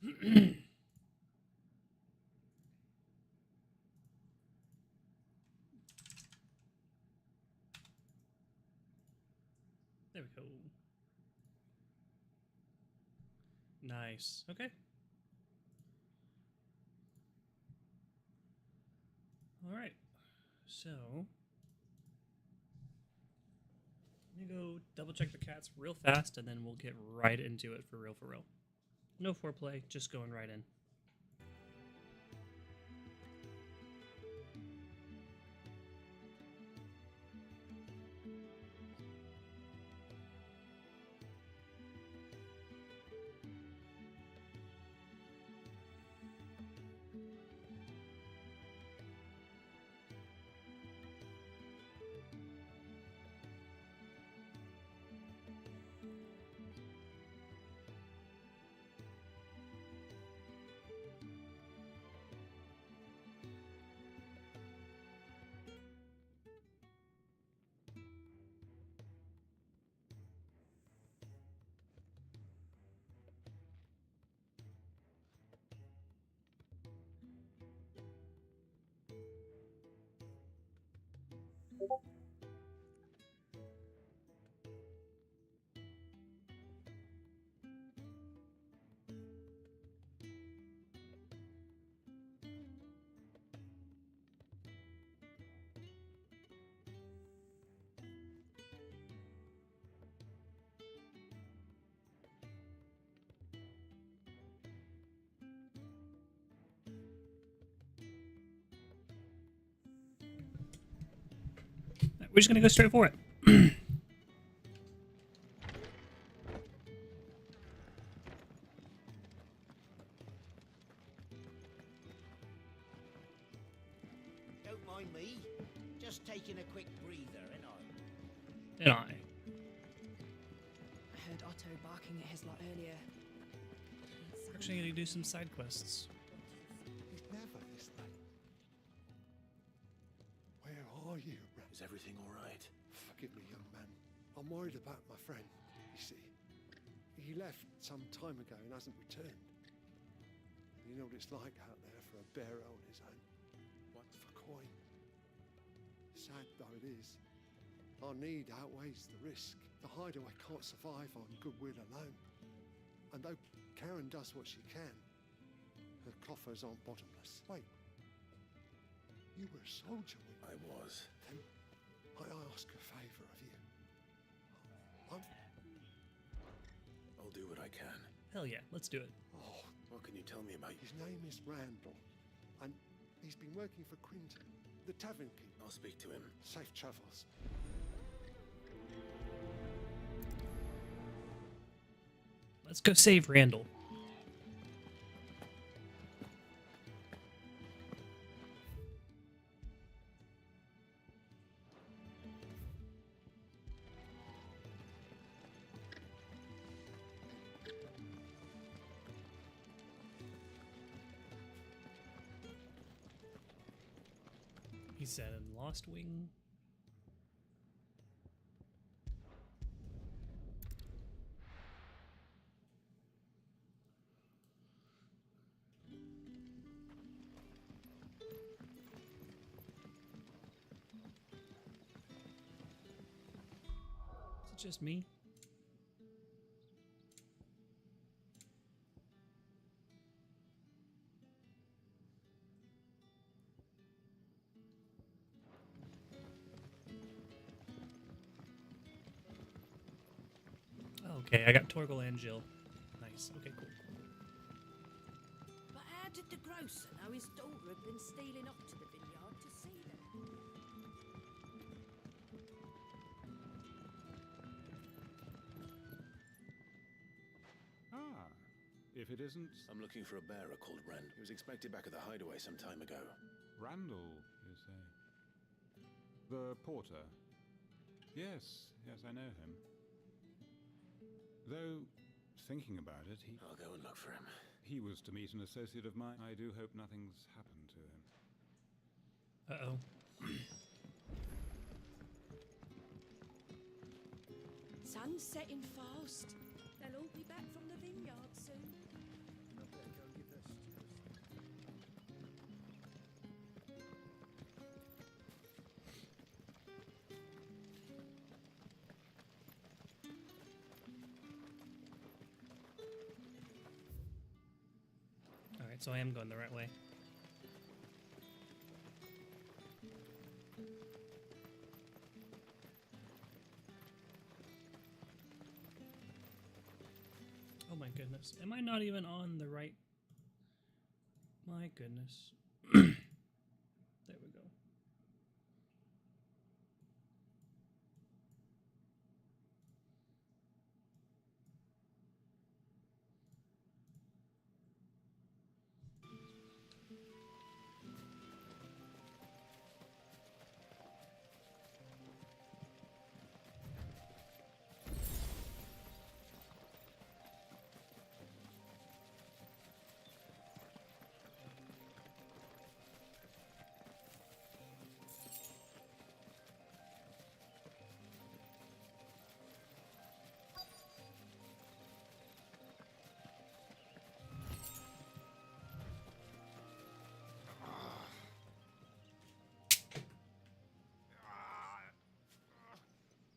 There we go. Nice. Okay. All right. So, let me go double check the cats real fast, and then we'll get right into it for real, for real. No foreplay, just going right in. We're just gonna go straight for it. Don't mind me. Just taking a quick breather, ain't I? And I. I heard Otto barking at his lot earlier. We're actually gonna do some side quests. He's never this late. Where are you, Ren? Is everything all right? Forgive me, young man. I'm worried about my friend, you see. He left some time ago and hasn't returned. You know what it's like out there for a bearer on his own. What for coin? Sad though it is, our need outweighs the risk. The hideaway can't survive on goodwill alone. And though Karen does what she can, her coffers aren't bottomless. Wait, you were a soldier with I was. Then I ask a favour of you. I'll do what I can. Hell yeah, let's do it. Oh, What can you tell me about his name is Randall, and he's been working for Quinton, the tavern keeper. I'll speak to him. Safe travels. Let's go save Randall. He said in Lost Wing. Is it just me? Okay, I got Torgal and Jill. Nice. Okay, cool. But how did the grocer know his daughter had been stealing off to the vineyard to see them? Ah, if it isn't I'm looking for a bearer called Rand. He was expected back at the hideaway some time ago. Randall, you say? The porter? Yes, I know him. Though, thinking about it, I'll go and look for him. he was to meet an associate of mine. I do hope nothing's happened to him. Uh-oh. Sun's setting fast. They'll all be back from the vineyard soon. I better Alright, so I am going the right way. Oh my goodness. Am I not even on the right? My goodness. There we go.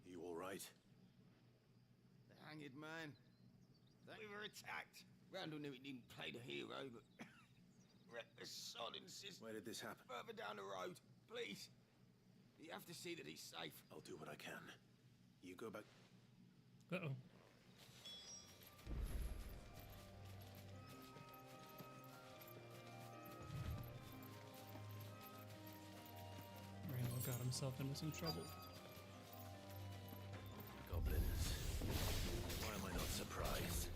You all right? The hanged man. We were attacked. Randall knew he didn't play the hero, but the sod insists. Where did this happen? Further down the road, please. You have to see that he's safe. I'll do what I can. You go back. Uh-oh. Randall got himself into some trouble. Goblins. Why am I not surprised?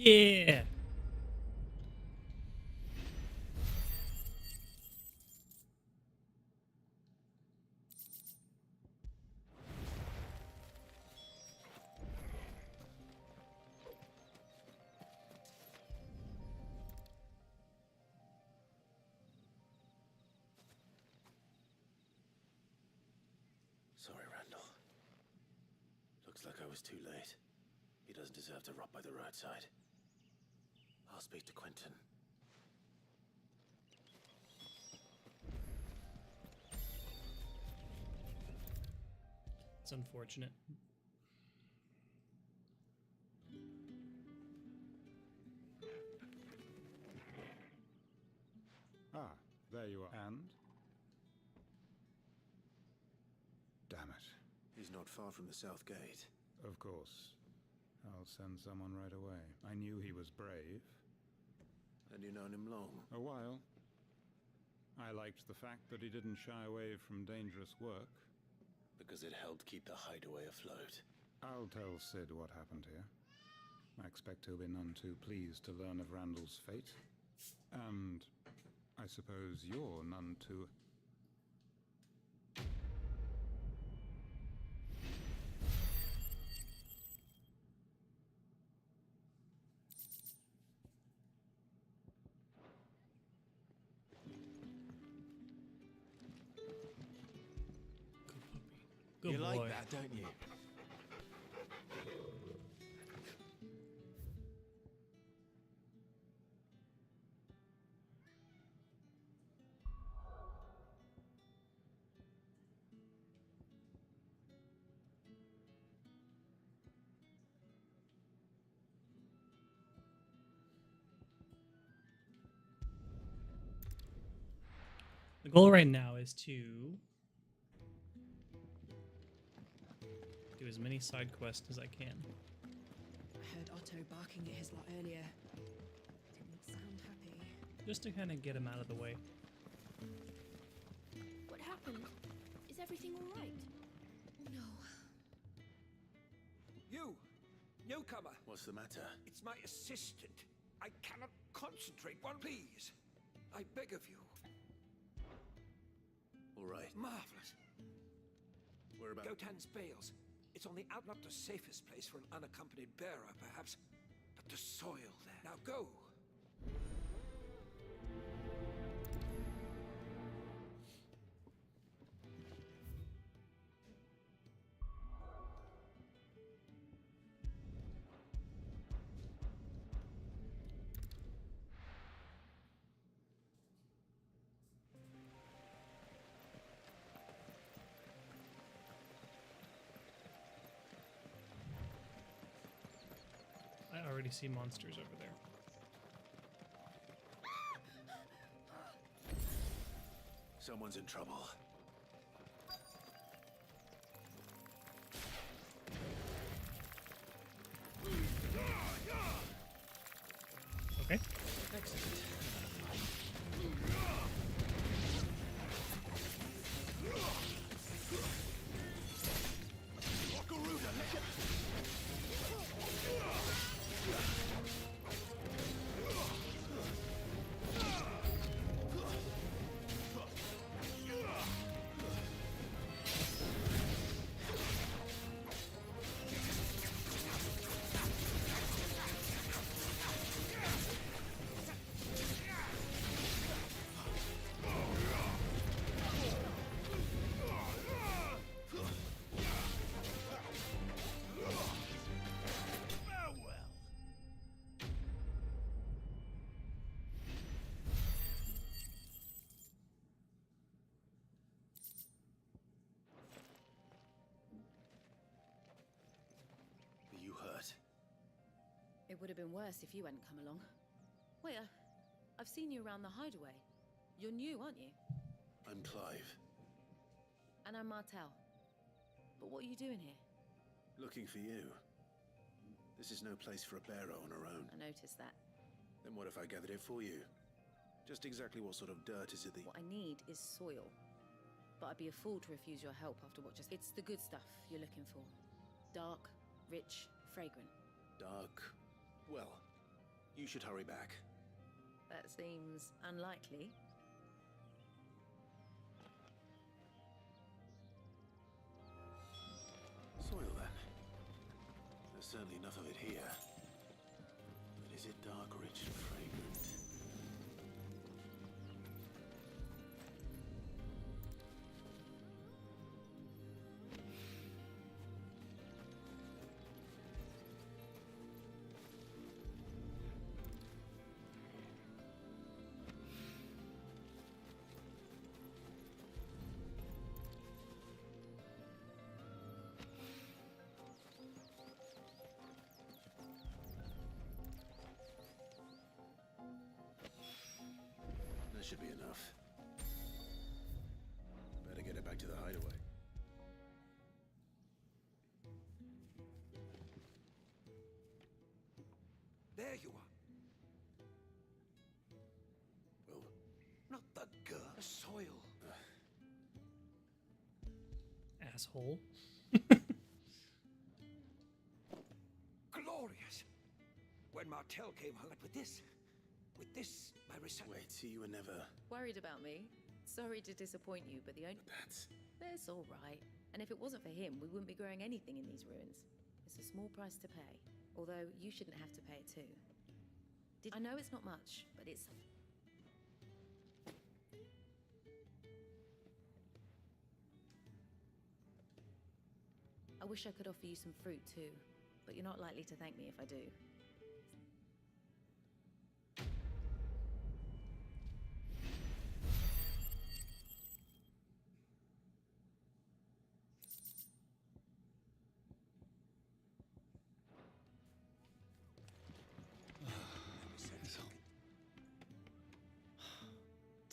Yeah. Sorry, Randall. Looks like I was too late. He doesn't deserve to rot by the roadside. I'll speak to Quentin. It's unfortunate. Ah, there you are. And? Damn it. He's not far from the south gate. Of course. I'll send someone right away. I knew he was brave. And you known him long? A while. I liked the fact that he didn't shy away from dangerous work. Because it helped keep the hideaway afloat. I'll tell Sid what happened here. I expect he'll be none too pleased to learn of Randall's fate. And I suppose you're none too... Good you boy. like that, don't you? The goal right now is to do as many side quests as I can. I heard Otto barking at his lot earlier. Didn't sound happy. Just to kind of get him out of the way. What happened? Is everything all right? No. You! Newcomer! What's the matter? It's my assistant. I cannot concentrate. One, please. I beg of you. All right. Marvelous. Where about? Gotan's Bales. It's on the not the safest place for an unaccompanied bearer, perhaps, but the soil there. Now go. I already see monsters over there. Someone's in trouble. Okay. Excellent. Are you hurt? It would have been worse if you hadn't come along. Wait, I've seen you around the hideaway. You're new, aren't you? I'm Clive. And I'm Martel. But what are you doing here? Looking for you. This is no place for a bearer on her own. I noticed that. Then what if I gathered it for you? Just exactly what sort of dirt is it that... What I need is soil. But I'd be a fool to refuse your help after what just... It's the good stuff you're looking for. Dark, rich, fragrant. Dark... Well, you should hurry back. That seems unlikely. Soil, then. There's certainly enough of it here. But is it dark, rich, and fragrant? That should be enough. Better get it back to the hideaway. There you are. Well, Not the girl. The soil. Asshole. Glorious. When Martel came home with this, my reception. wait, so you were never... Worried about me? Sorry to disappoint you, but the only... That's all right. And if it wasn't for him, we wouldn't be growing anything in these ruins. It's a small price to pay. Although, you shouldn't have to pay it too. I know it's not much, but it's... I wish I could offer you some fruit too, but you're not likely to thank me if I do.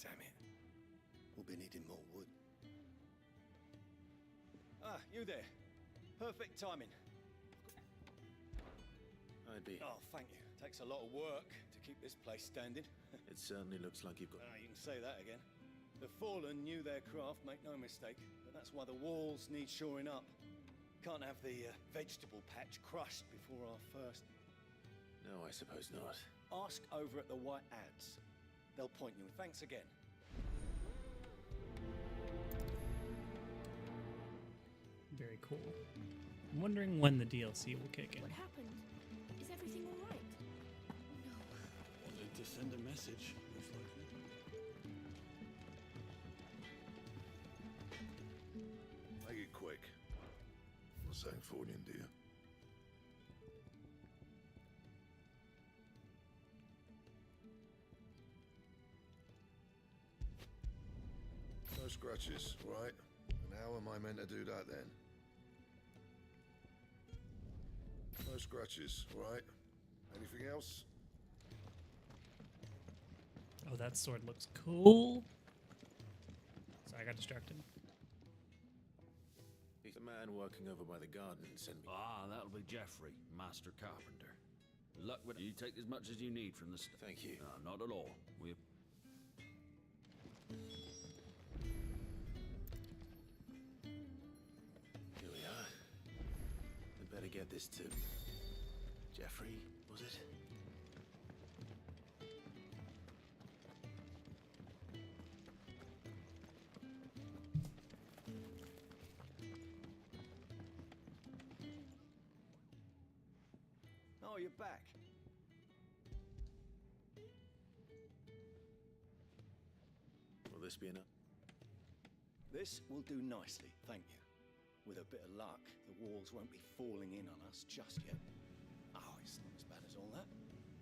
Damn it. We'll be needing more wood. Ah, you there. Perfect timing. I'd be. Oh, thank you. Takes a lot of work to keep this place standing. It certainly looks like you've got. Ah, you can say that again. The Fallen knew their craft, make no mistake, but that's why the walls need shoring up. Can't have the vegetable patch crushed before our first. No, I suppose not. Ask over at the White Ads. They'll point you. Thanks again. Very cool. I'm wondering when the DLC will kick in. What happened? Is everything all right? Wanted to send a message, most likely. Make it quick. Not saying forwarding, do you? No scratches, right? And how am I meant to do that then? No scratches, right? Anything else? Oh, that sword looks cool. Sorry, I got distracted. The man working over by the garden sent me. Ah, that'll be Jeffrey, master carpenter. Luck with you. Take as much as you need from the stuff. Thank you. Not at all. We. Here we are. I'd better get this to Jeffrey, was it? Oh, you're back. Will this be enough? This will do nicely, thank you. With a bit of luck, the walls won't be falling in on us just yet. Oh, it's not as bad as all that.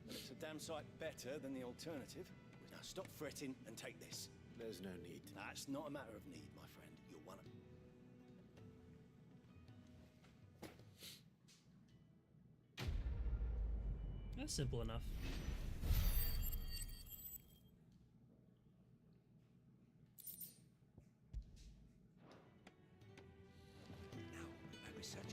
But it's a damn sight better than the alternative. Now stop fretting and take this. There's no need. That's not a matter of need, my friend. You're one of... That's simple enough. Now, my research...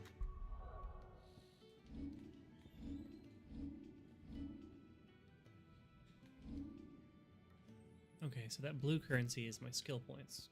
Okay, so that blue currency is my skill points.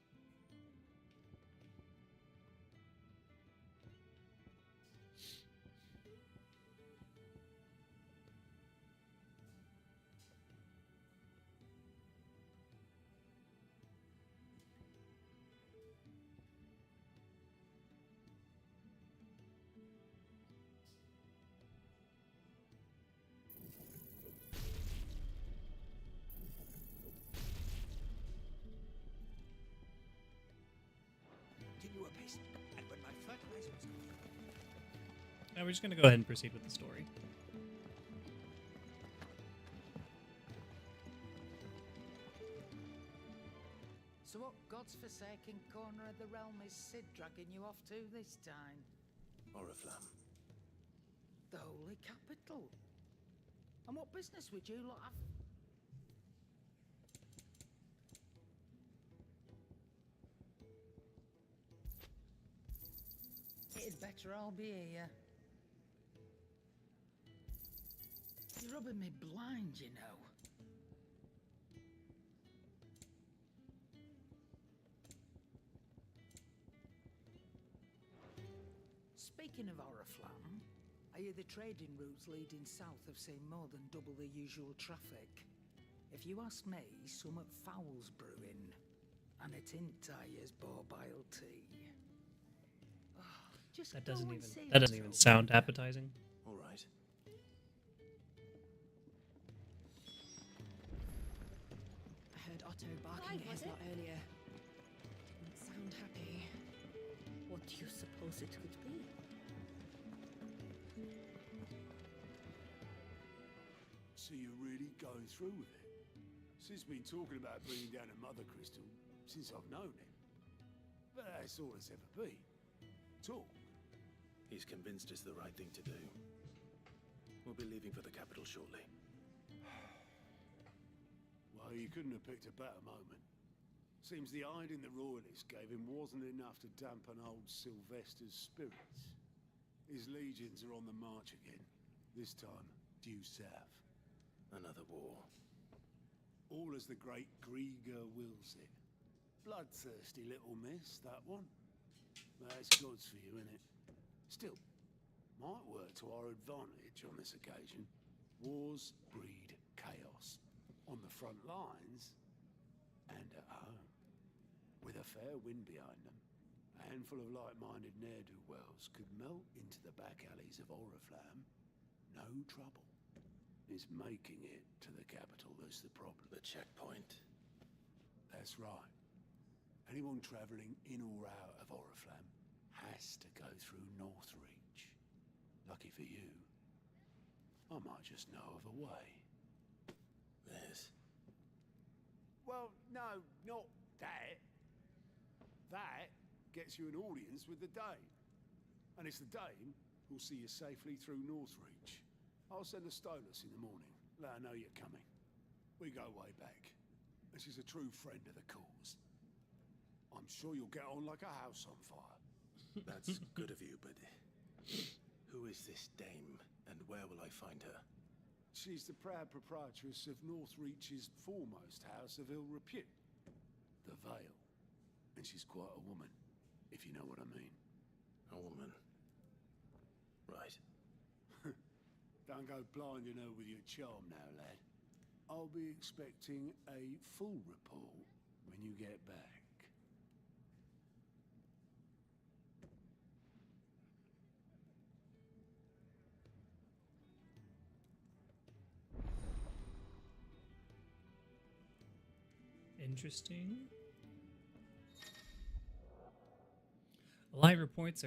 Continue apace, and when my fertilizer is complete... Now we're just going to go ahead and proceed with the story. So what God's forsaken corner of the realm is Sid dragging you off to this time? Oriflamme. The Holy Capital. And what business would you lot have? It'd better I'll be here. You're rubbing me blind, you know. Speaking of Oriflamme, I hear the trading routes leading south have seen more than double the usual traffic. If you ask me, somewhat foul's brewing, and it ain't tire's borbile tea. Oh, just That go doesn't and even see that doesn't even yourself. sound appetizing. All right. I heard Otto barking at his lot earlier. Didn't sound happy. What do you suppose it could be? So you're really going through with it? Sid's been talking about bringing down a mother crystal since I've known him. But that's all it's ever been. Talk. He's convinced it's the right thing to do. We'll be leaving for the capital shortly. Well, you couldn't have picked a better moment. Seems the hiding the royalists gave him wasn't enough to dampen old Sylvester's spirits. His legions are on the march again, this time due south. Another war. All as the great Grieger wills it. Bloodthirsty little miss, that one. That's God's for you, innit? Still, might work to our advantage on this occasion. Wars breed chaos. On the front lines, and at home. With a fair wind behind them, a handful of like-minded ne'er-do-wells could melt into the back alleys of Oriflamme. No trouble. It's making it to the capital that's the problem. The checkpoint. That's right. Anyone travelling in or out of Oriflamme has to go through Northreach. Lucky for you, I might just know of a way. There's... Well, no, not that. That gets you an audience with the Dame. And it's the Dame who'll see you safely through Northreach. I'll send a Stolas in the morning. Let her know you're coming. We go way back. And she's a true friend of the cause. I'm sure you'll get on like a house on fire. That's good of you, but... Who is this Dame, and where will I find her? She's the proud proprietress of Northreach's foremost house of ill repute, the Vale. And she's quite a woman, if you know what I mean. A woman. Right. Don't go blinding her with your charm now, lad. I'll be expecting a full report when you get back. Interesting. Alliant reports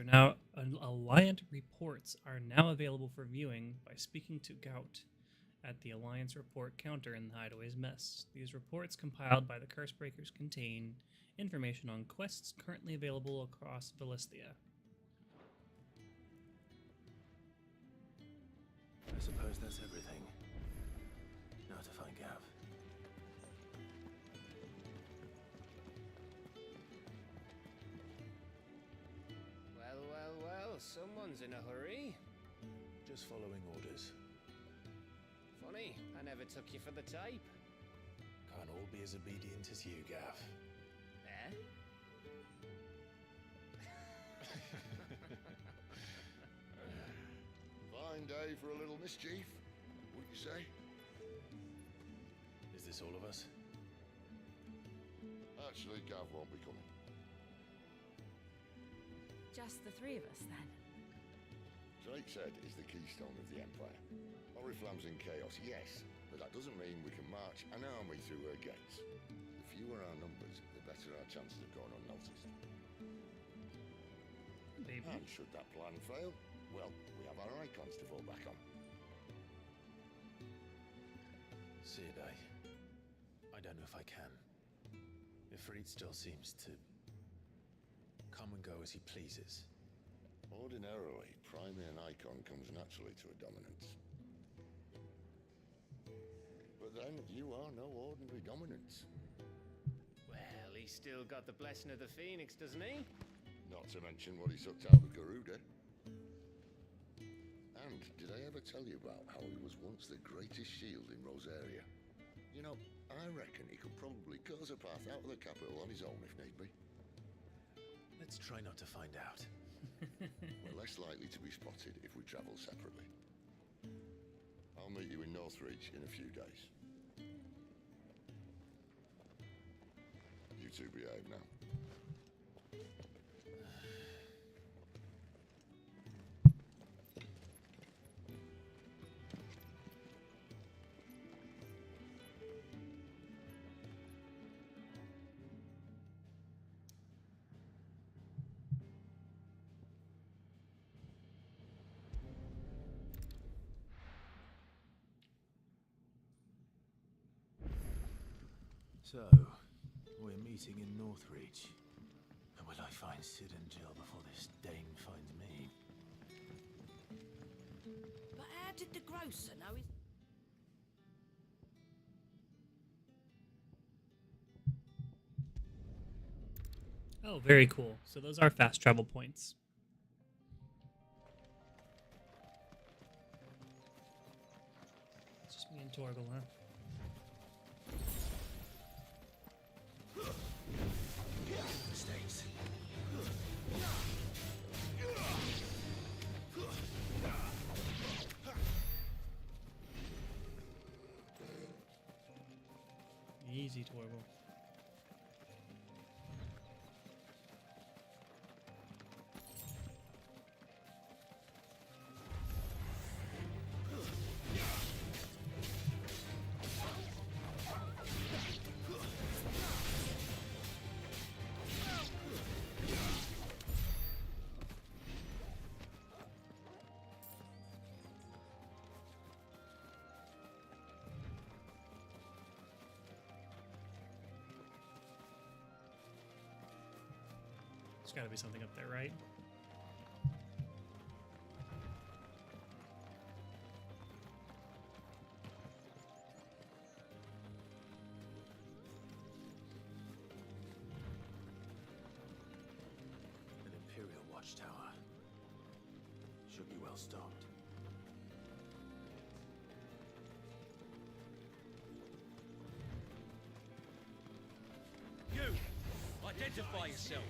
are now available for viewing by speaking to Gout at the Alliance report counter in the Hideaway's mess. These reports compiled by the Cursebreakers contain information on quests currently available across Villisthia. I suppose that's everything. Now to find Gav. Well, someone's in a hurry. Just following orders. Funny, I never took you for the type. Can't all be as obedient as you, Gav. Eh? Fine day for a little mischief, wouldn't you say? Is this all of us? Actually, Gav won't be coming. Just the three of us, then? Drake said is the keystone of the Empire. Oriflamme's in chaos, yes, but that doesn't mean we can march an army through her gates. The fewer our numbers, the better our chances of going unnoticed. Maybe. And should that plan fail, well, we have our icons to fall back on. Sid, I don't know if I can. Ifrit still seems to come and go as he pleases. Ordinarily, priming an icon comes naturally to a dominance. But then, you are no ordinary dominance. Well, he's still got the blessing of the Phoenix, doesn't he? Not to mention what he sucked out of Garuda. And did I ever tell you about how he was once the greatest shield in Rosaria? You know, I reckon he could probably cut us a path out of the capital on his own if need be. Let's try not to find out. We're less likely to be spotted if we travel separately. I'll meet you in Northreach in a few days. You two behave now. So, we're meeting in Northreach. And will I find Sid and Jill before this Dane finds me? But how did the grocer know his... Oh, very cool. So those are fast travel points. It's just me and Torgal, huh? Mistakes. Easy, Torgal. There's got to be something up there, right? An Imperial watchtower. Should be well stocked. You! Identify yourself!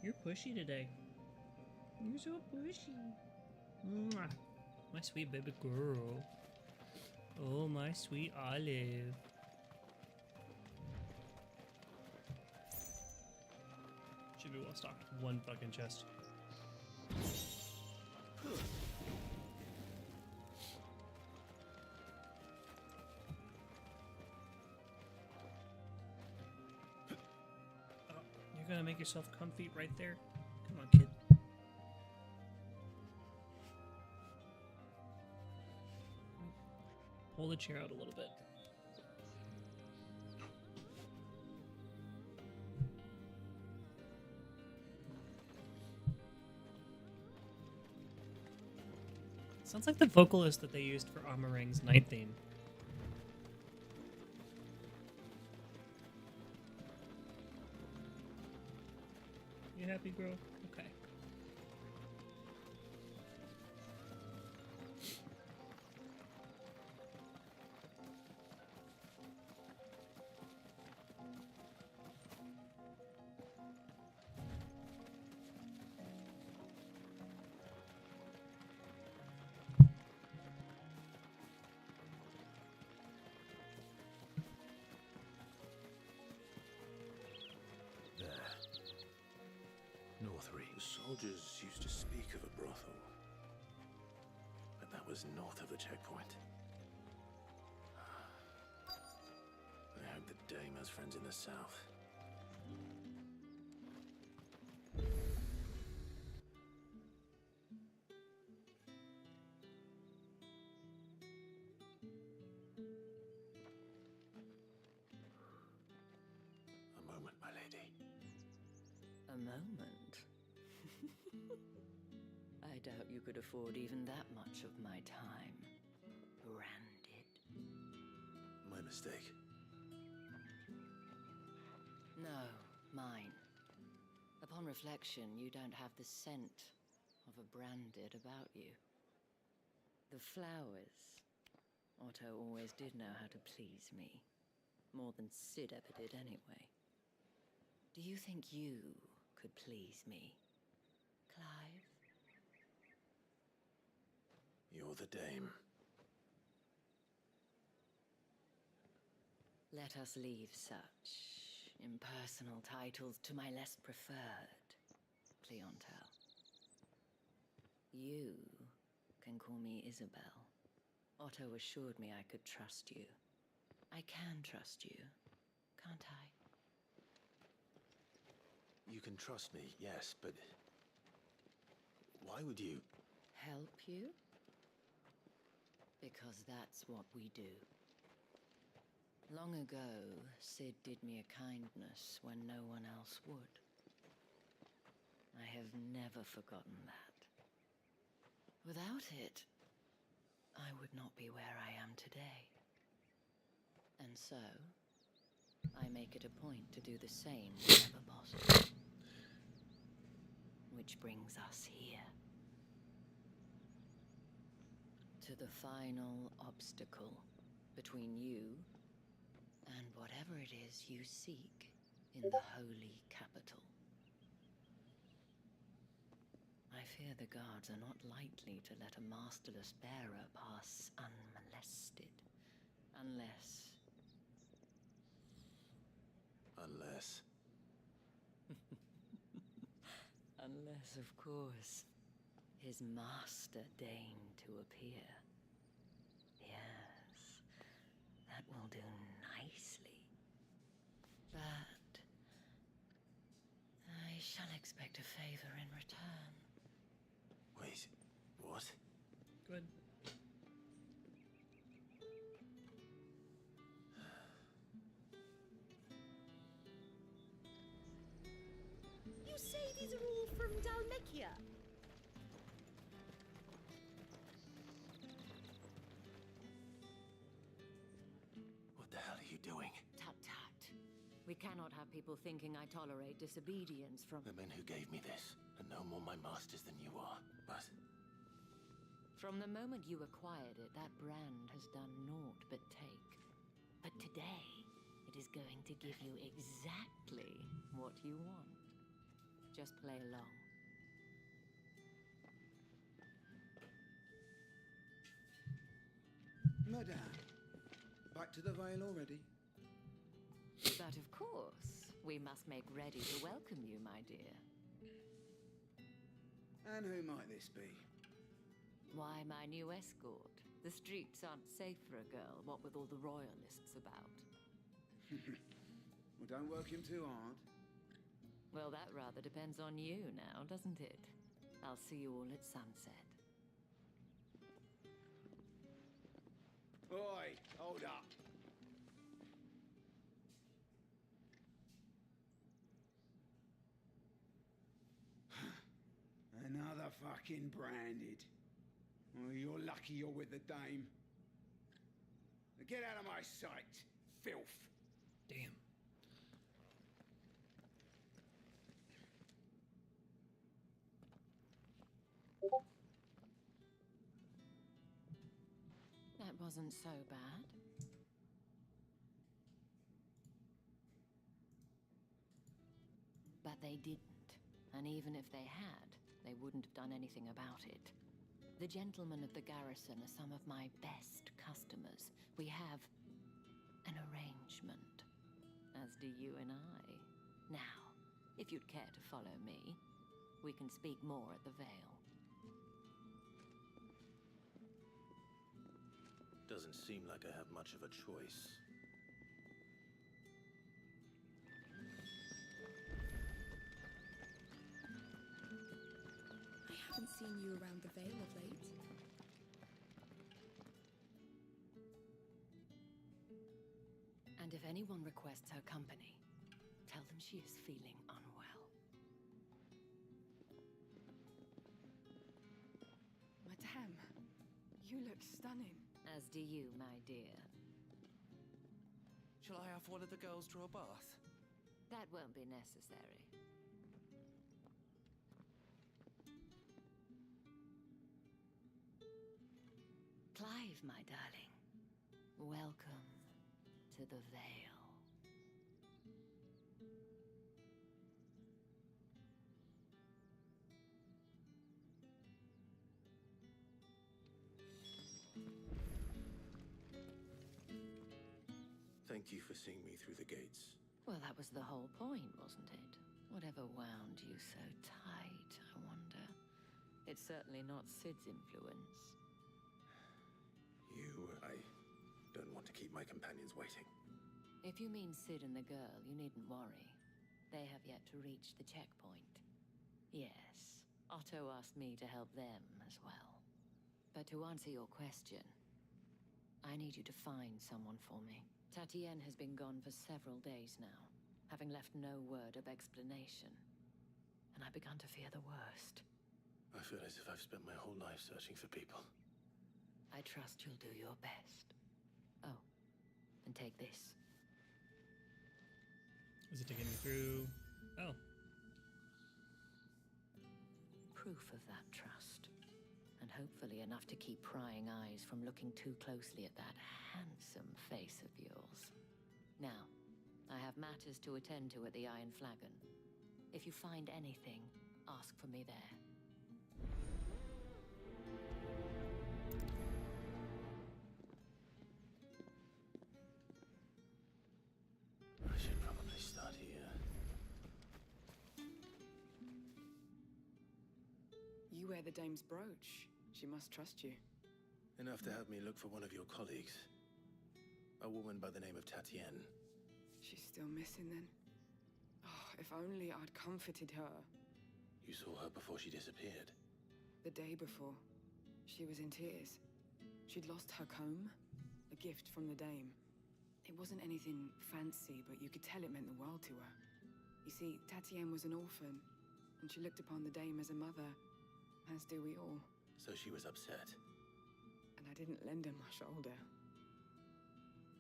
You're pushy today. You're so pushy. Mwah. My sweet baby girl. Oh, my sweet Olive. Should be well stocked. One fucking chest. You're gonna make yourself comfy right there? Come on, kid. Pull the chair out a little bit. Sounds like the vocalist that they used for Armorang's night theme. You happy, girl? Okay. Soldiers used to speak of a brothel, but that was north of the checkpoint. I hope the dame has friends in the south. A moment, my lady. A moment? I doubt you could afford even that much of my time. Branded. My mistake. No, mine. Upon reflection, you don't have the scent of a branded about you. The flowers. Otto always did know how to please me. More than Sid ever did, anyway. Do you think you could please me, Clive? You're the dame. Let us leave such impersonal titles to my less preferred clientele. You can call me Isabel. Otto assured me I could trust you. I can trust you, can't I? You can trust me, yes, but... why would you... Help you? Because that's what we do. Long ago, Sid did me a kindness when no one else would. I have never forgotten that. Without it, I would not be where I am today. And so, I make it a point to do the same whenever possible. Which brings us here. To the final obstacle between you and whatever it is you seek in the holy capital. I fear the guards are not likely to let a masterless bearer pass unmolested. Unless... Unless, of course, his master deigned to appear. Yes, that will do nicely. But I shall expect a favor in return. Wait, what? Good. You say these are all from Dalmekia? What the hell are you doing? Tut tut. We cannot have people thinking I tolerate disobedience from... The men who gave me this are no more my masters than you are, but... From the moment you acquired it, that brand has done naught but take. But today, it is going to give you exactly what you want. Just play along. Madame, back to the Vale already? But of course, we must make ready to welcome you, my dear. And who might this be? Why, my new escort. The streets aren't safe for a girl, what with all the royalists about. Well, don't work him too hard. Well, that rather depends on you now, doesn't it? I'll see you all at sunset. Oi, hold up. Another fucking branded. Well, you're lucky you're with the dame. Now get out of my sight, filth. Damn. That wasn't so bad. But they didn't. And even if they had, they wouldn't have done anything about it. The gentlemen of the garrison are some of my best customers. We have an arrangement, as do you and I. Now, if you'd care to follow me, we can speak more at the Vale. Doesn't seem like I have much of a choice. I haven't seen you around the Vale of late. And if anyone requests her company, tell them she is feeling unwell. Madame, you look stunning. As do you, my dear. Shall I have one of the girls draw a bath? That won't be necessary. Clive, my darling. Welcome to the Vale. Thank you for seeing me through the gates. Well, that was the whole point, wasn't it? Whatever wound you so tight, I wonder. It's certainly not Sid's influence. I don't want to keep my companions waiting. If you mean Sid and the girl, you needn't worry. They have yet to reach the checkpoint. Yes, Otto asked me to help them as well. But to answer your question, I need you to find someone for me. Tatienne has been gone for several days now, having left no word of explanation. And I've begun to fear the worst. I feel as if I've spent my whole life searching for people. I trust you'll do your best. Oh, and take this. Is it taking me through? Oh. Proof of that trust. And hopefully enough to keep prying eyes from looking too closely at that handsome face of yours. Now, I have matters to attend to at the Iron Flagon. If you find anything, ask for me there. I should probably start here. You wear the dame's brooch. She must trust you. Enough to have me look for one of your colleagues. A woman by the name of Tatienne. She's still missing then? Oh, if only I'd comforted her. You saw her before she disappeared. The day before, she was in tears. She'd lost her comb, a gift from the dame. It wasn't anything fancy, but you could tell it meant the world to her. You see, Tatienne was an orphan, and she looked upon the dame as a mother, as do we all. So she was upset. And I didn't lend her my shoulder.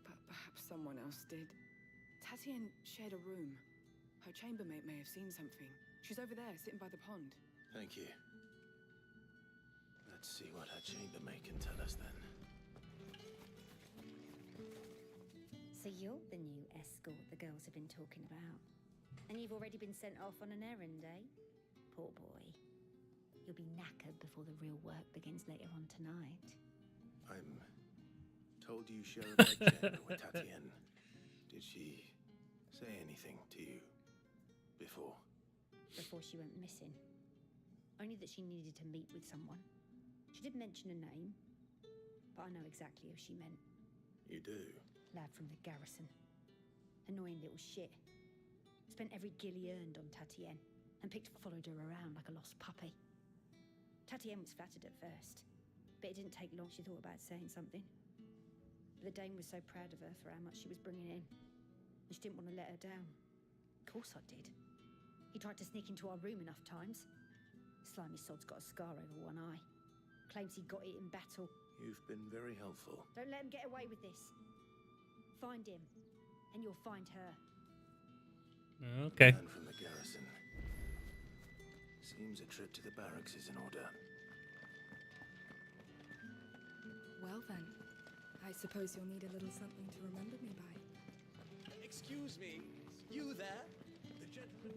But perhaps someone else did. Tatienne shared a room. Her chambermaid may have seen something. She's over there, sitting by the pond. Thank you. Let's see what her chambermaid can tell us then. So you're the new escort the girls have been talking about. And you've already been sent off on an errand, eh? Poor boy. You'll be knackered before the real work begins later on tonight. I'm told you share a bedchamber with Tatienne. Did she say anything to you before? Before she went missing. Only that she needed to meet with someone. She did mention a name, but I know exactly who she meant. You do? Lad from the garrison. Annoying little shit. Spent every guil he earned on Tatienne, and followed her around like a lost puppy. Tatienne was flattered at first, but it didn't take long. She thought about saying something. But the dame was so proud of her for how much she was bringing in, and she didn't want to let her down. Of course I did. He tried to sneak into our room enough times. Slimy sod's got a scar over one eye. Claims he got it in battle. You've been very helpful. Don't let him get away with this. Find him, and you'll find her. Okay. Man from the garrison. Seems a trip to the barracks is in order. Well then, I suppose you'll need a little something to remember me by. Excuse me, you there? The gentleman.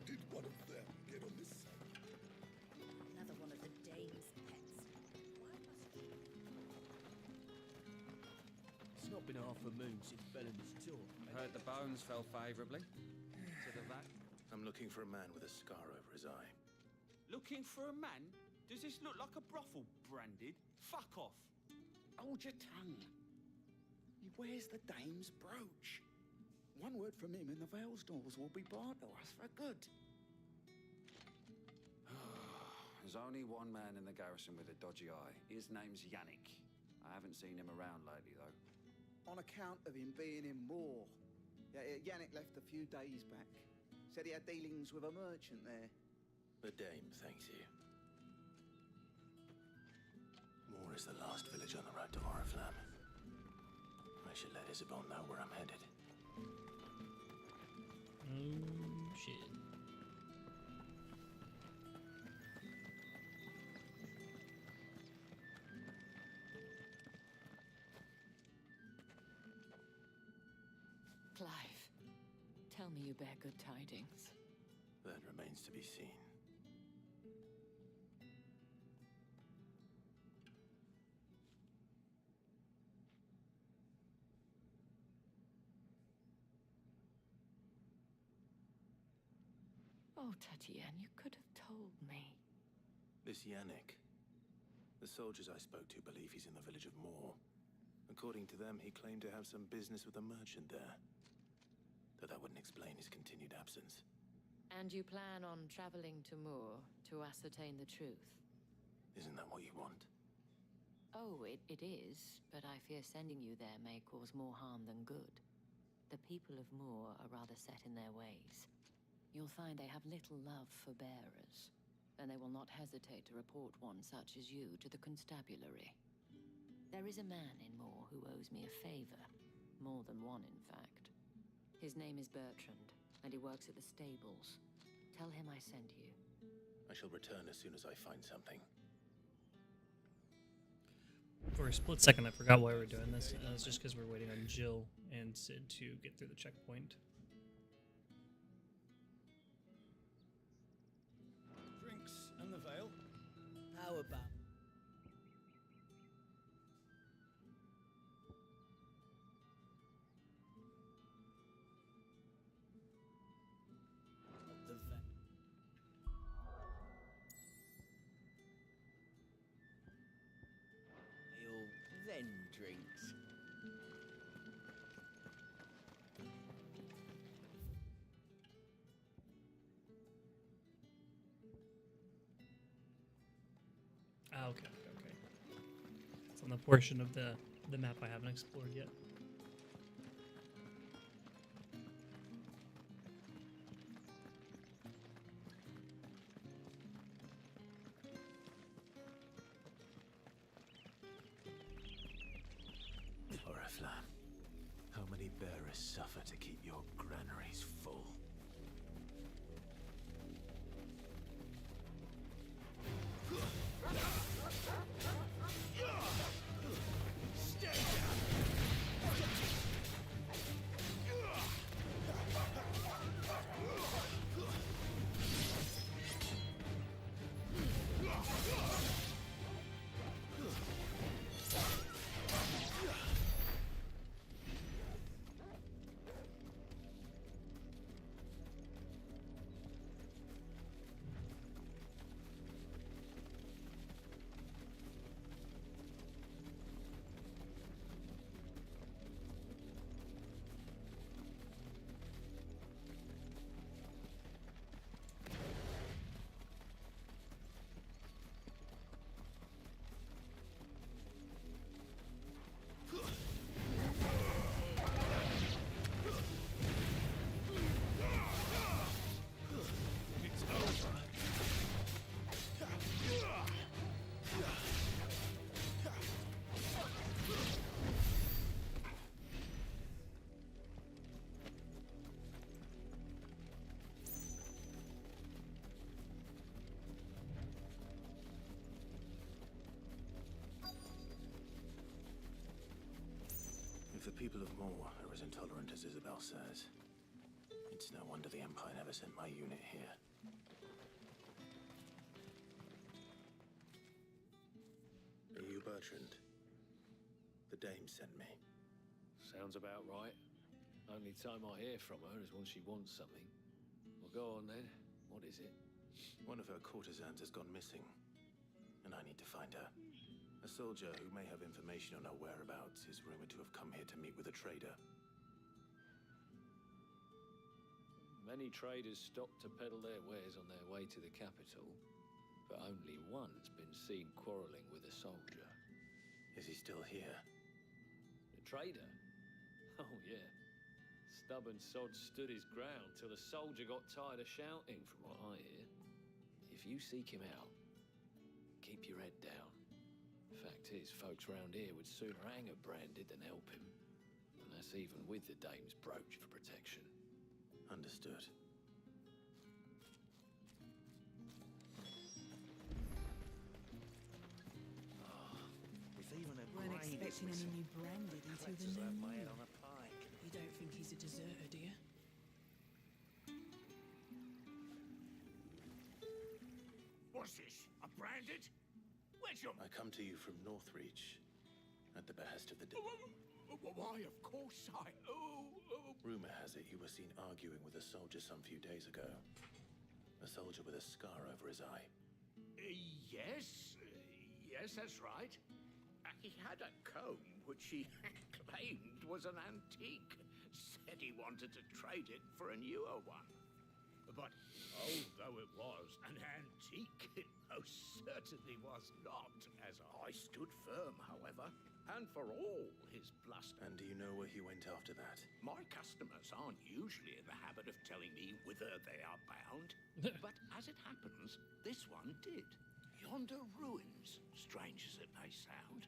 Did one of them get on this side? Another one of the dame's pets. It's not been half a moon since Bellamy's tour. I heard the bones fell favourably. To the vat. I'm looking for a man with a scar over his eye. Looking for a man? Does this look like a brothel, Branded? Fuck off! Hold your tongue. He wears the dame's brooch. One word from him and the Vale's doors will be barred to us for good. There's only one man in the garrison with a dodgy eye. His name's Yannick. I haven't seen him around lately, though. On account of him being in war. Yannick left a few days back. Said he had dealings with a merchant there. The dame thanks you. Moor is the last village on the road to Oriflamme. I should let Isabel know where I'm headed. Oh, shit. Clive, tell me you bear good tidings. That remains to be seen. Oh, Tatienne, you could have told me. This Yannick. The soldiers I spoke to believe he's in the village of Moor. According to them, he claimed to have some business with a merchant there. Though that wouldn't explain his continued absence. And you plan on traveling to Moor to ascertain the truth? Isn't that what you want? Oh, it is, but I fear sending you there may cause more harm than good. The people of Moor are rather set in their ways. You'll find they have little love for bearers, and they will not hesitate to report one such as you to the constabulary. There is a man in Moor who owes me a favor. More than one, in fact. His name is Bertrand, and he works at the stables. Tell him I sent you. I shall return as soon as I find something. For a split second, I forgot why we were doing this. It's just because we're waiting on Jill and Sid to get through the checkpoint. Drinks and the veil. How about? The veil. Then drinks. Ah, okay. It's on the portion of the map I haven't explored yet. Oriflamme, how many bearers suffer to keep your granaries full? If the people of Moor are as intolerant as Isabel says, it's no wonder the Empire never sent my unit here. Are you Bertrand? The dame sent me. Sounds about right. Only time I hear from her is when she wants something. Well, go on then. What is it? One of her courtesans has gone missing, and I need to find her. A soldier who may have information on her whereabouts is rumored to have come here to meet with a trader. Many traders stop to peddle their wares on their way to the capital, but only one's been seen quarreling with a soldier. Is he still here? The trader? Oh, yeah. Stubborn sod stood his ground till the soldier got tired of shouting, from what I hear. If you seek him out, keep your head down. Fact is, folks round here would sooner hang a branded than help him. And that's even with the dame's brooch for protection. Understood. If even a Weren't grain is expecting any missing, new branded until let's the just have new my year. head on a pike. You don't think he's a deserter, do you? What's this? A branded? Where's your... I come to you from Northreach, at the behest of the Why, of course I... Rumor has it you were seen arguing with a soldier some few days ago. A soldier with a scar over his eye. Yes. Yes, that's right. He had a comb which he claimed was an antique. Said he wanted to trade it for a newer one. But although it was an antique, it most certainly was not, as I stood firm, however, and for all his bluster. And do you know where he went after that? My customers aren't usually in the habit of telling me whither they are bound, but as it happens, this one did. Yonder ruins, strange as it may sound.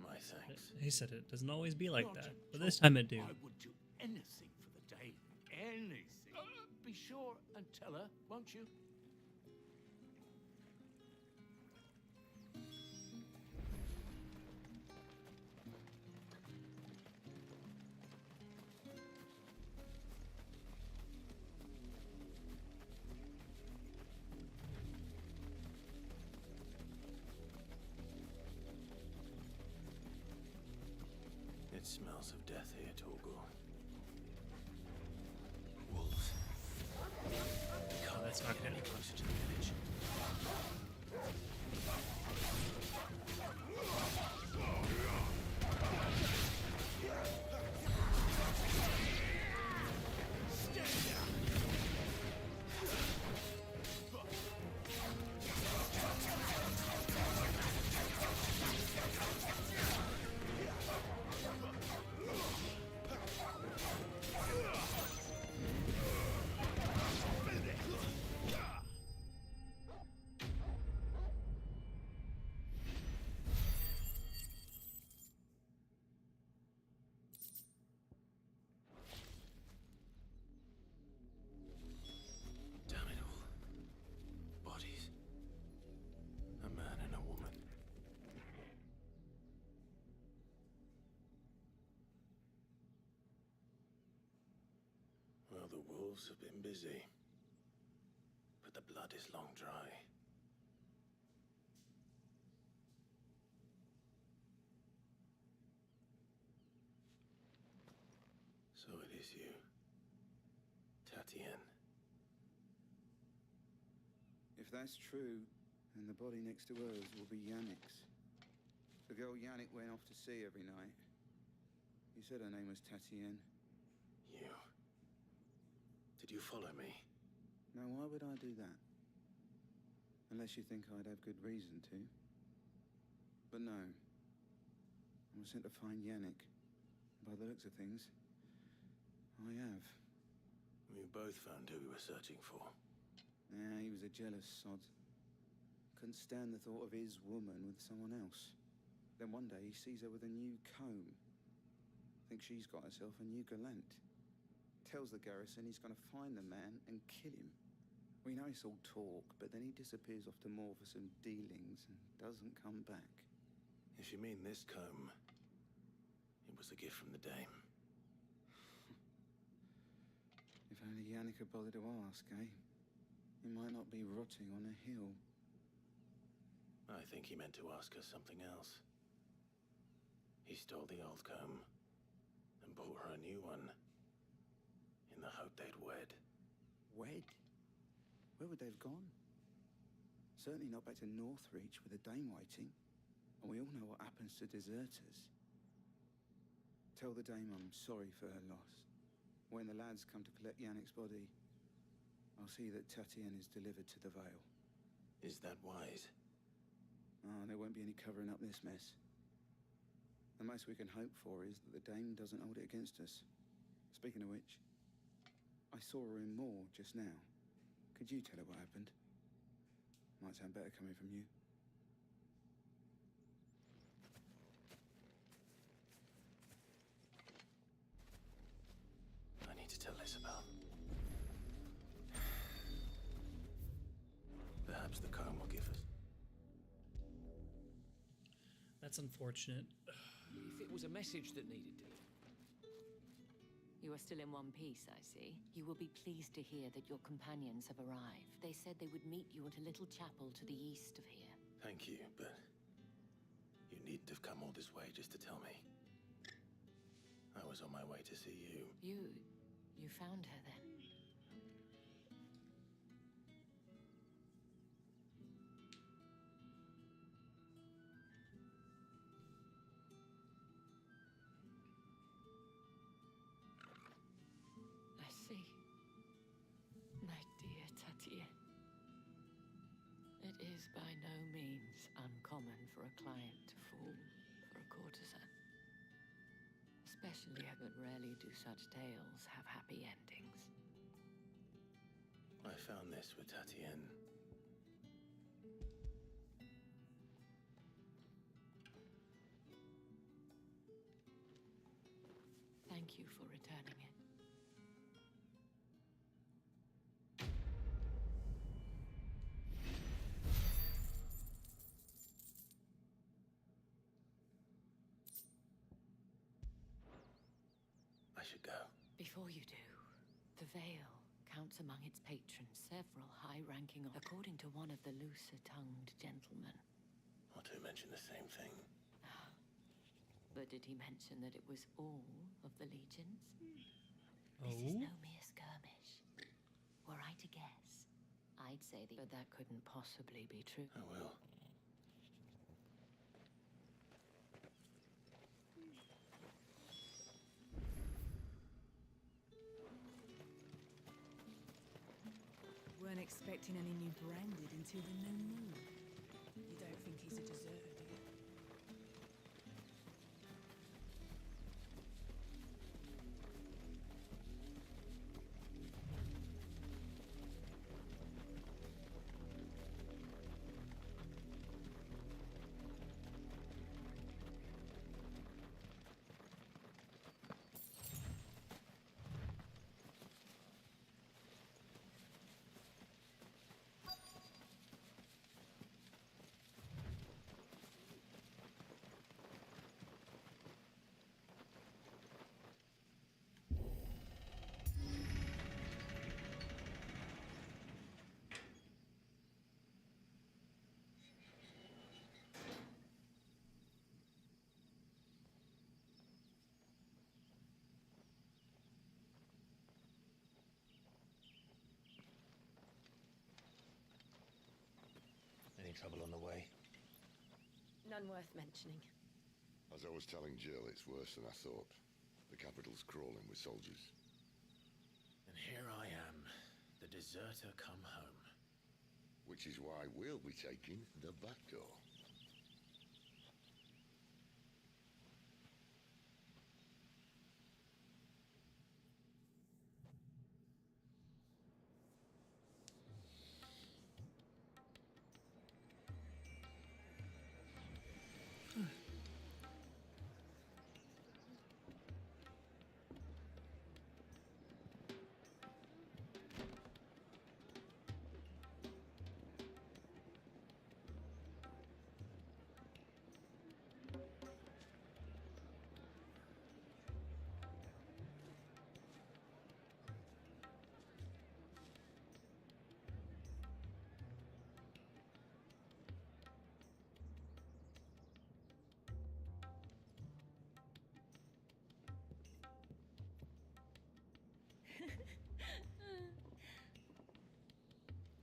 My thanks. He said it doesn't always be like Not that, at but this all. time it do. I would do anything for the dame. Anything. Be sure and tell her, won't you? It smells of death here, Torgor. Wolves. Oh, that's not good. Any closer to the village. The wolves have been busy, but the blood is long dry. So it is you, Tatienne. If that's true, then the body next to hers will be Yannick's. The girl Yannick went off to sea every night. You said her name was Tatienne. You. Did you follow me? Now, why would I do that? Unless you think I'd have good reason to. But no. I was sent to find Yannick. By the looks of things, I have. We both found who we were searching for. Yeah, he was a jealous sod. Couldn't stand the thought of his woman with someone else. Then one day he sees her with a new comb. Thinks she's got herself a new gallant. Tells the garrison he's going to find the man and kill him. We know it's all talk, but then he disappears off to Moor for some dealings and doesn't come back. If you mean this comb, it was a gift from the dame. If only Yannick had bothered to ask, eh? He might not be rotting on a hill. I think he meant to ask her something else. He stole the old comb and bought her a new one in the hope they'd wed. Wed? Where would they have gone? Certainly not back to Northreach with a dame waiting. And we all know what happens to deserters. Tell the dame I'm sorry for her loss. When the lads come to collect Yannick's body, I'll see that Tatienne is delivered to the Vale. Is that wise? Oh, there won't be any covering up this mess. The most we can hope for is that the dame doesn't hold it against us. Speaking of which, I saw her in Moor just now. Could you tell her what happened? Might sound better coming from you. I need to tell Isabel. Perhaps the comb will give us. That's unfortunate. If it was a message that needed delivering. You are still in one piece, I see. You will be pleased to hear that your companions have arrived. They said they would meet you at a little chapel to the east of here. Thank you, but you needn't have come all this way just to tell me. I was on my way to see you. You found her then? Tatienne. It is by no means uncommon for a client to fall for a courtesan. Especially, but rarely do such tales have happy endings. I found this with Tatienne. Thank you for returning it. I should go. Before you do, the Vale counts among its patrons several high-ranking, according to one of the looser-tongued gentlemen. Otto mentioned the same thing. But did he mention that it was all of the legions? Oh? This is no mere skirmish. Were I to guess, I'd say that, but that couldn't possibly be true. I will. Weren't expecting any new branded until the new moon. You don't think he's a deserter, do you? Any trouble on the way? None worth mentioning. As I was telling Jill, it's worse than I thought. The capital's crawling with soldiers. And here I am, the deserter come home. Which is why we'll be taking the back door.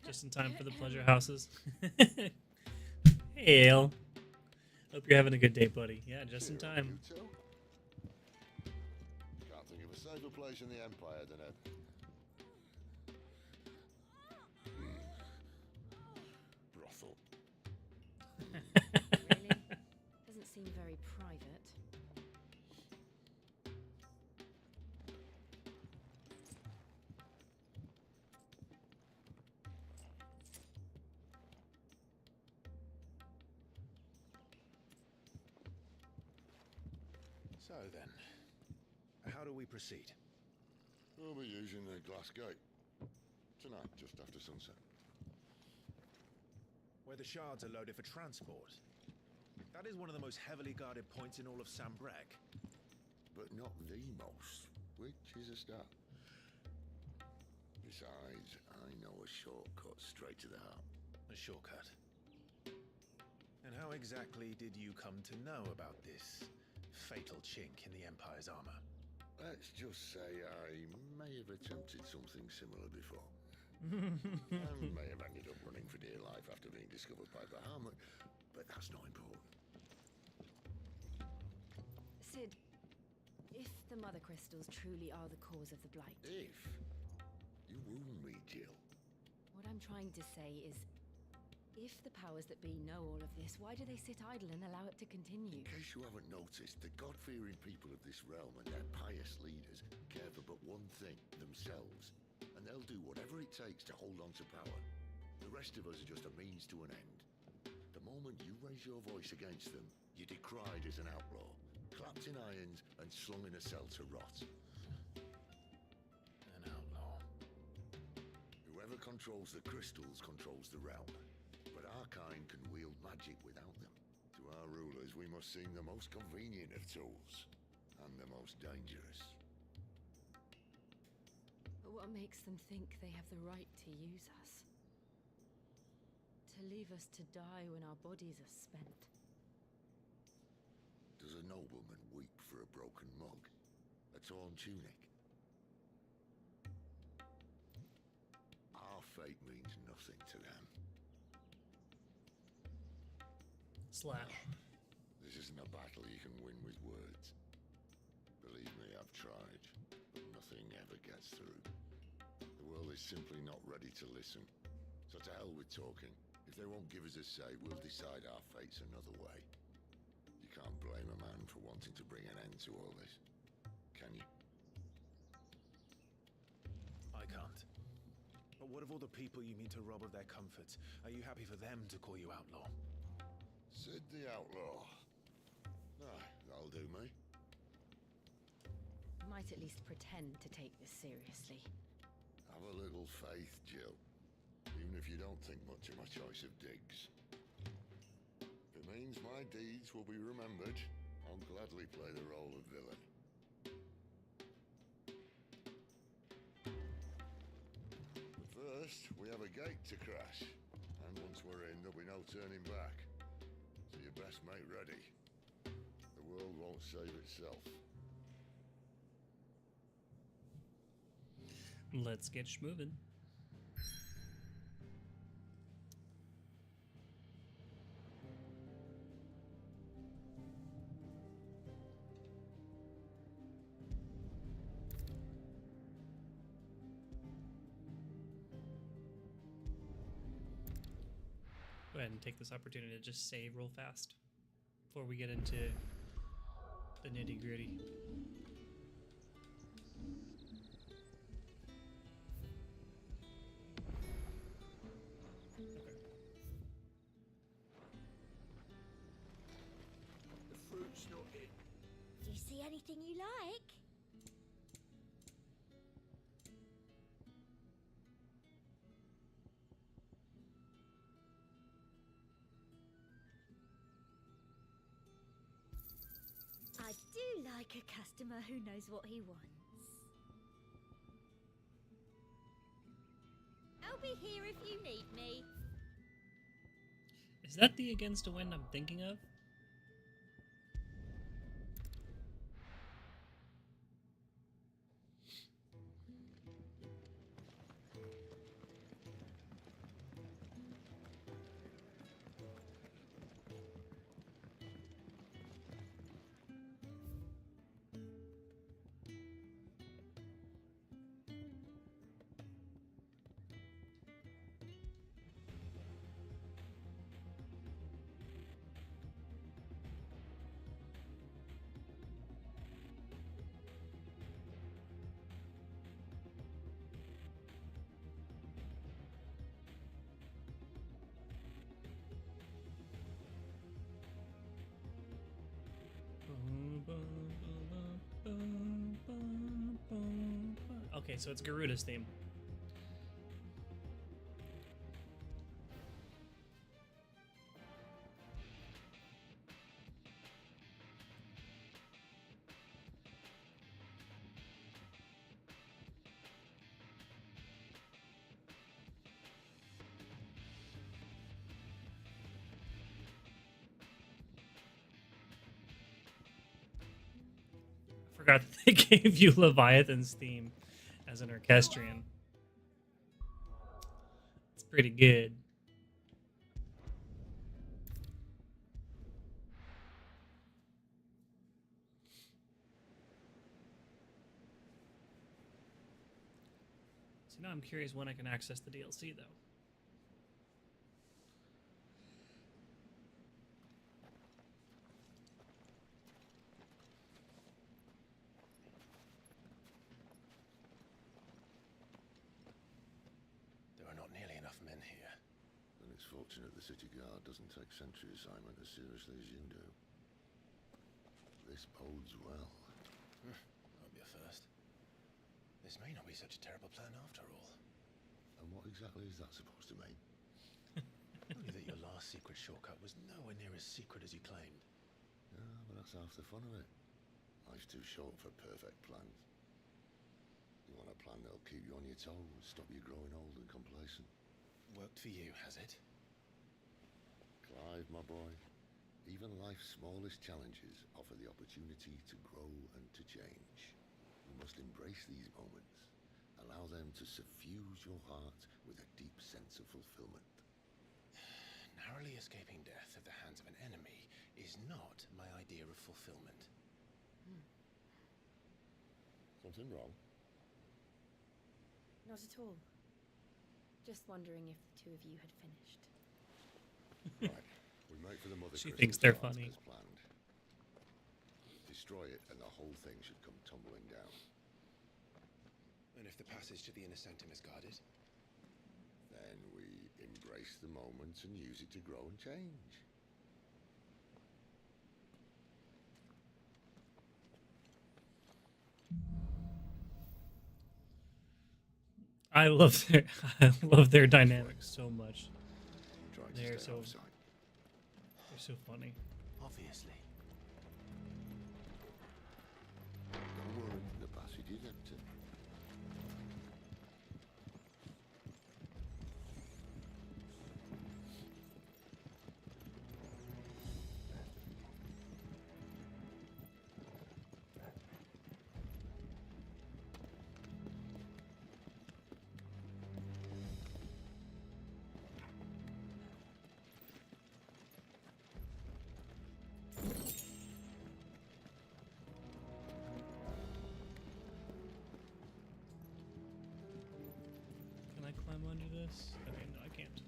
Just in time for the pleasure houses. Hey, Ale. Hope you're having a good day, buddy. Yeah, just in time. You too? Can't think of a safer place in the Empire than a... brothel. Really? Doesn't seem very private. So then, how do we proceed? We'll be using the glass gate. Tonight, just after sunset. Where the shards are loaded for transport. That is one of the most heavily guarded points in all of Sambrek. But not the most, which is a start. Besides, I know a shortcut straight to the heart. A shortcut. And how exactly did you come to know about this fatal chink in the Empire's armor? Let's just say I may have attempted something similar before. And may have ended up running for dear life after being discovered by Bahamut, but that's not important. Sid, if the Mother Crystals truly are the cause of the Blight... If? You wound me, Jill. What I'm trying to say is, if the powers that be know all of this, why do they sit idle and allow it to continue? In case you haven't noticed, the God-fearing people of this realm and their pious leaders care for but one thing, themselves. And they'll do whatever it takes to hold on to power. The rest of us are just a means to an end. The moment you raise your voice against them, you're decried as an outlaw, clapped in irons and slung in a cell to rot. An outlaw. Whoever controls the crystals controls the realm. But our kind can wield magic without them. To our rulers, we must seem the most convenient of tools, and the most dangerous. But what makes them think they have the right to use us? To leave us to die when our bodies are spent? Does a nobleman weep for a broken mug? A torn tunic? Our fate means nothing to them. Slash. This isn't a battle you can win with words. Believe me, I've tried, but nothing ever gets through. The world is simply not ready to listen. So to hell with talking. If they won't give us a say, we'll decide our fates another way. You can't blame a man for wanting to bring an end to all this, can you? I can't. But what of all the people you mean to rob of their comforts? Are you happy for them to call you outlaw? Sid the Outlaw. Ah, that'll do me. Might at least pretend to take this seriously. Have a little faith, Jill. Even if you don't think much of my choice of digs. If it means my deeds will be remembered, I'll gladly play the role of villain. But first, we have a gate to crash. And once we're in, there'll be no turning back. So you best make ready. The world won't save itself. Let's get schmovin'. Go ahead and take this opportunity to just save real fast before we get into the nitty-gritty. The fruit's not in. Do you see anything you like? I do like a customer who knows what he wants. I'll be here if you need me. Is that the Against a Wind I'm thinking of? Okay, so it's Garuda's theme. I forgot that they gave you Leviathan's theme as an orchestrion. It's pretty good. So now I'm curious when I can access the DLC, though. fortunate the City Guard doesn't take sentry assignment as seriously as you do. This bodes well. Won't be a first. This may not be such a terrible plan after all. And what exactly is that supposed to mean? Only that your last secret shortcut was nowhere near as secret as you claimed. Yeah, but that's half the fun of it. Life's too short for perfect plans. You want a plan that'll keep you on your toes, stop you growing old and complacent. Worked for you, has it? Clive, my boy, even life's smallest challenges offer the opportunity to grow and to change. You must embrace these moments. Allow them to suffuse your heart with a deep sense of fulfillment. Narrowly escaping death at the hands of an enemy is not my idea of fulfillment. Something wrong? Not at all. Just wondering if the two of you had finished. Right, we make for the mother. She crystal thinks they're plant funny. as planned. Destroy it and the whole thing should come tumbling down. And if the passage to the inner sanctum is guarded? Then we embrace the moment and use it to grow and change. I love their dynamics so much. They're so funny. Obviously. Don't worry, the passage is empty. Can I climb under this? Okay, no, I can't.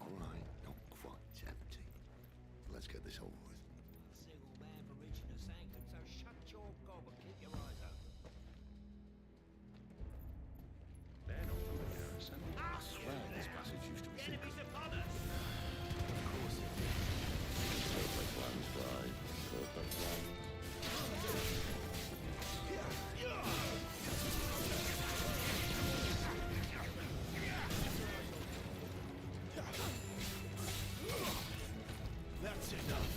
All right, not quite empty. Let's get this over with. Single man for reaching the sanctum, so shut your gob and keep your eyes open. They're not from the garrison. I swear this passage used to be secret. Enemies upon us! Of course it did. Perfect plans, Clive. Perfect plans. That's enough.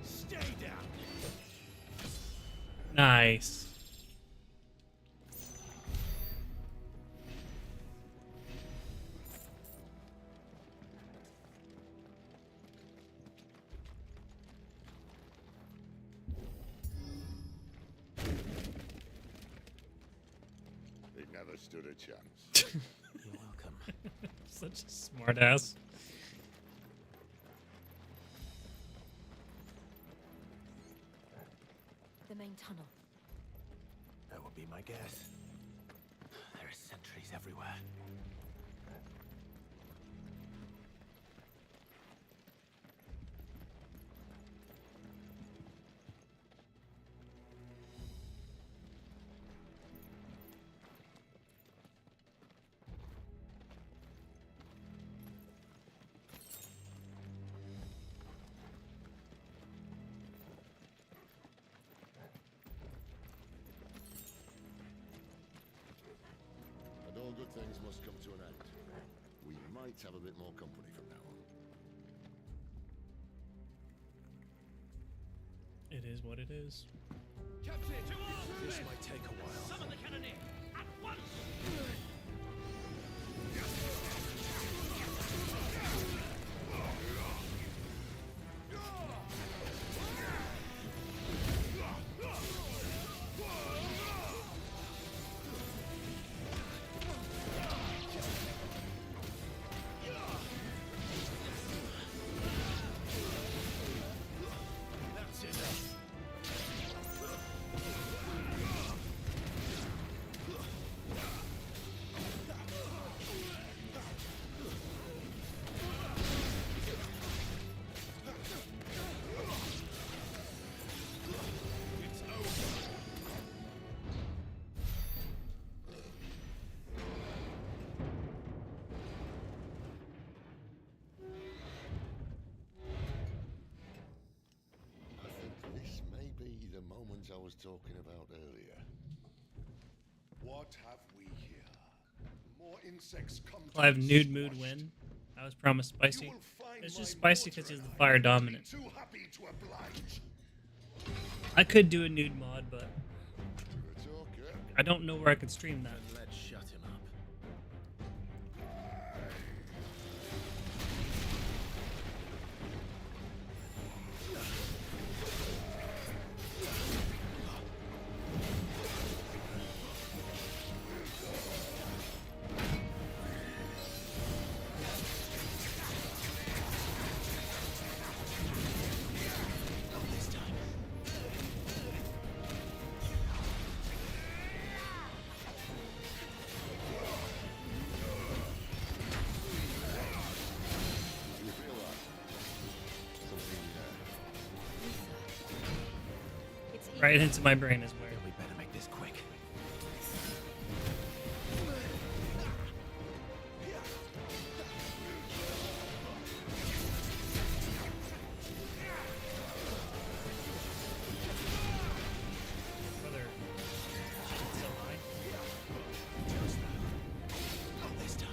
Stay down. Nice. It never stood a chance. You're welcome. Such a smart ass. The main tunnel. That would be my guess. There are sentries everywhere. And all good things must come to an end. We might have a bit more company from now on. It is what it is. Captain, This might take a while. Summon the cannoneer! At once! that's enough. signs I was talking about earlier. What have we here? More insects come to Clive be nude mood squashed. win. I was promised spicy. You will find It's my just spicy mortar because he's the and I fire will be dominant. Too happy to oblige. I could do a nude mod, but It's okay. I don't know where I could stream that. Let's shut him up. Do you feel that? Something Right into my brain is where. We better make this quick. Brother, shit's so high. Not this time.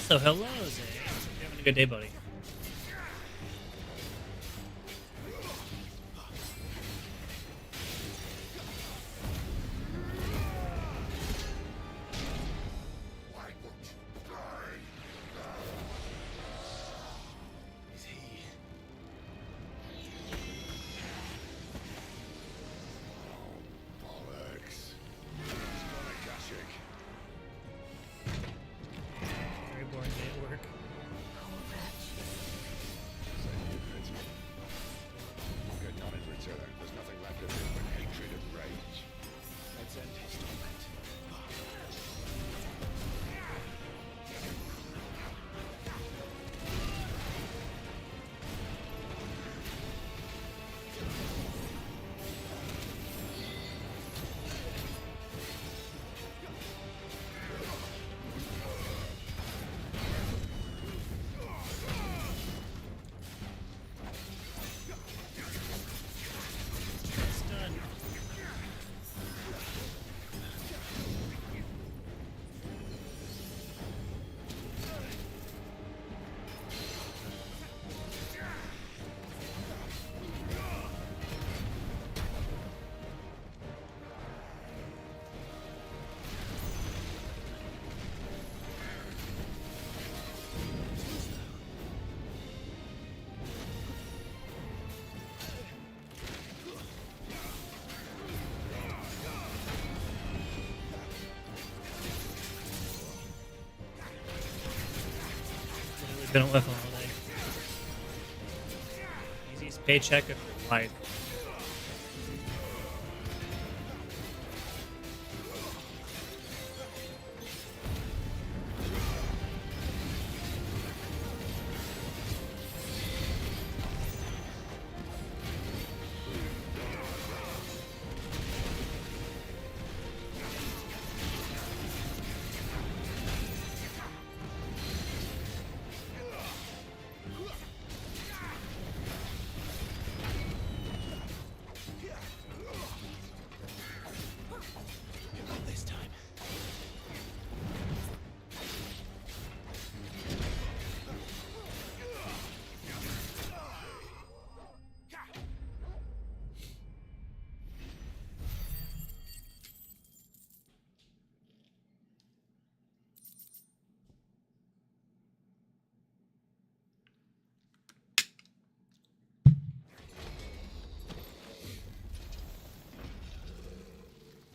So hello, Zay. Hope you're having a good day, buddy. Is he? bollocks. It's gonna Kashik. Very boring day at work. You'll get none in return. There's nothing left of him but hatred and rage. Let's end his torment. It's done. Literally been away from all day. Easiest paycheck of your life. Not this time.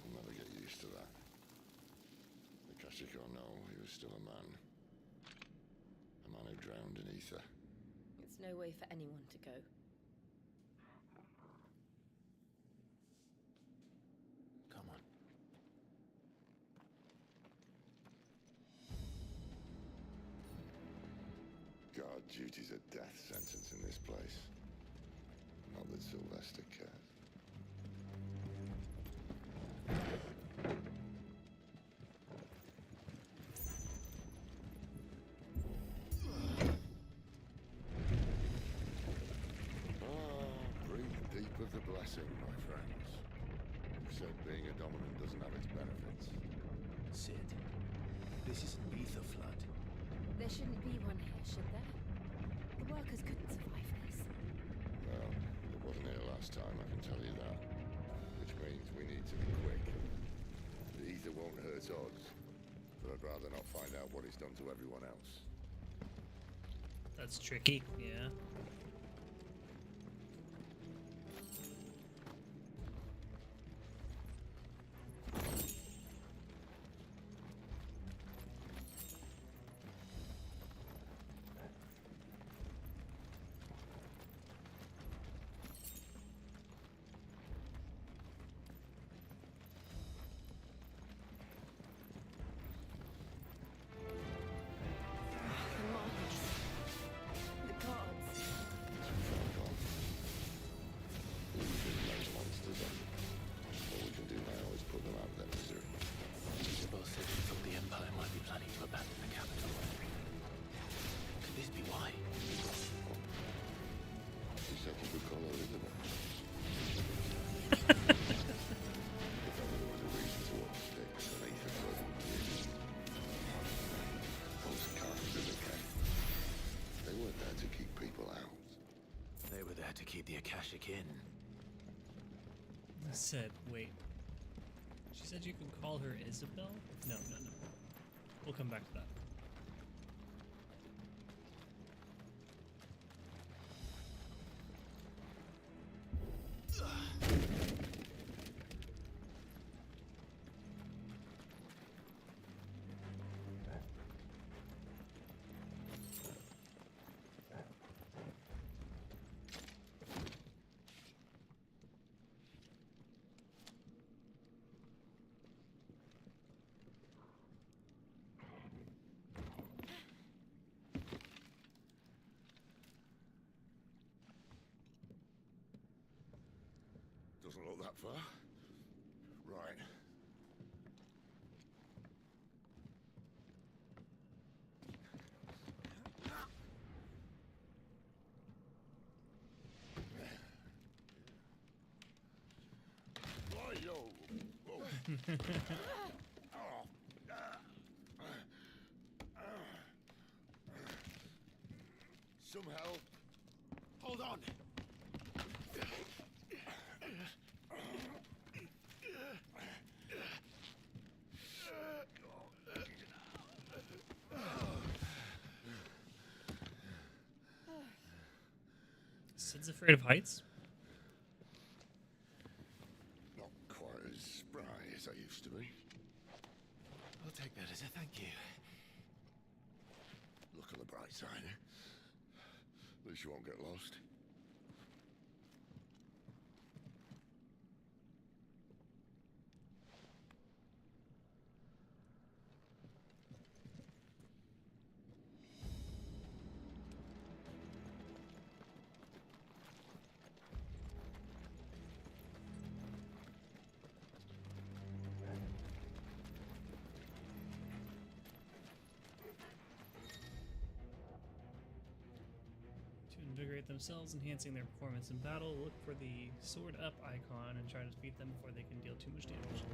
I'll never get used to that. The Kashik or no, he was still a man. A man who drowned in ether. It's no way for anyone to go. Come on. Guard duty's a death sentence in this place. Not that Sylvester cares. of the blessing, my friends. You said being a dominant doesn't have its benefits. Sid, this isn't Ether Flood. There shouldn't be one here, should there? The workers couldn't survive this. Well, it wasn't here last time, I can tell you that. Which means we need to be quick. The ether won't hurt us, but I'd rather not find out what it's done to everyone else. That's tricky, yeah. To keep the Akashic in. I said, wait. She said you could call her Isabel? No. We'll come back to that. Doesn't look that far. Right. Right, yo. Some help. Hold on. Sid's afraid of heights? Not quite as spry as I used to be. I'll take that as a thank you. Look on the bright side. At least you won't get lost. Invigorate themselves, enhancing their performance in battle. Look for the sword up icon and try to defeat them before they can deal too much damage.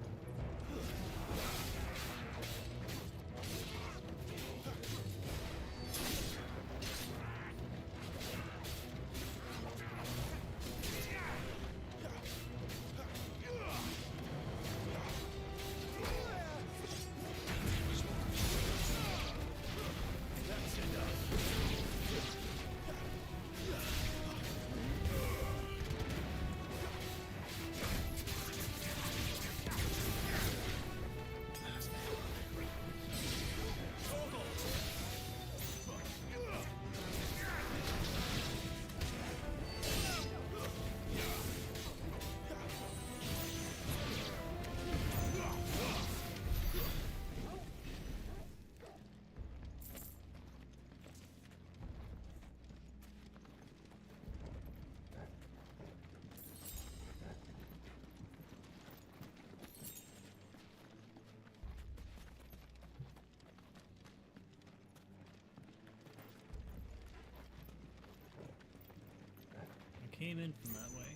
Came in from that way.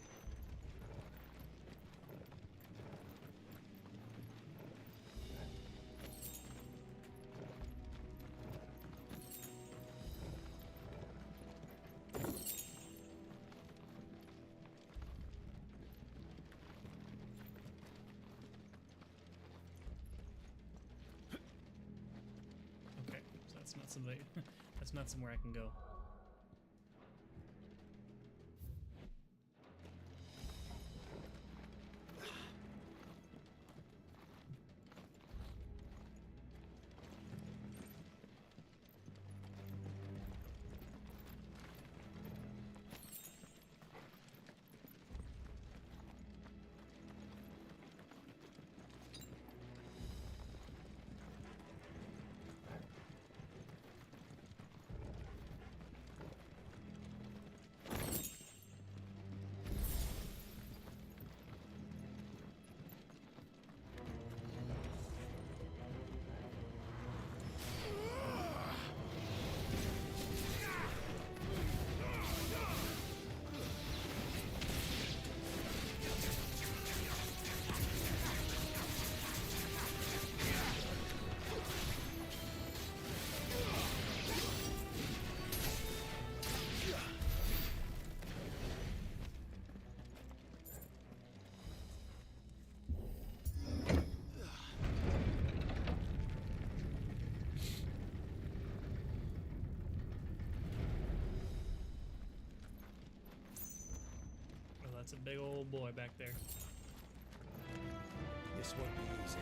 That's not somebody. That's not somewhere I can go. That's a big old boy back there. This won't be easy.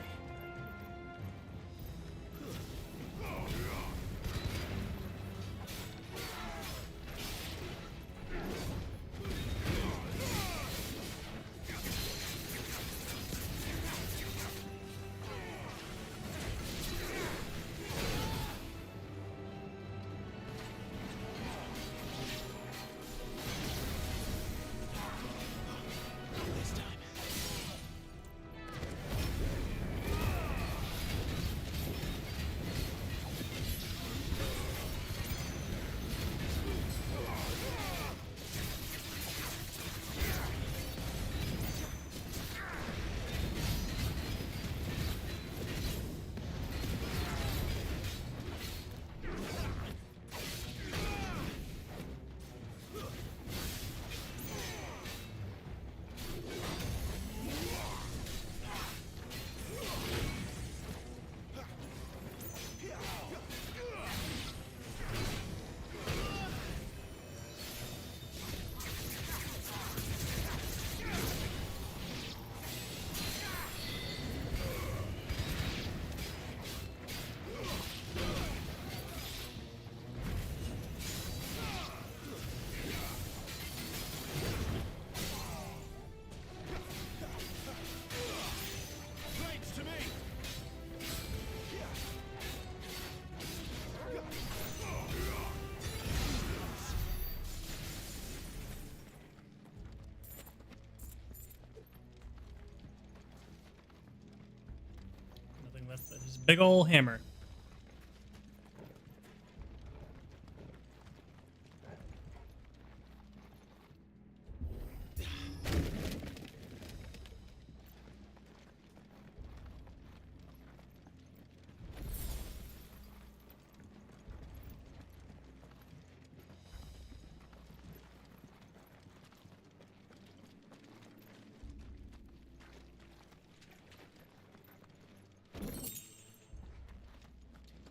Nothing left but his big ol' hammer.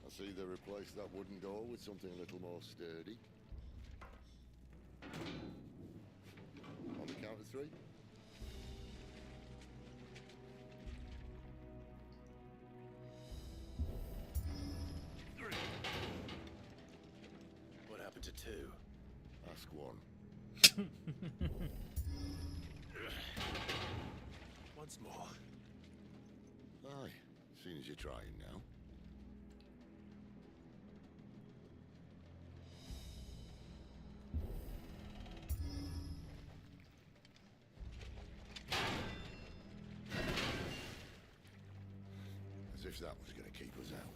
I see they replaced that wooden door with something a little more sturdy. On the count of three. What happened to two? Ask one. Once more. Aye, seeing as you're trying now. As if that was going to keep us out.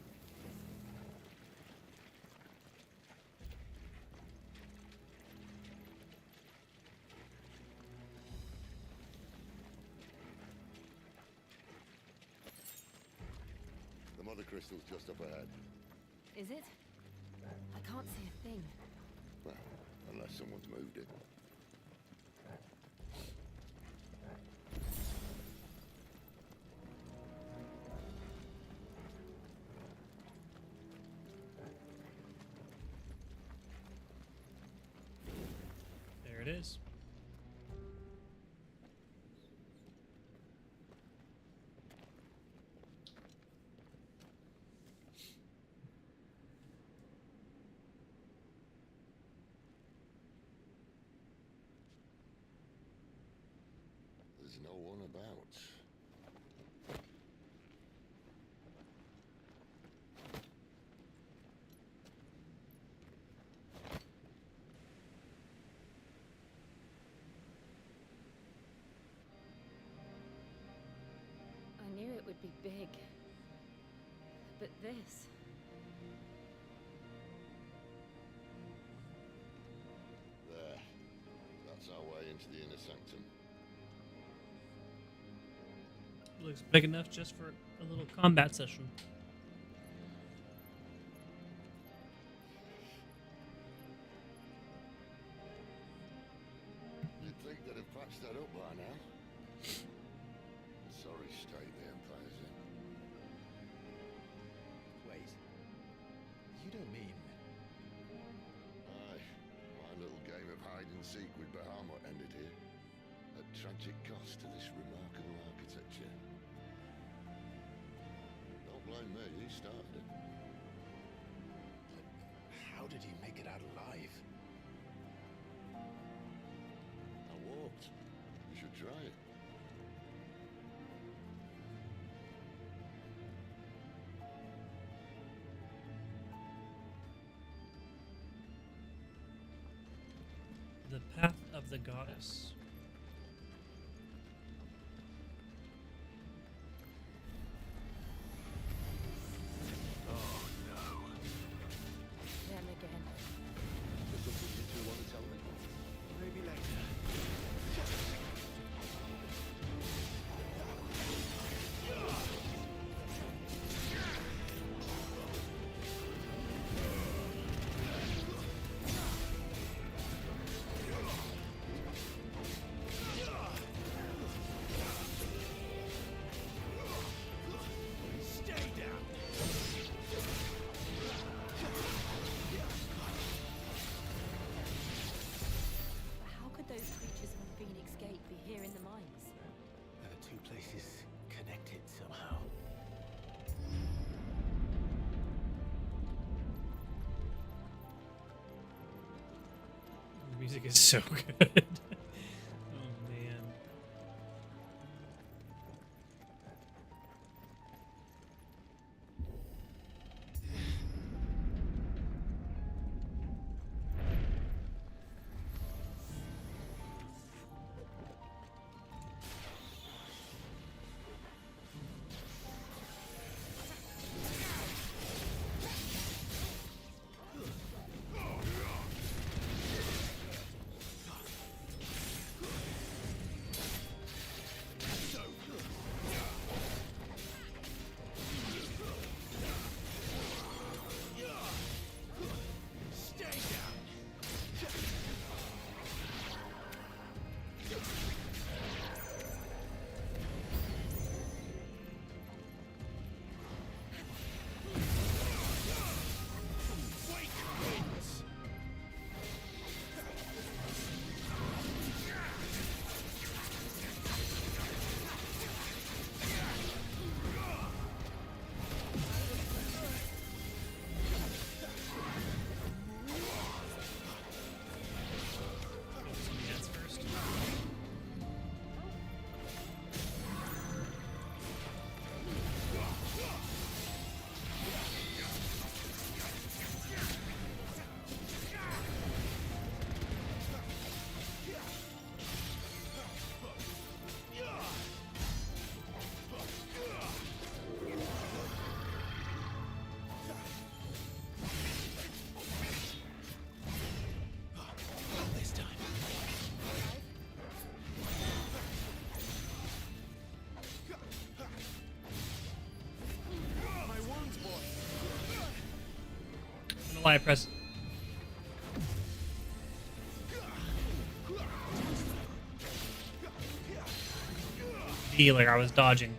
The mother crystal's just up ahead. Is it? I can't see a thing. Well, unless someone's moved it. it is. There's no one about. I knew it would be big. But this... There. That's our way into the inner sanctum. Looks big enough just for a little combat session. You'd think they'd have patched that up by now. Sorry state the Empire's in. Wait. You don't mean... Aye. My little game of hide and seek with Bahamut ended here. At tragic cost to this remarkable architecture. Don't blame me, you started it. But how did he make it out alive? I walked. You should try it. The Path of the Goddess. Oh no. Them again. Is there something you two want to tell me? Maybe later. How could those creatures from Phoenix Gate be here in the mines? There are two places connected somehow. The music is so good. Oh man. That's first. This time. My wounds, boy. I don't know why I pressed. D like I was dodging.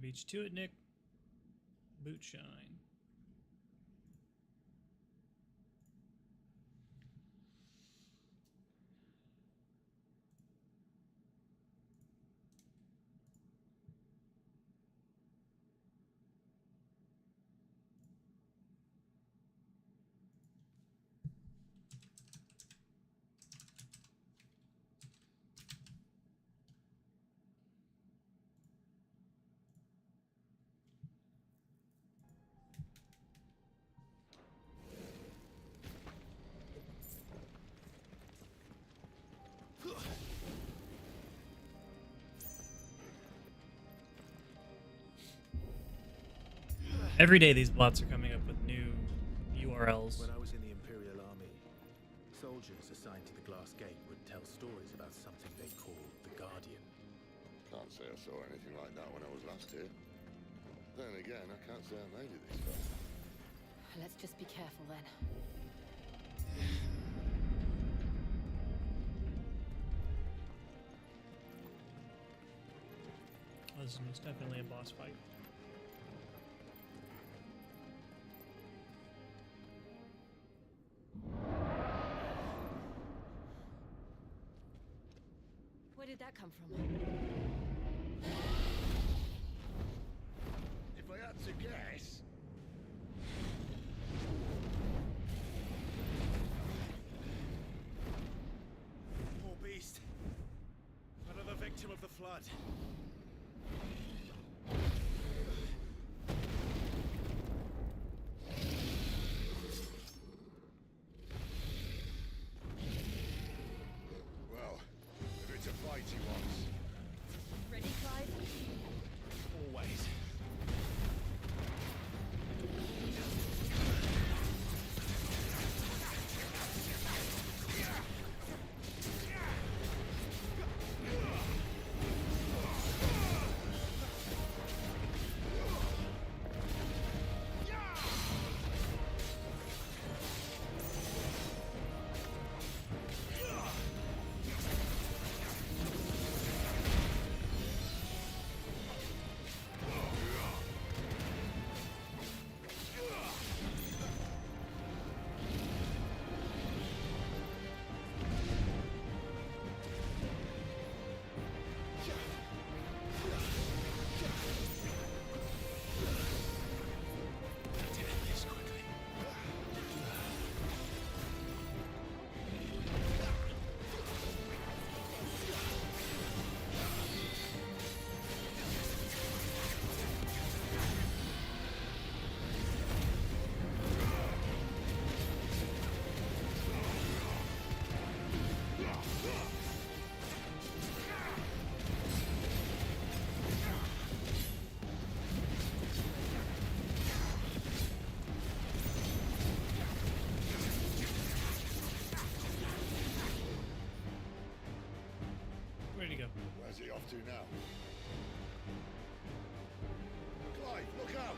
Beach to it, Nick. Boot shine. Every day these bots are coming up with new URLs. When I was in the Imperial Army, soldiers assigned to the Glass Gate would tell stories about something they called the Guardian. Can't say I saw anything like that when I was last here. Then again, I can't say I made it this far. Let's just be careful then. Oh, this is most definitely a boss fight. Where did that come from? If I had to guess... Poor beast. Another victim of the flood. Well, if it's a fight he wants. Ready, Clive? Always. Where'd he go? Where's he off to now? Clive, look out!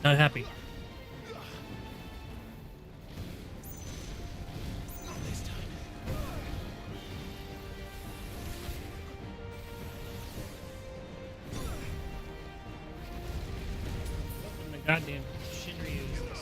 Not happy. goddamn Shinryu is this?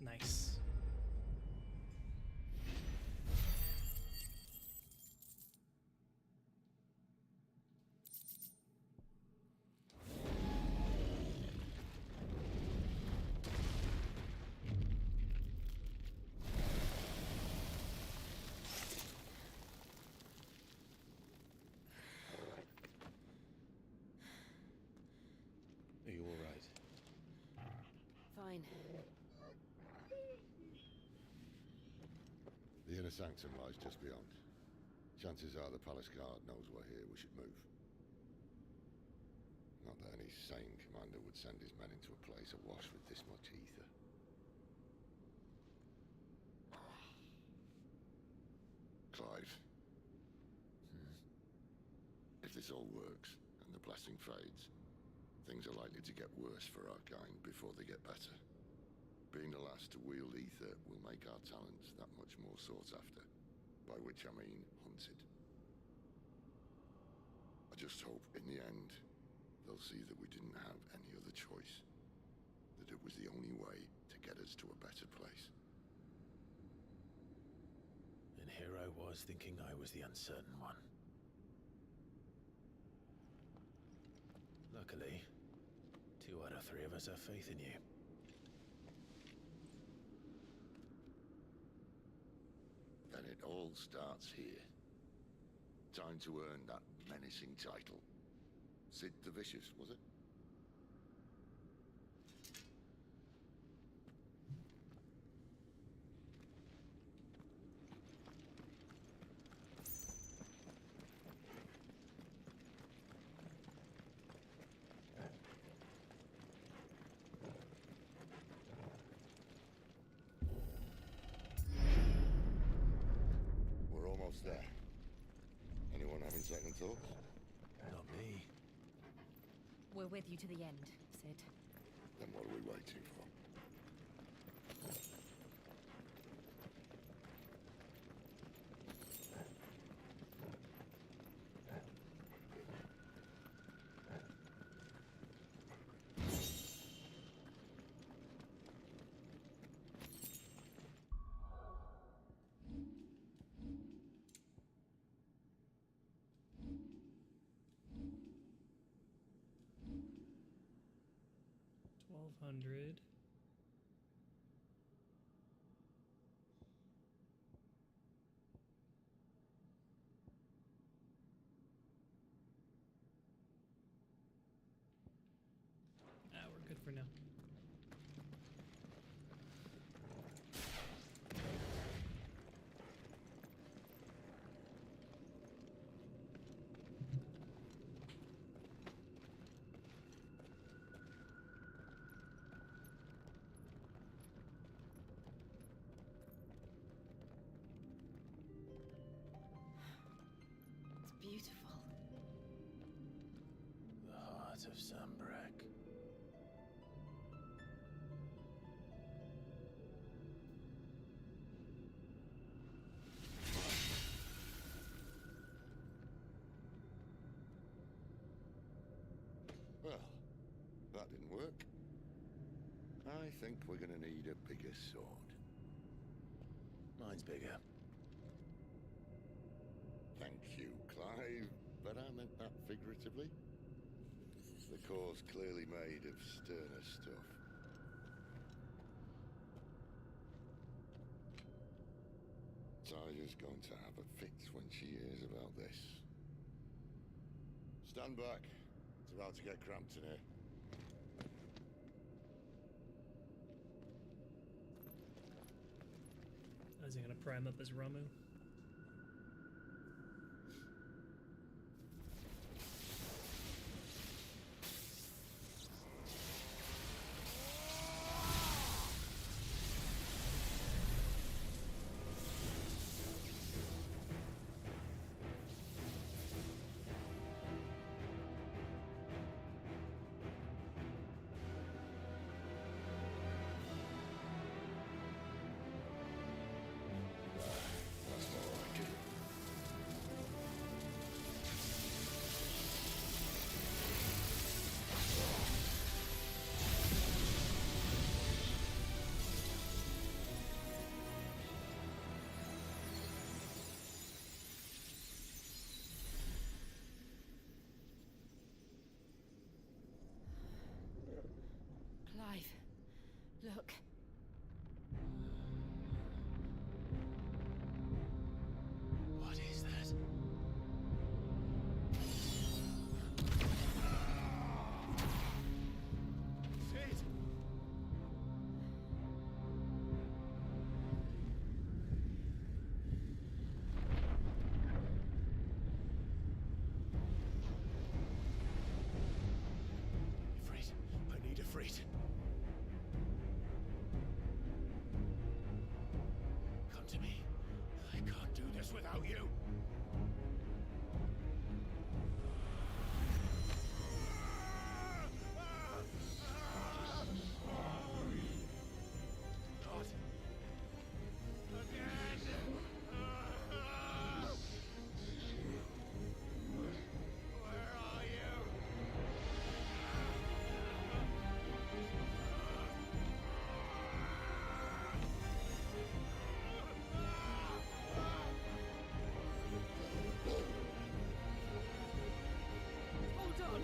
Nice. Are you all right? Fine. The inner sanctum lies just beyond. Chances are the palace guard knows we're here. We should move. Not that any sane commander would send his men into a place awash with this much ether. Clive. If this all works, and the blessing fades, things are likely to get worse for our kind before they get better. Being the last to wield ether will make our talents that much more sought after, by which I mean hunted. I just hope, in the end, they'll see that we didn't have any other choice, that it was the only way to get us to a better place. And here I was thinking I was the uncertain one. Luckily, 2 out of 3 of us have faith in you. Then it all starts here. Time to earn that menacing title. Sid the Vicious, was it? We're almost there. Anyone having second thoughts? Not me. We're with you to the end, Sid. Then what are we waiting for? $1,200. We're good for now. It's beautiful. The heart of Sambrek. Well, that didn't work. I think we're gonna need a bigger sword. Mine's bigger. Thank you, Clive, but I meant that figuratively. The core's clearly made of sterner stuff. Tyler's going to have a fit when she hears about this. Stand back. It's about to get cramped in here. Is he gonna prime up his Ramu? without you. Hold on.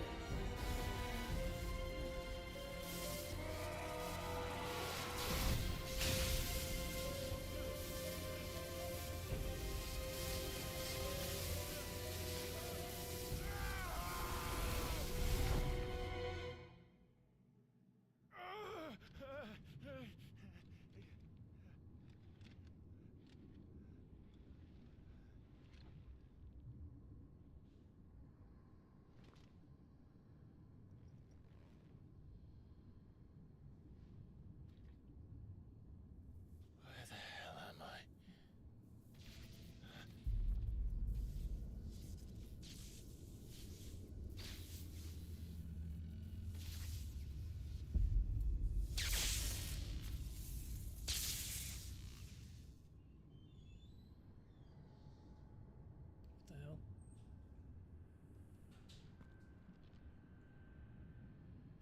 Where the hell am I? What the hell?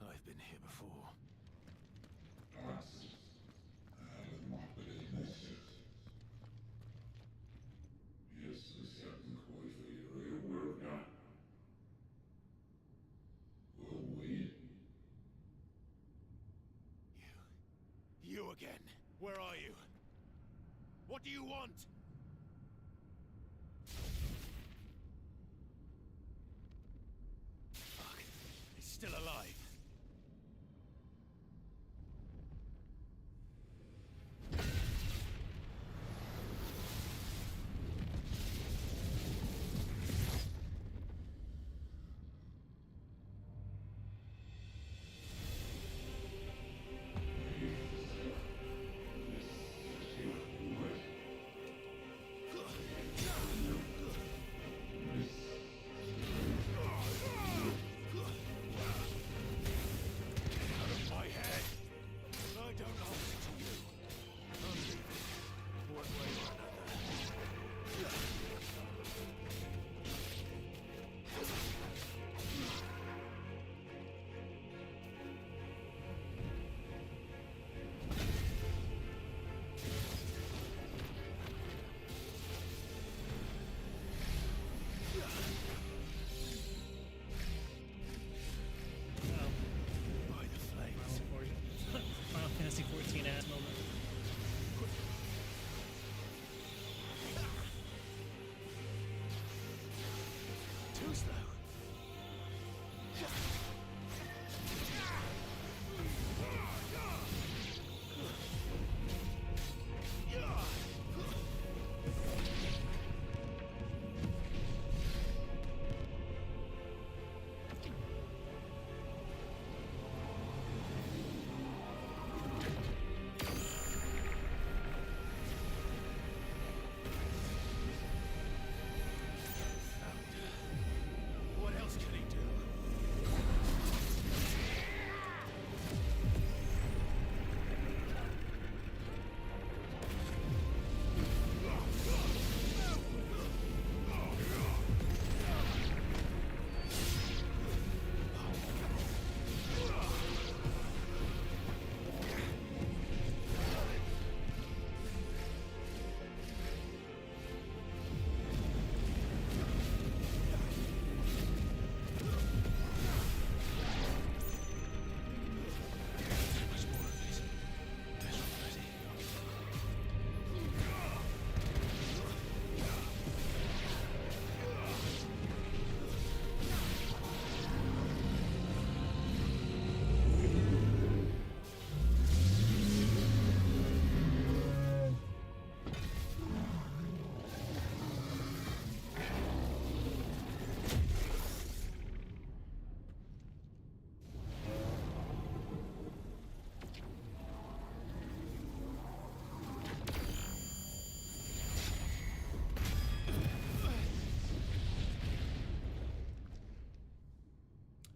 I've been here before. You again. Where are you? What do you want? Fuck. He's still alive.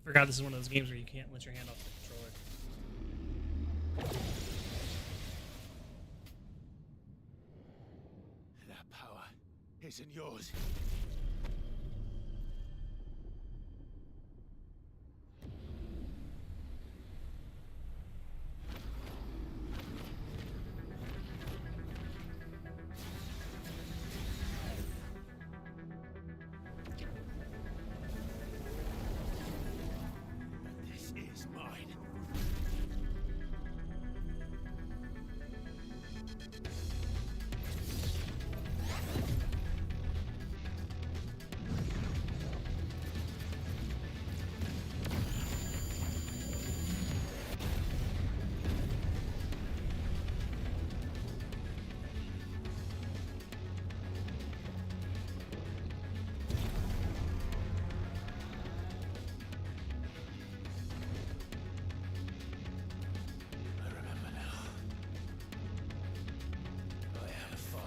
Forgot this is one of those games where you can't let your hand off the controller. That power isn't yours. This is mine. I remember now. I am fire.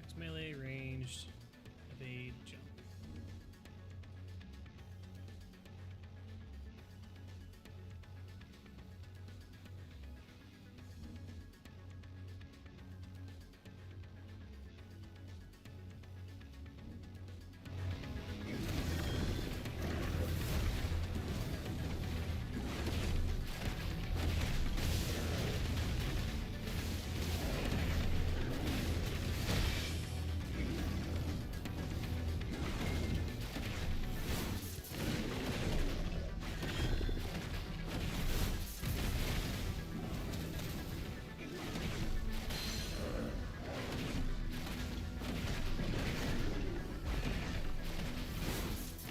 Attacks melee, ranged, evade, jump.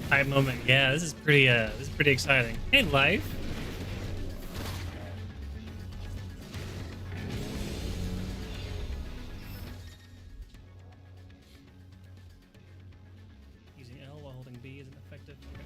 Hype moment. Yeah, this is pretty exciting. Hey, life. Using L while holding B isn't effective. Okay.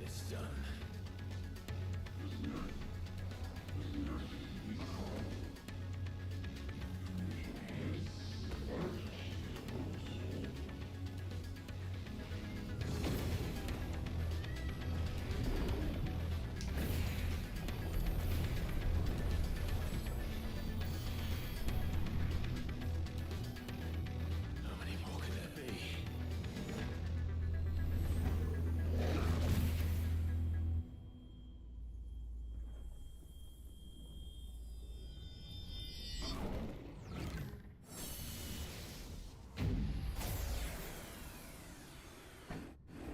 It's done. How many more could there be?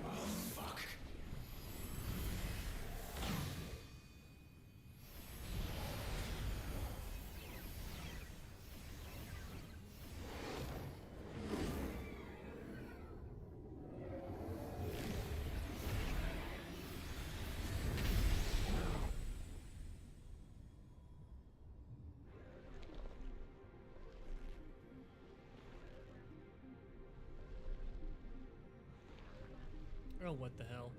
Oh, fuck. Oh, what the hell?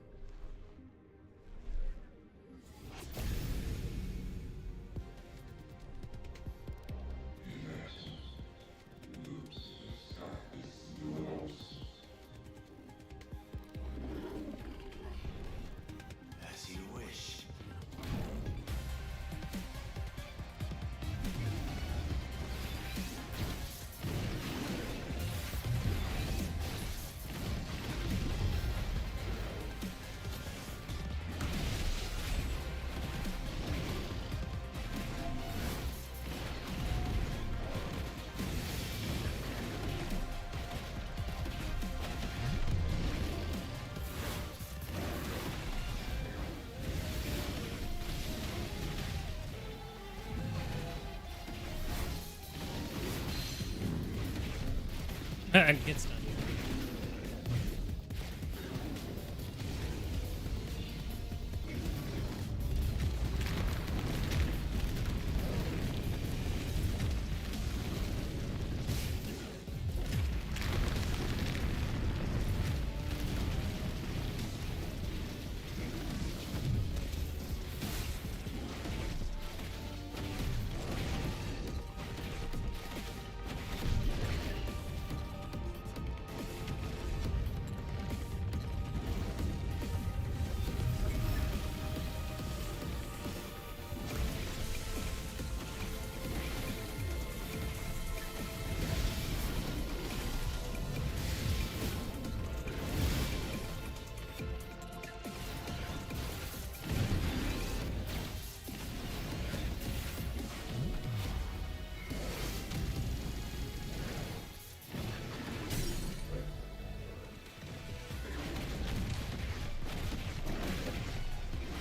And gets done.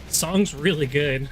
Song's really good.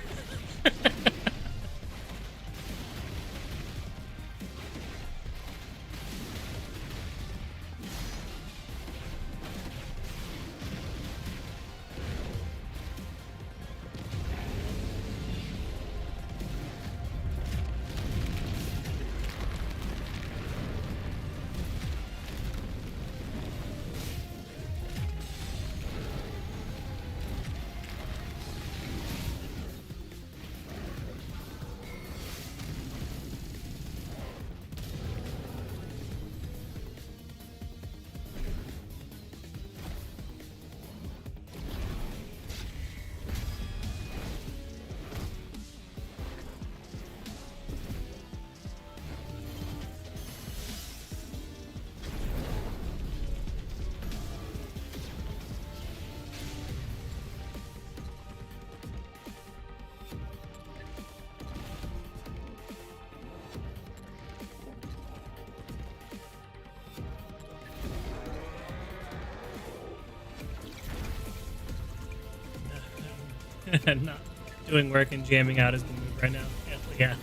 Not doing work and jamming out is the move right now. Yeah.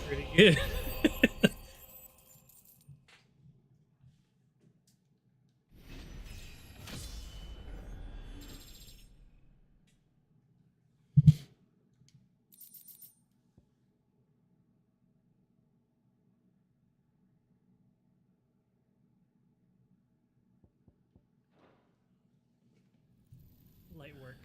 Pretty good. Light work.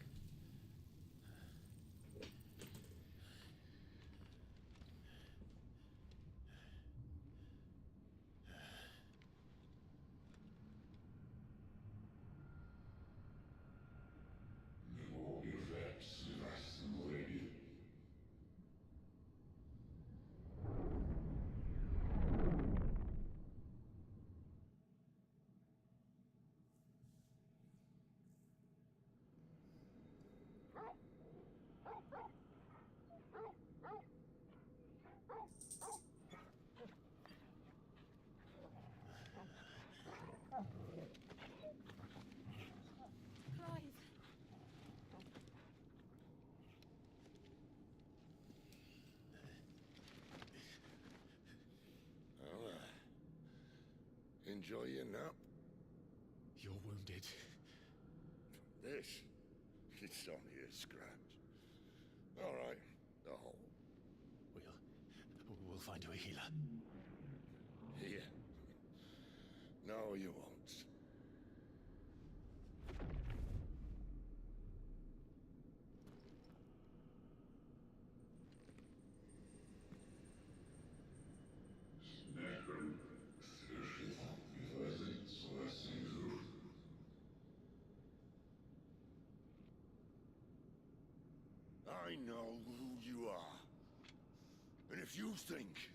enjoy your nap? You're wounded. This? It's only a scratch. All right. Oh. We'll find you a healer. Here. No, you won't. I know who you are. And if you think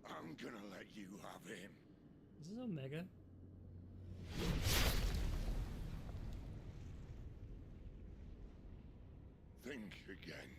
I'm gonna let you have him... Is this Omega? Think again.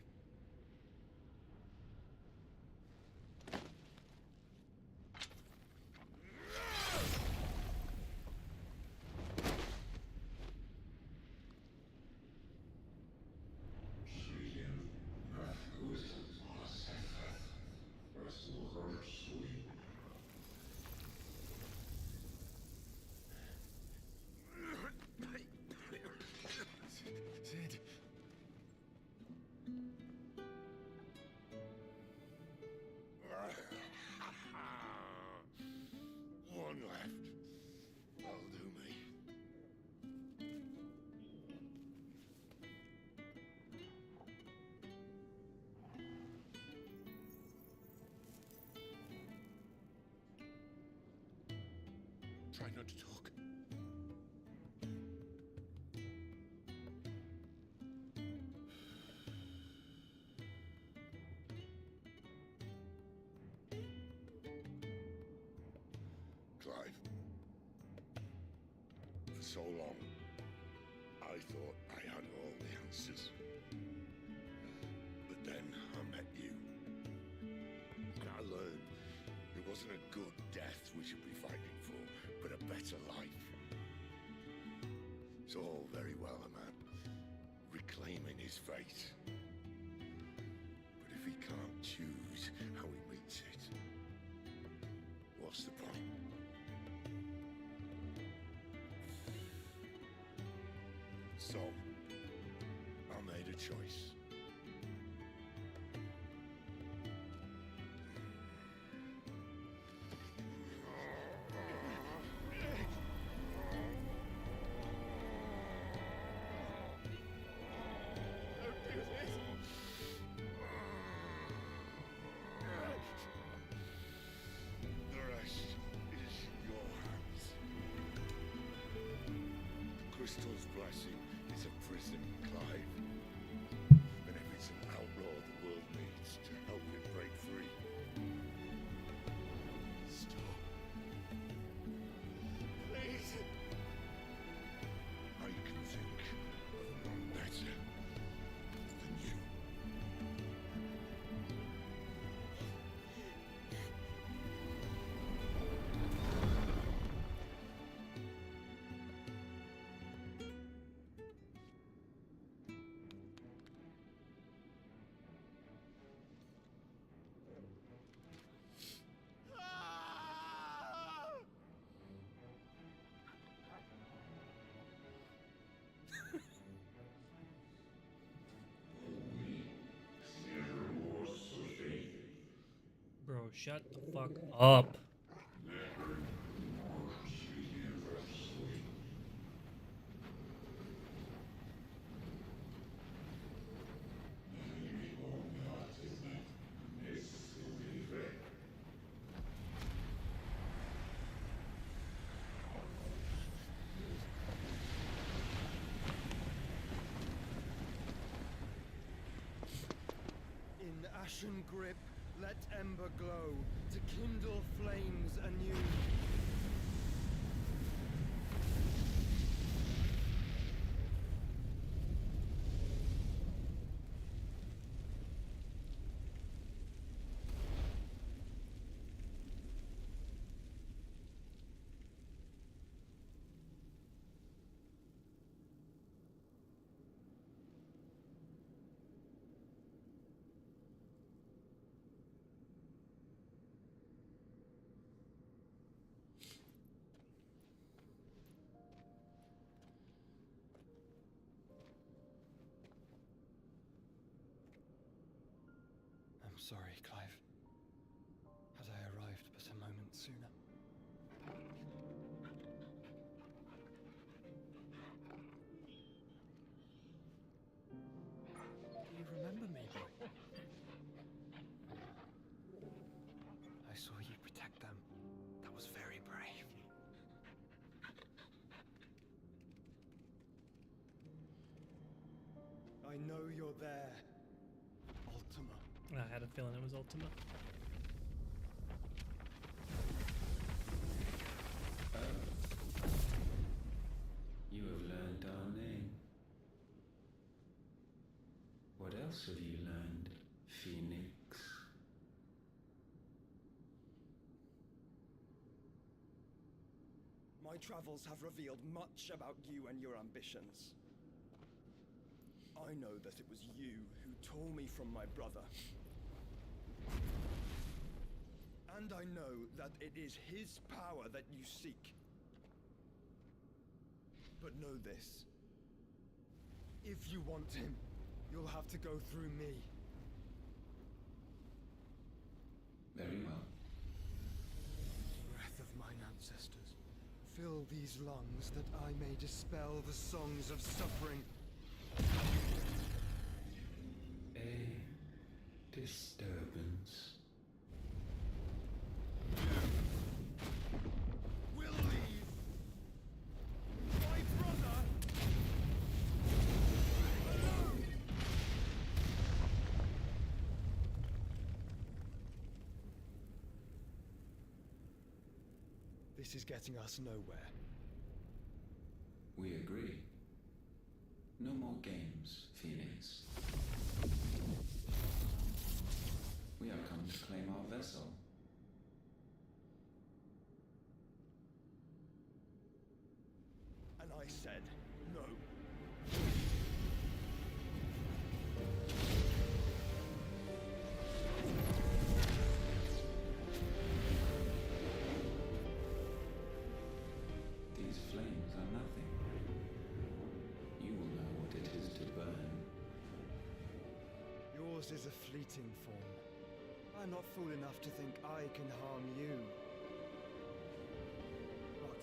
Sid. One left. That'll do me. Try not to talk. Clive. For so long, I thought I had all the answers. But then I met you. And I learned it wasn't a good death we should be fighting for, but a better life. It's all very well, a man reclaiming his fate. But if he can't choose how he meets it, what's the point? So, I made a choice. The rest is your hands. Crystal's blessing is a prison, Clive. And if it's an outlaw the world needs to help it break free. Stop. Please. I can think of none better than you. Bro, shut the fuck up. In ashen grip, let ember glow, to kindle flames anew. sorry, Clive. Had I arrived but a moment sooner. Do you remember me, boy? I saw you protect them. That was very brave. I know you're there, Ultima. I had a feeling it was Ultima. You have learned our name. What else have you learned, Phoenix? My travels have revealed much about you and your ambitions. I know that it was you who tore me from my brother. And I know that it is his power that you seek. But know this. If you want him, you'll have to go through me. Very well. Breath of mine ancestors, fill these lungs that I may dispel the songs of suffering. A disturbance. We'll leave. My brother. Alone. This is getting us nowhere. We agree. No more games, Phoenix. We have come to claim our vessel. And I said no. These flames are nothing. You will know what it is to burn. Yours is a fleeting form. I'm not fool enough to think I can harm you. But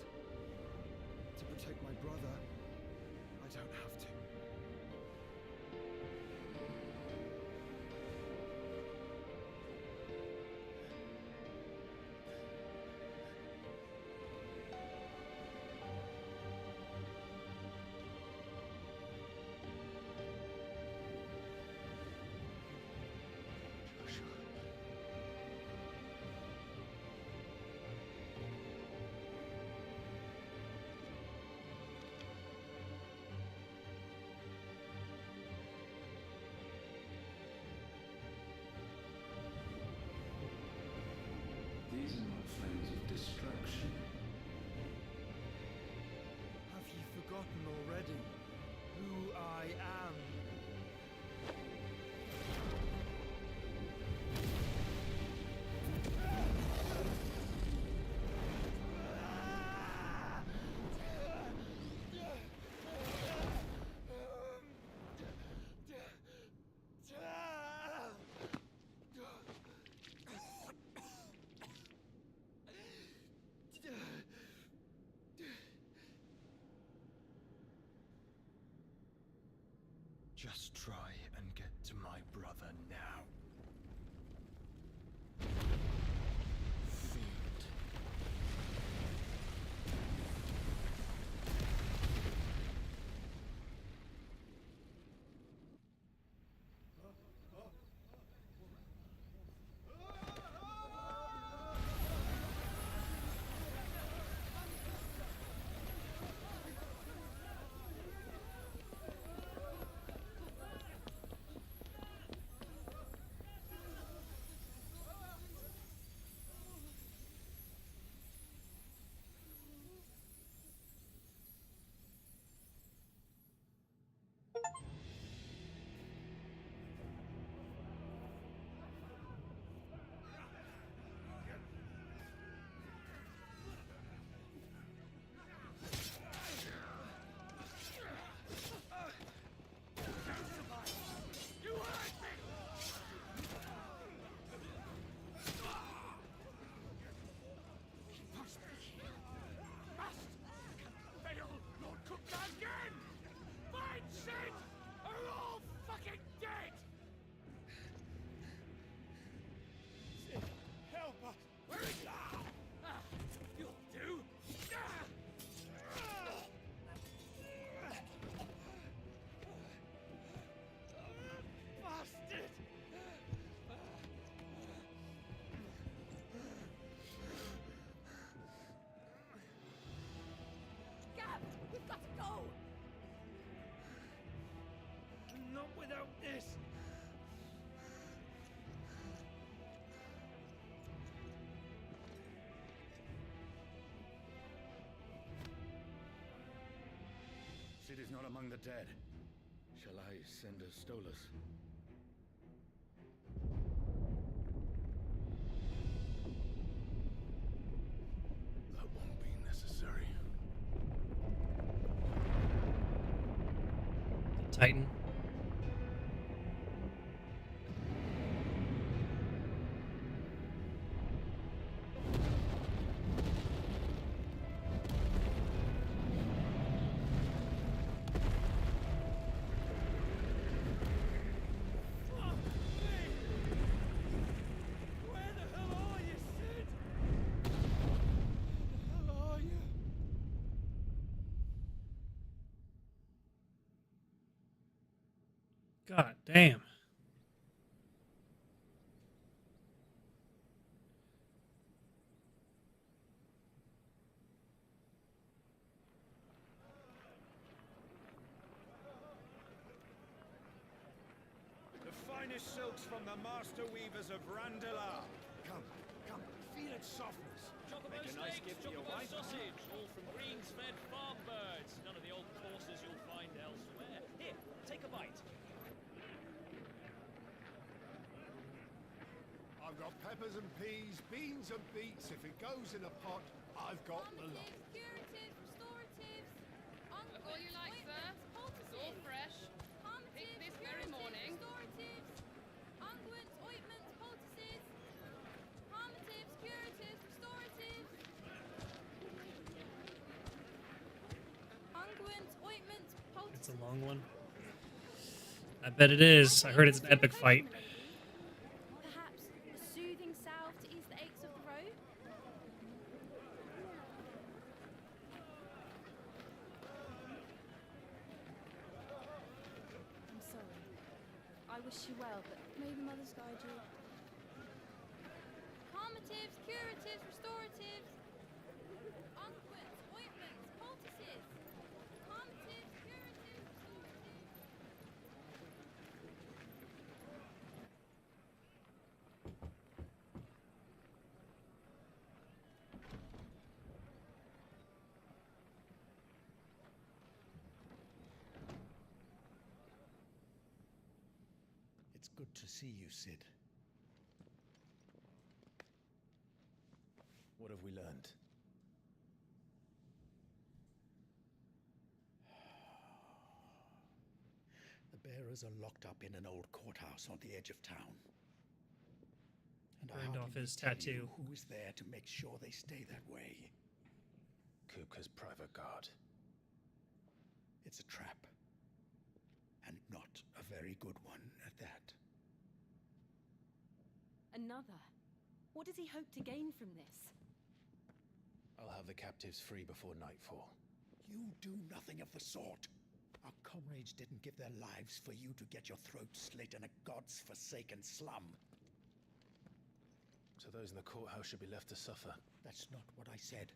to protect my brother, I don't have to. These are not flames of destruction. Have you forgotten already who I am? Just try and get to my brother now. Fiend. among the dead. Shall I send a Stolas? That won't be necessary. Titan. God damn. The finest silks from the master weavers of Randalar. Come, feel its softness. Chocobo Make a nice steaks, gift for your chocobo wife. sausage, all from greens-fed farm birds. None of the old courses you'll find elsewhere. Here, take a bite. I've got peppers and peas, beans and beets. If it goes in a pot, I've got the lot. Curatives, restoratives, look all you like, sir. It's all fresh. Pick this very morning. Restoratives, unguents, ointments, poultices. Palmatives, curatives, restoratives. Unguents, ointments, poultices. It's a long one. I bet it is. I heard it's an epic fight. Perhaps a soothing salve to ease the aches of the road? I'm sorry. I wish you well, but may the mothers guide you. Calmatives, curatives, restoratives. Unguents, ointments, poultices. Calmatives, curatives, restoratives. It's good to see you, Sid. What have we learned? The bearers are locked up in an old courthouse on the edge of town. And I Burned hardly off his need tell you tattoo. who is there to make sure they stay that way. Kupka's private guard. It's a trap. And not a very good one at that. Another? What does he hope to gain from this? I'll have the captives free before nightfall. You do nothing of the sort. Our comrades didn't give their lives for you to get your throat slit in a god's forsaken slum. So those in the courthouse should be left to suffer. That's not what I said.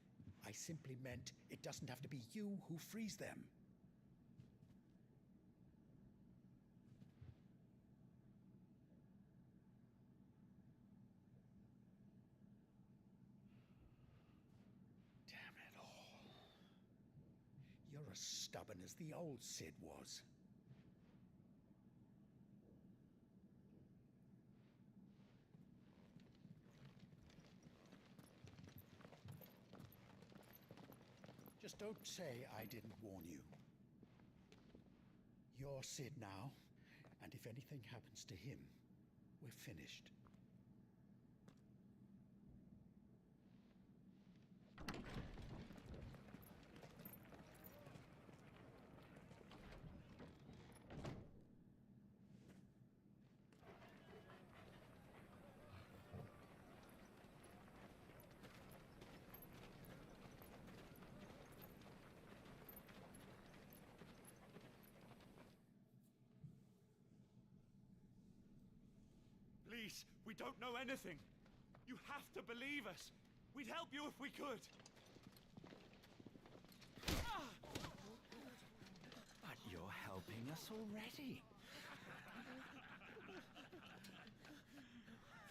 I simply meant it doesn't have to be you who frees them. Damn it all. You're as stubborn as the old Sid was. Just don't say I didn't warn you. You're Sid now, and if anything happens to him, we're finished. Please, we don't know anything. You have to believe us. We'd help you if we could. But you're helping us already.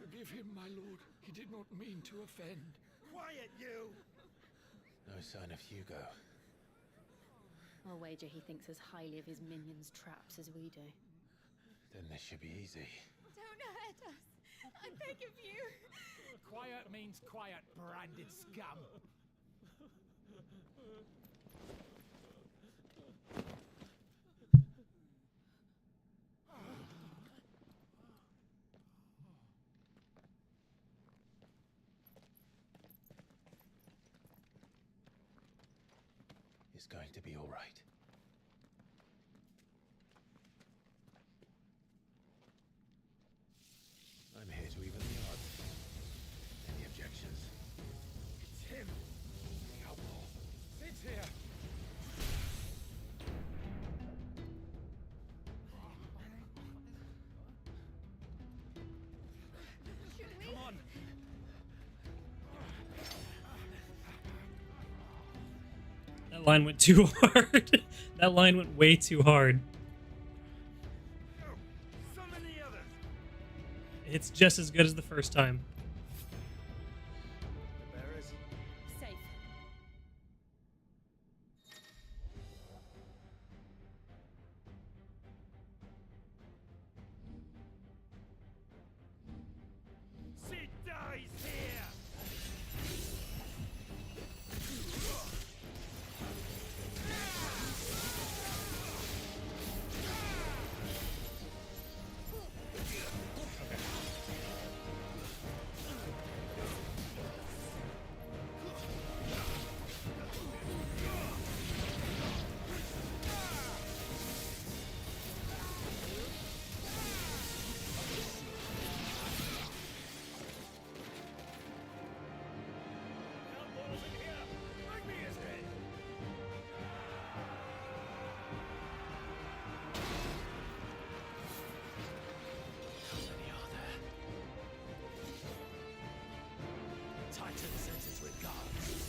Forgive him, my lord. He did not mean to offend. Quiet, you! No sign of Hugo. I'll wager he thinks as highly of his minions' traps as we do. Then this should be easy. Don't hurt us. I beg of you. Quiet means quiet, branded scum. It's going to be all right. I'm here to even the odds. Any objections? It's him. The outlaw. Sit here. Come on. That line went too hard. That line went way too hard. Summon the others. It's just as good as the first time. The bearers. Safe. She dies here. Titan sends his regards.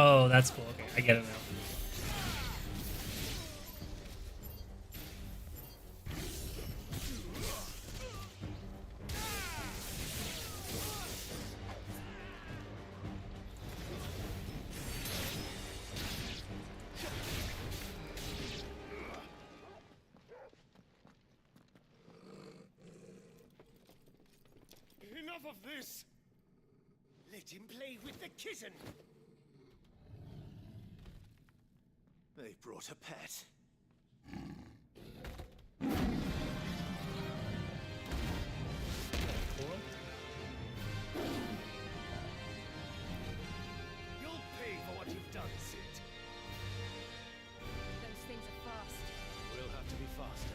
Oh, that's cool. Okay, I get it now. Enough of this. Let him play with the kitten. They brought a pet. You'll pay for what you've done, Sid. Those things are fast. We'll have to be faster.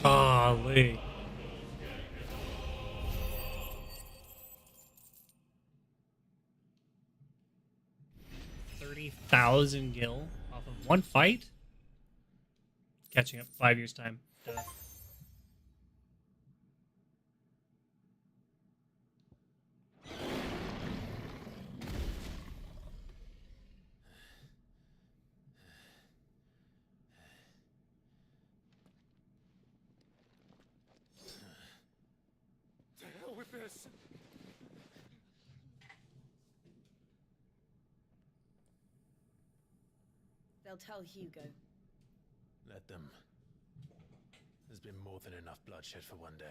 Golly. $30,000 gil off of one fight? Catching up 5 years' time. Duh. us! They'll tell Hugo. Let them. There's been more than enough bloodshed for one day.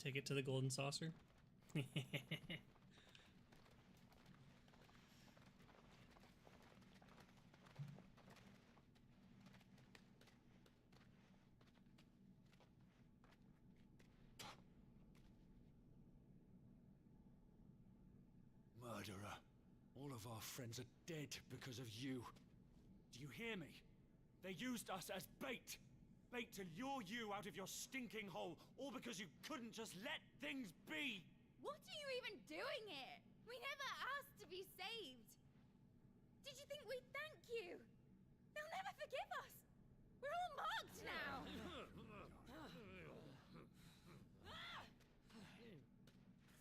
Take it to the golden saucer. Murderer. All of our friends are dead because of you. Do you hear me? They used us as bait. Bait to lure you out of your stinking hole, all because you couldn't just let things be. What are you even doing here? We never asked to be saved. Did you think we'd thank you? They'll never forgive us. We're all marked now.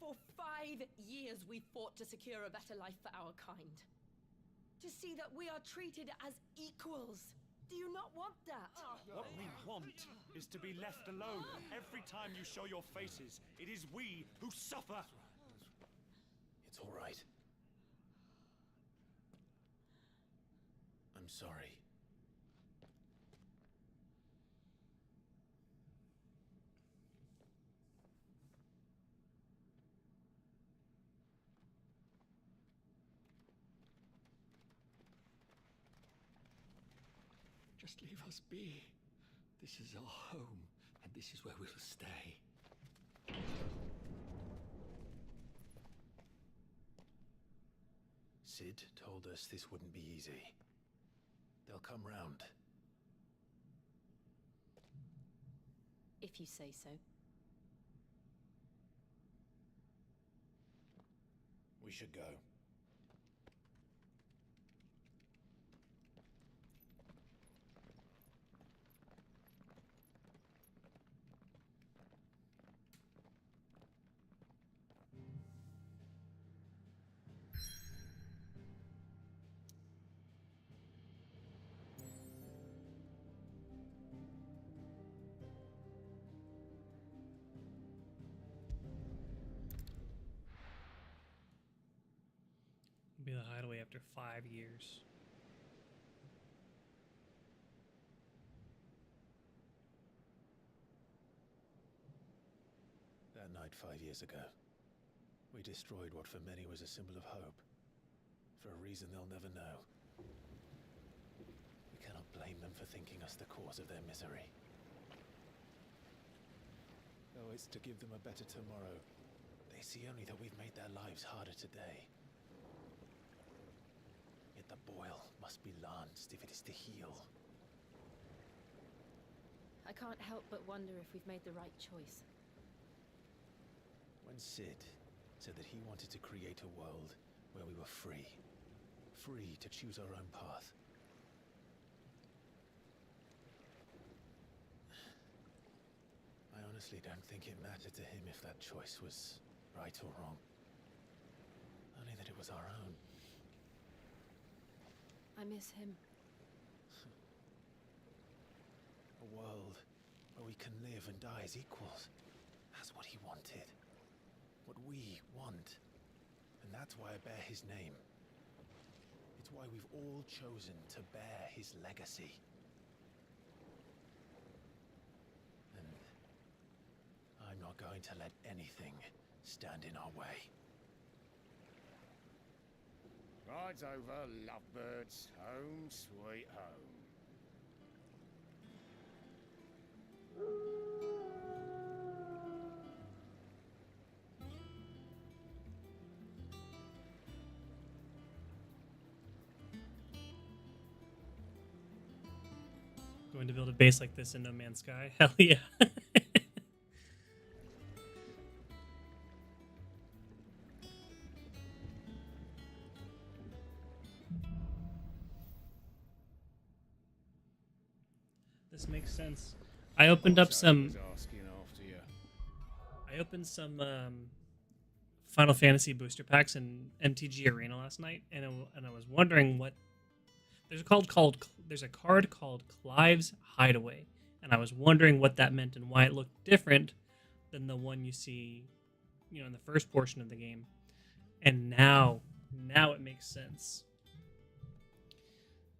For 5 years we fought to secure a better life for our kind. To see that we are treated as equals. Do you not want that? What we want is to be left alone. Every time you show your faces, it is we who suffer. It's all right. I'm sorry. Just leave us be. This is our home, and this is where we'll stay. Sid told us this wouldn't be easy. They'll come round. If you say so. We should go. Be the hideaway after 5 years. That night 5 years ago, we destroyed what for many was a symbol of hope. For a reason they'll never know. We cannot blame them for thinking us the cause of their misery. Though it's to give them a better tomorrow, they see only that we've made their lives harder today. Yet the boil must be lanced if it is to heal. I can't help but wonder if we've made the right choice. When Sid said that he wanted to create a world where we were free. Free to choose our own path. I honestly don't think it mattered to him if that choice was right or wrong. Only that it was our own. I miss him. A world where we can live and die as equals. That's what he wanted. What we want. And that's why I bear his name. It's why we've all chosen to bear his legacy. And I'm not going to let anything stand in our way. Rides over, lovebirds. Home, sweet home. Going to build a base like this in No Man's Sky? Hell yeah. This makes sense. I opened up some. I opened some Final Fantasy booster packs in MTG Arena last night, and I was wondering what there's a card called Clive's Hideaway, and I was wondering what that meant and why it looked different than the one you see, in the first portion of the game. And now it makes sense.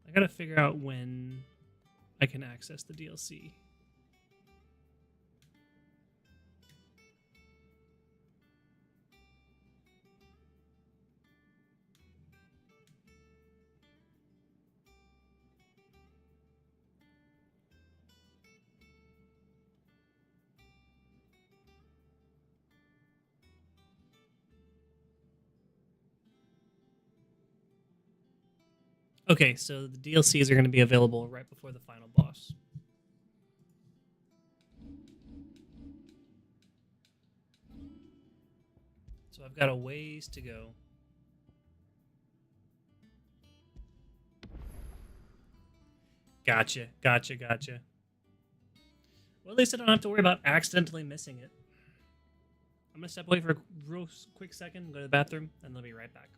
I gotta figure out when I can access the DLC. Okay, so the DLCs are going to be available right before the final boss. So I've got a ways to go. Gotcha. Well, at least I don't have to worry about accidentally missing it. I'm going to step away for a real quick second, go to the bathroom, and I'll be right back.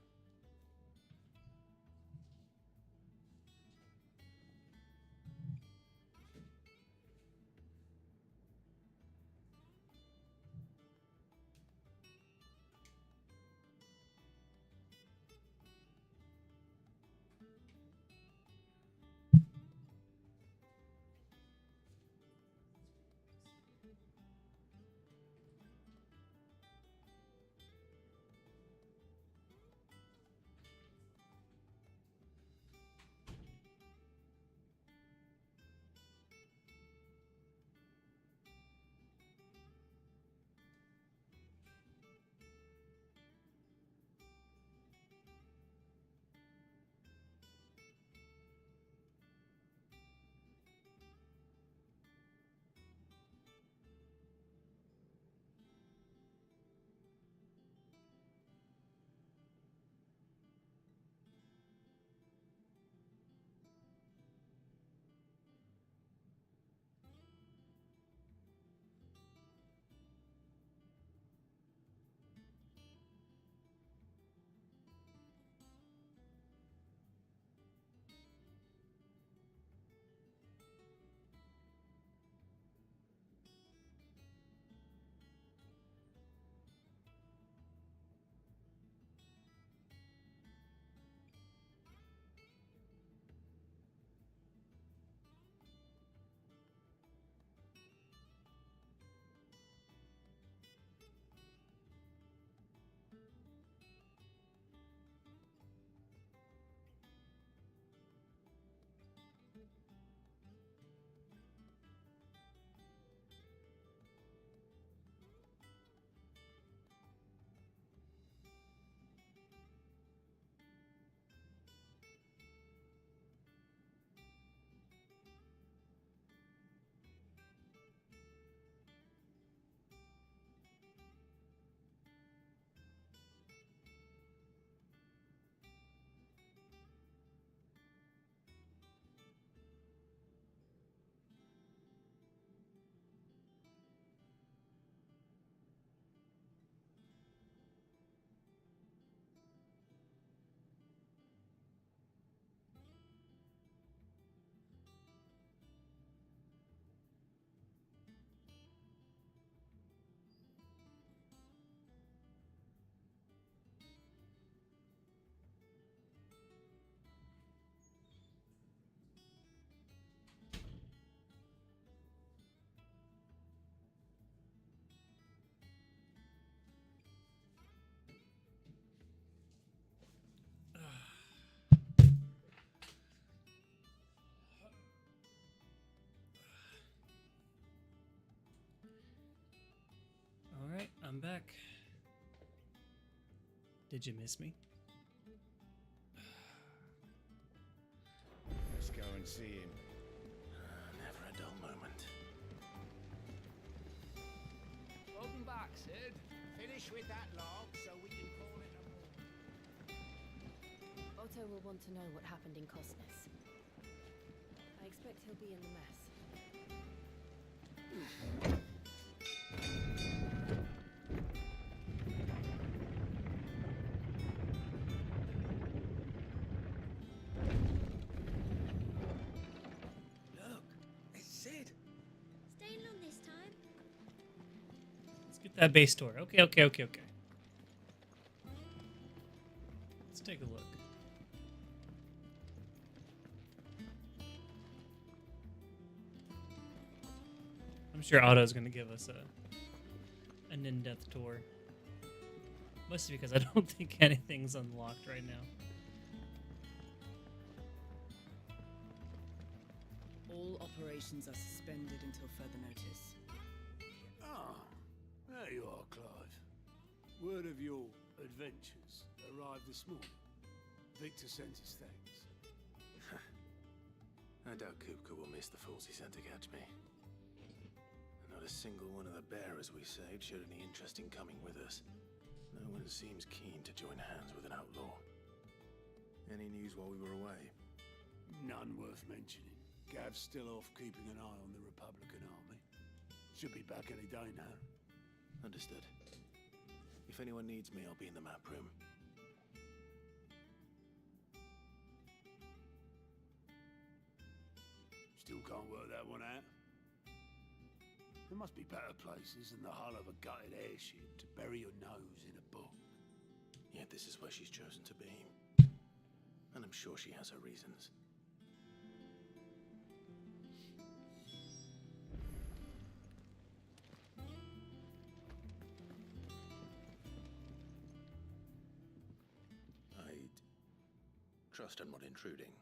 Alright, I'm back. Did you miss me? Let's go and see him. Never a dull moment. Welcome back, Sid. Finish with that log so we can call it a morning. Otto will want to know what happened in Cosnes. I expect he'll be in the mess. Get that base door. Okay. Let's take a look. I'm sure Otto's going to give us an in-depth tour. Mostly because I don't think anything's unlocked right now. All operations are suspended until further notice. Ah, there you are, Clive. Word of your adventures arrived this morning. Victor sent his thanks. I doubt Kupka will miss the fools he sent to catch me. Not a single one of the bearers we saved showed any interest in coming with us. No one seems keen to join hands with an outlaw. Any news while we were away? None worth mentioning. Gav's still off keeping an eye on the Republican army. Should be back any day now. Understood. If anyone needs me, I'll be in the map room. Still can't work that one out. There must be better places than the hull of a gutted airship to bury your nose in a book. Yet this is where she's chosen to be. And I'm sure she has her reasons. I'd trust I'm not intruding.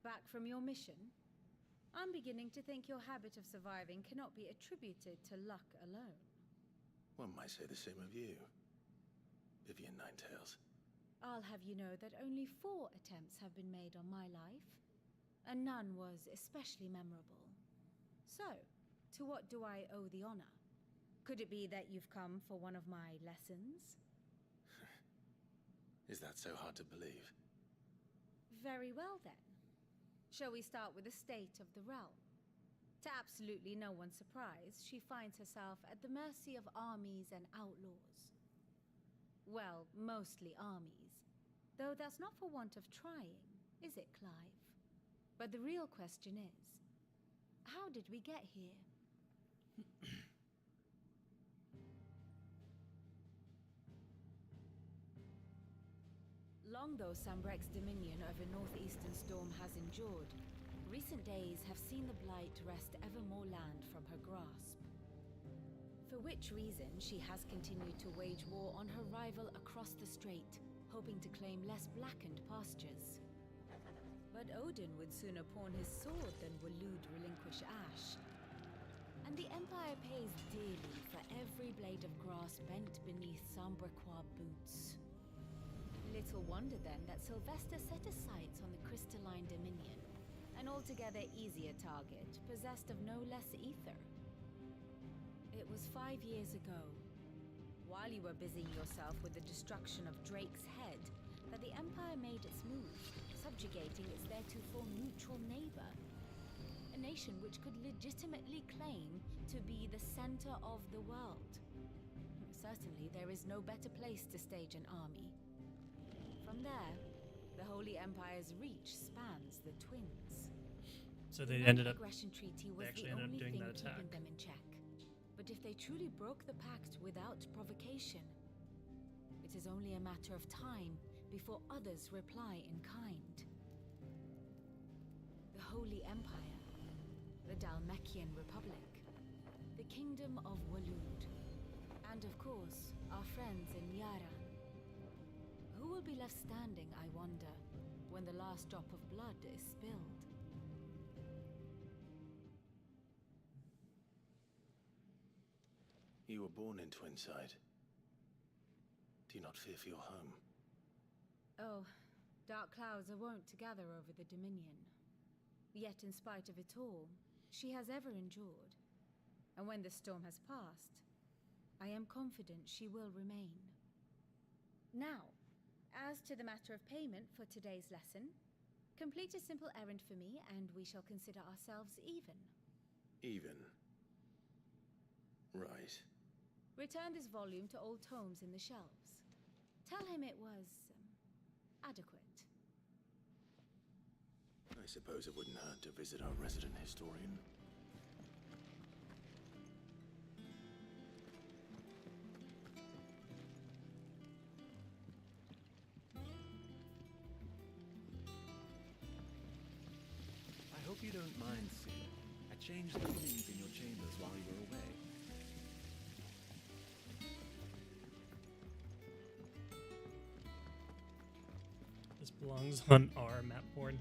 Back from your mission? I'm beginning to think your habit of surviving cannot be attributed to luck alone. One might say the same of you, Vivian Ninetails. I'll have you know that only 4 attempts have been made on my life, and none was especially memorable. So, to what do I owe the honor? Could it be that you've come for one of my lessons? Is that so hard to believe? Very well then. Shall we start with the state of the realm? To absolutely no one's surprise, she finds herself at the mercy of armies and outlaws. Well, mostly armies. Though that's not for want of trying, is it, Clive? But the real question is, how did we get here? Long though Sambrek's dominion over northeastern Storm has endured, recent days have seen the Blight wrest ever more land from her grasp. For which reason she has continued to wage war on her rival across the strait, hoping to claim less blackened pastures. But Odin would sooner pawn his sword than Waloed relinquish Ash. And the Empire pays dearly for every blade of grass bent beneath Sambrequois boots. Little wonder then that Sylvester set his sights on the crystalline dominion, an altogether easier target, possessed of no less ether. It was 5 years ago, while you were busying yourself with the destruction of Drake's head, that the Empire made its move, subjugating its theretofore neutral neighbor. A nation which could legitimately claim to be the center of the world. Certainly there is no better place to stage an army. From there, the Holy Empire's reach spans the Twins. So they ended up. Aggression treaty was They actually the ended up only doing thing that attack. keeping them in check. But if they truly broke the pact without provocation, it is only a matter of time before others reply in kind. The Holy Empire, the Dalmekian Republic, the Kingdom of Waloed, and of course, our friends in Yaran. Who will be left standing, I wonder, when the last drop of blood is spilled? You were born in Twinside. Do you not fear for your home? Oh, dark clouds are wont to gather over the Dominion. Yet in spite of it all, she has ever endured. And when the storm has passed, I am confident she will remain. Now, as to the matter of payment for today's lesson, complete a simple errand for me and we shall consider ourselves even. Even? Right. Return this volume to old tomes in the shelves. Tell him it was adequate. I suppose it wouldn't hurt to visit our resident historian. don't mind, Sue. I changed the things in your chambers while you were away. This belongs on our map board.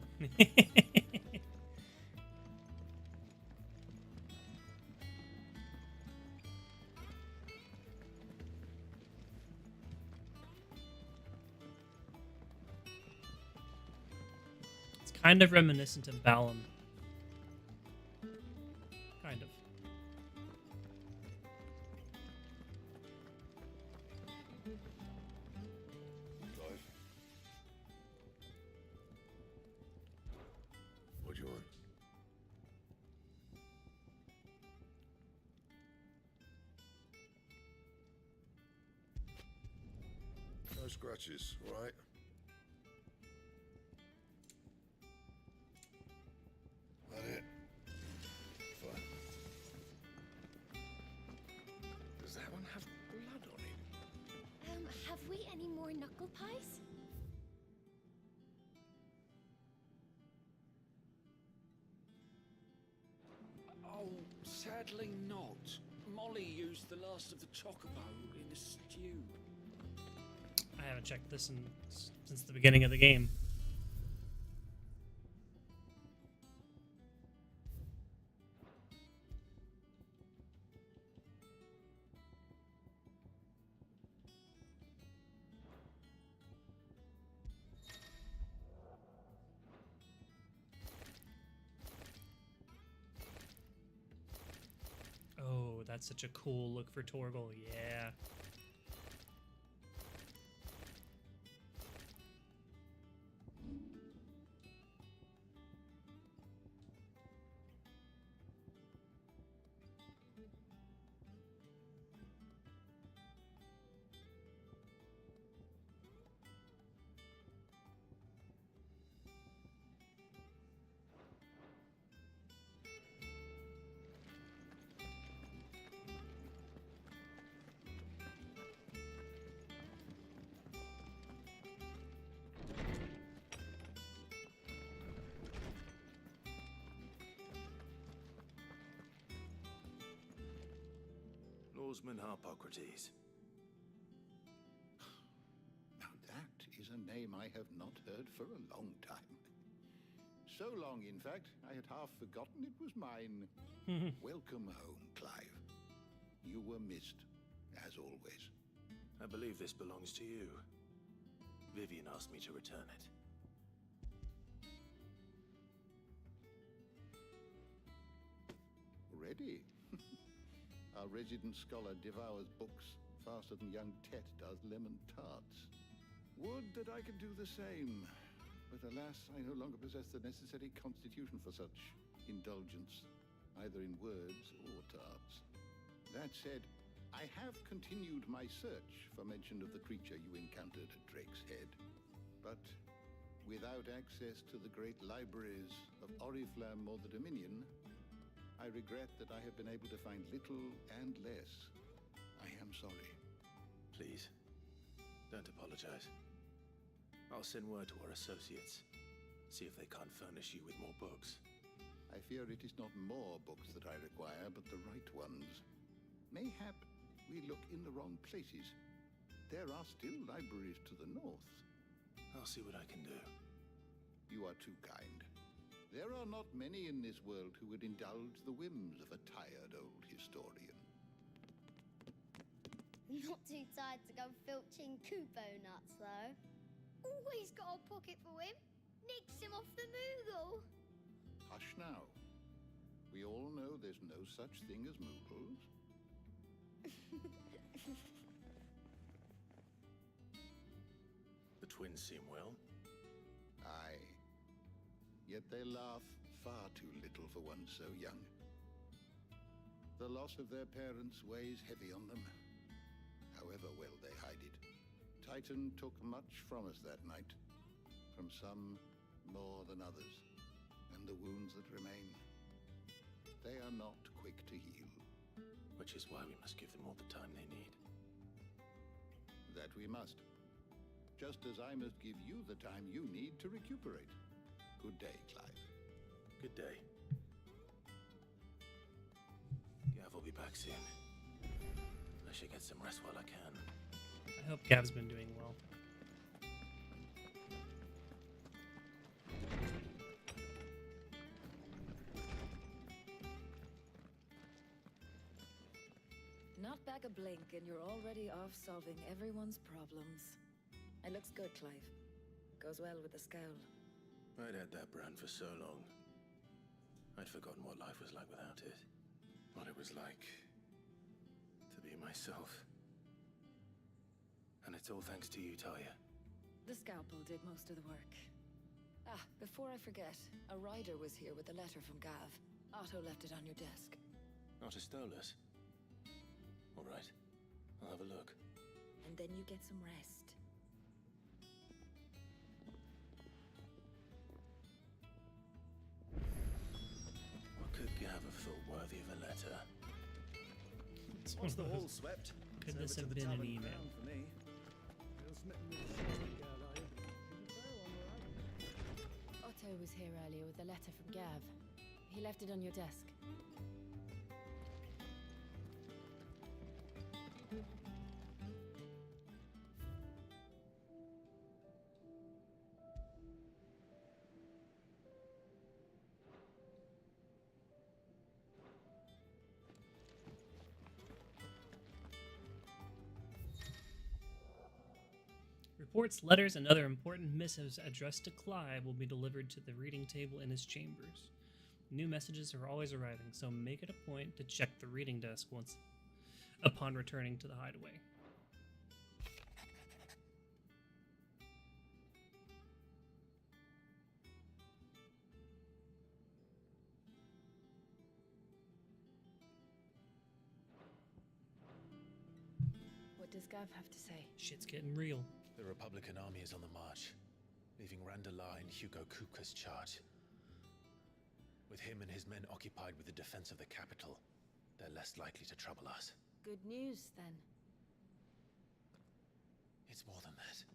It's kind of reminiscent of Balam. Kind of. Clive? What do you want? No scratches, all right? That it? Fine. Does that one have blood on it? Have we any more knuckle pies? Oh, sadly not. Molly used the last of the chocobo in the stew. I haven't checked this since the beginning of the game. Oh, that's such a cool look for Torgal, yeah. Lawsman Harpocrates. Now that is a name I have not heard for a long time. So long, in fact, I had half forgotten it was mine. Welcome home, Clive. You were missed, as always. I believe this belongs to you. Vivian asked me to return it. Ready? Our resident scholar devours books faster than young Tet does lemon tarts. Would that I could do the same. But alas, I no longer possess the necessary constitution for such indulgence, either in words or tarts. That said, I have continued my search for mention of the creature you encountered at Drake's Head. But without access to the great libraries of Oriflamme or the Dominion, I regret that I have been able to find little and less. I am sorry. Please, don't apologize. I'll send word to our associates. See if they can't furnish you with more books. I fear it is not more books that I require, but the right ones. Mayhap we look in the wrong places. There are still libraries to the north. I'll see what I can do. You are too kind. There are not many in this world who would indulge the whims of a tired old historian. Not too tired to go filching Kubo nuts, though. Always got a pocket for him. Nicks him off the Moogle. Hush now. We all know there's no such thing as Moogles. The twins seem well. Aye. Yet they laugh far too little for one so young. The loss of their parents weighs heavy on them, however well they hide it. Titan took much from us that night, from some more than others, and the wounds that remain, they are not quick to heal. Which is why we must give them all the time they need. That we must. Just as I must give you the time you need to recuperate. Good day, Clive. Good day. be back soon. I should get some rest while I can. I hope Gav's been doing well. Not back a blink and you're already off solving everyone's problems. It looks good, Clive. Goes well with the scowl. I'd had that brand for so long. I'd forgotten what life was like without it. What it was like to be myself. And it's all thanks to you, Talia. The scalpel did most of the work. Ah, before I forget, a rider was here with a letter from Gav. Otto left it on your desk. Not a Stolas. All right, I'll have a look. And then you get some rest. What could Gav have thought worthy of a letter? Once the hall swept, Could it's this over have to the been an tavern email? crown for me. Otto was here earlier with a letter from Gav. He left it on your desk. Reports, letters, and other important missives addressed to Clive will be delivered to the reading table in his chambers. New messages are always arriving, so make it a point to check the reading desk once upon returning to the hideaway. What does Gav have to say? Shit's getting real. The Republican army is on the march, leaving Randalar in Hugo Kupka's charge. With him and his men occupied with the defense of the capital, they're less likely to trouble us. Good news, then. It's more than that.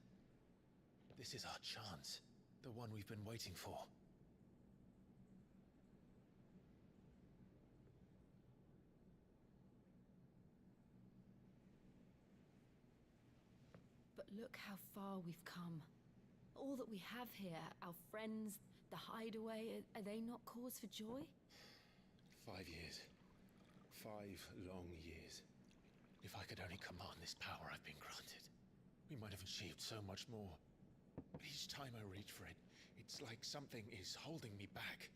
This is our chance, the one we've been waiting for. But look how far we've come. All that we have here, our friends, the hideaway, are they not cause for joy? 5 years. 5 long years. If I could only command this power I've been granted, we might have achieved so much more. But each time I reach for it, it's like something is holding me back.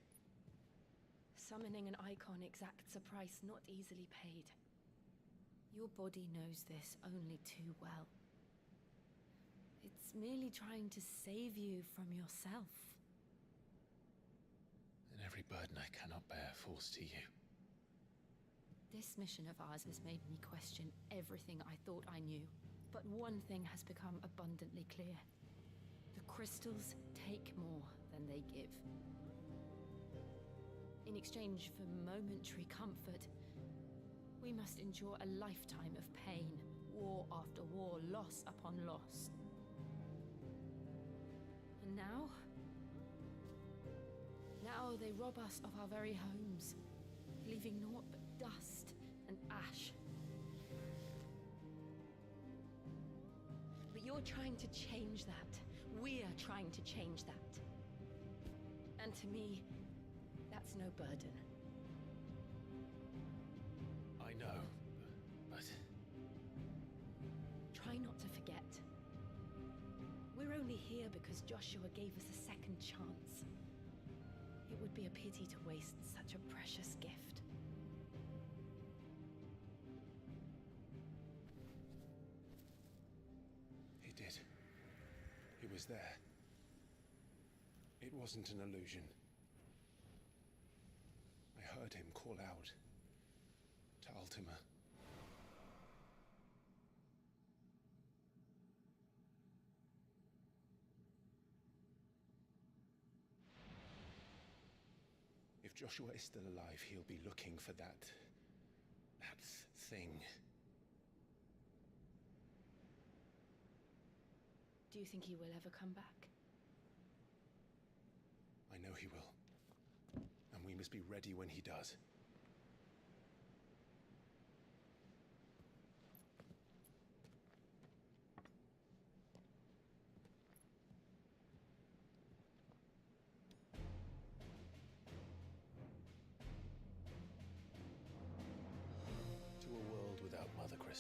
Summoning an icon exacts a price not easily paid. Your body knows this only too well. It's merely trying to save you from yourself. And every burden I cannot bear falls to you. This mission of ours has made me question everything I thought I knew. But one thing has become abundantly clear. The crystals take more than they give. In exchange for momentary comfort, we must endure a lifetime of pain, war after war, loss upon loss. And now they rob us of our very homes, leaving naught but dust and ash. But you're trying to change that. We're trying to change that. And to me, that's no burden. I know, but... Try not to forget. We're only here because Joshua gave us a second chance. It would be a pity to waste such a precious gift. He did. He was there. It wasn't an illusion. I heard him call out to Ultima. If Joshua is still alive, he'll be looking for that thing. Do you think he will ever come back? I know he will. And we must be ready when he does.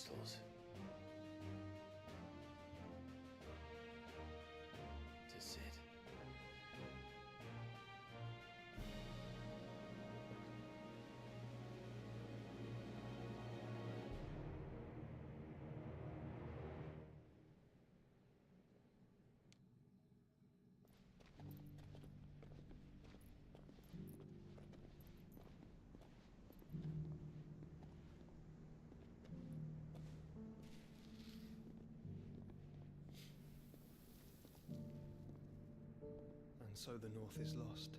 crystals. To Sid. And so the North is lost.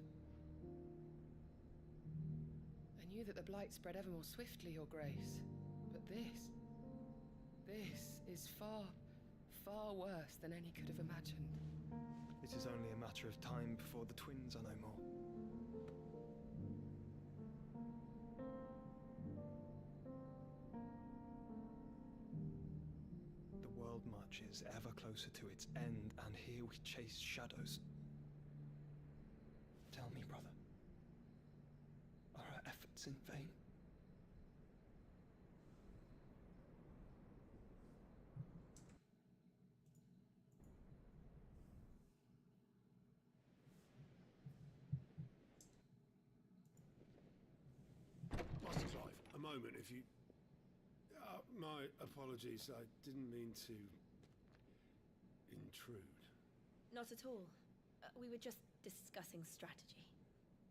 I knew that the Blight spread ever more swiftly, Your Grace. But this is far, far worse than any could have imagined. It is only a matter of time before the twins are no more. The world marches ever closer to its end, and here we chase shadows. Tell me, brother, are our efforts in vain? Master Clive, a moment, if you... my apologies, I didn't mean to... intrude. Not at all. We were just discussing strategy.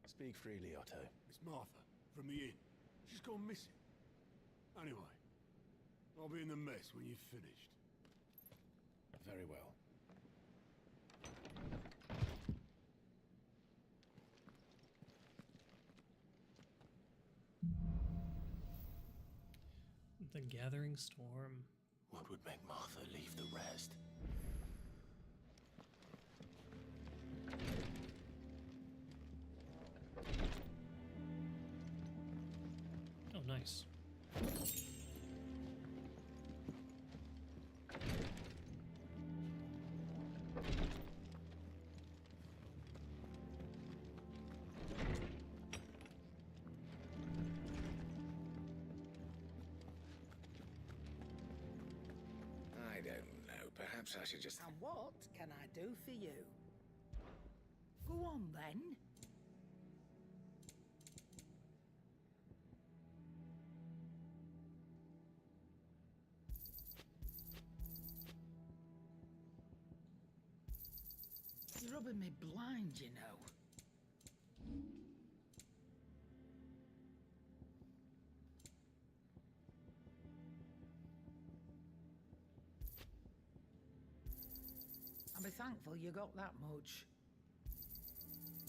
Speak freely, Otto. It's Martha, from the inn. She's gone missing. Anyway, I'll be in the mess when you've finished. Very well. The gathering storm. What would make Martha leave the rest? Oh, nice. I don't know. Perhaps I should just... And what can I do for you? Go on, then. You're rubbing me blind, you know. I'll be thankful you got that much.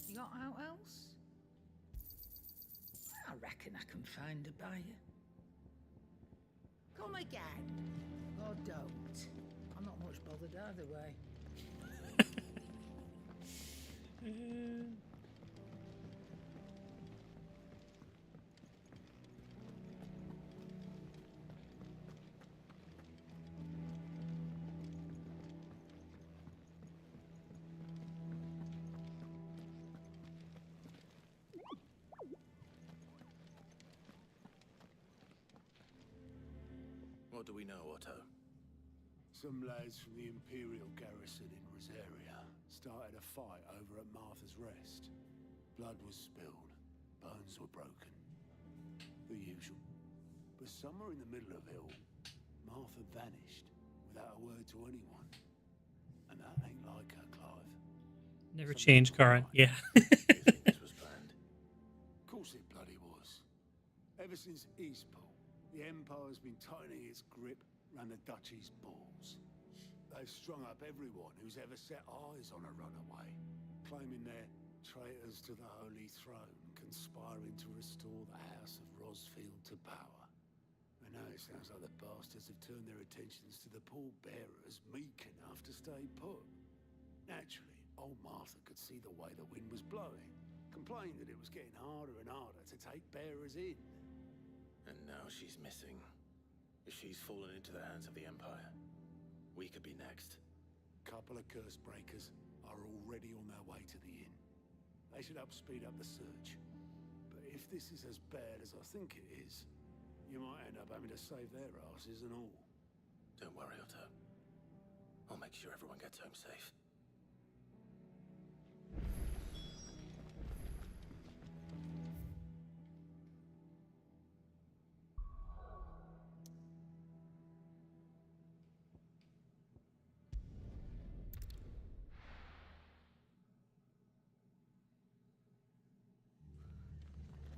You got out else? I reckon I can find a buyer. Come again. Or don't. I'm not much bothered either way. What do we know, Otto? Some lads from the Imperial garrison in Rosaria started a fight over at Martha's Rest. Blood was spilled, bones were broken. The usual. But somewhere in the middle of it all, Martha vanished without a word to anyone. And that ain't like her, Clive. Never change, Karen. Yeah. This was planned. Of course it bloody was. Ever since Eastport, the Empire's been tightening its grip round the Duchy's balls. They've strung up everyone who's ever set eyes on a runaway, claiming they're traitors to the Holy Throne, conspiring to restore the House of Rosfield to power. And now it sounds like the bastards have turned their attentions to the pallbearers meek enough to stay put. Naturally, old Martha could see the way the wind was blowing, complained that it was getting harder and harder to take bearers in. And now she's missing. If she's fallen into the hands of the Empire, we could be next. Couple of curse breakers are already on their way to the inn. They should speed up the search. But if this is as bad as I think it is, You might end up having to save their asses and all. Don't worry, Otto. I'll make sure everyone gets home safe.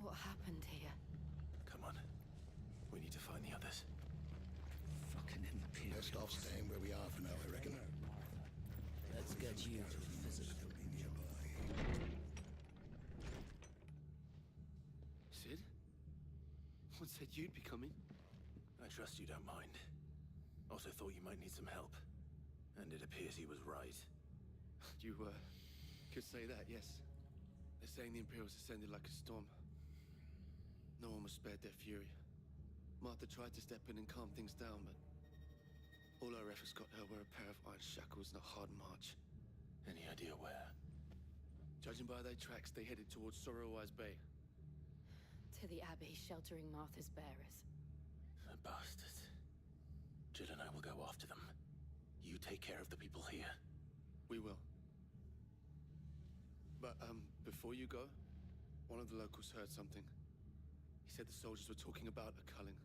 What happened here? Come on. We need to find the others. Fucking Imperials. Best off staying where we are for now, I reckon. Let's get you to the physical. Sid? What said you'd be coming? I trust you don't mind. Also thought you might need some help. And it appears he was right. You, could say that, yes. They're saying the Imperials ascended like a storm. No one was spared their fury. Martha tried to step in and calm things down, but all our efforts got her were a pair of iron shackles and a hard march. Any idea where? Judging by their tracks, they headed towards Sorrowwise Bay. To the Abbey, sheltering Martha's bearers. The bastards. Jill and I will go after them. You take care of the people here. We will. But, before you go, one of the locals heard something. He said the soldiers were talking about a culling.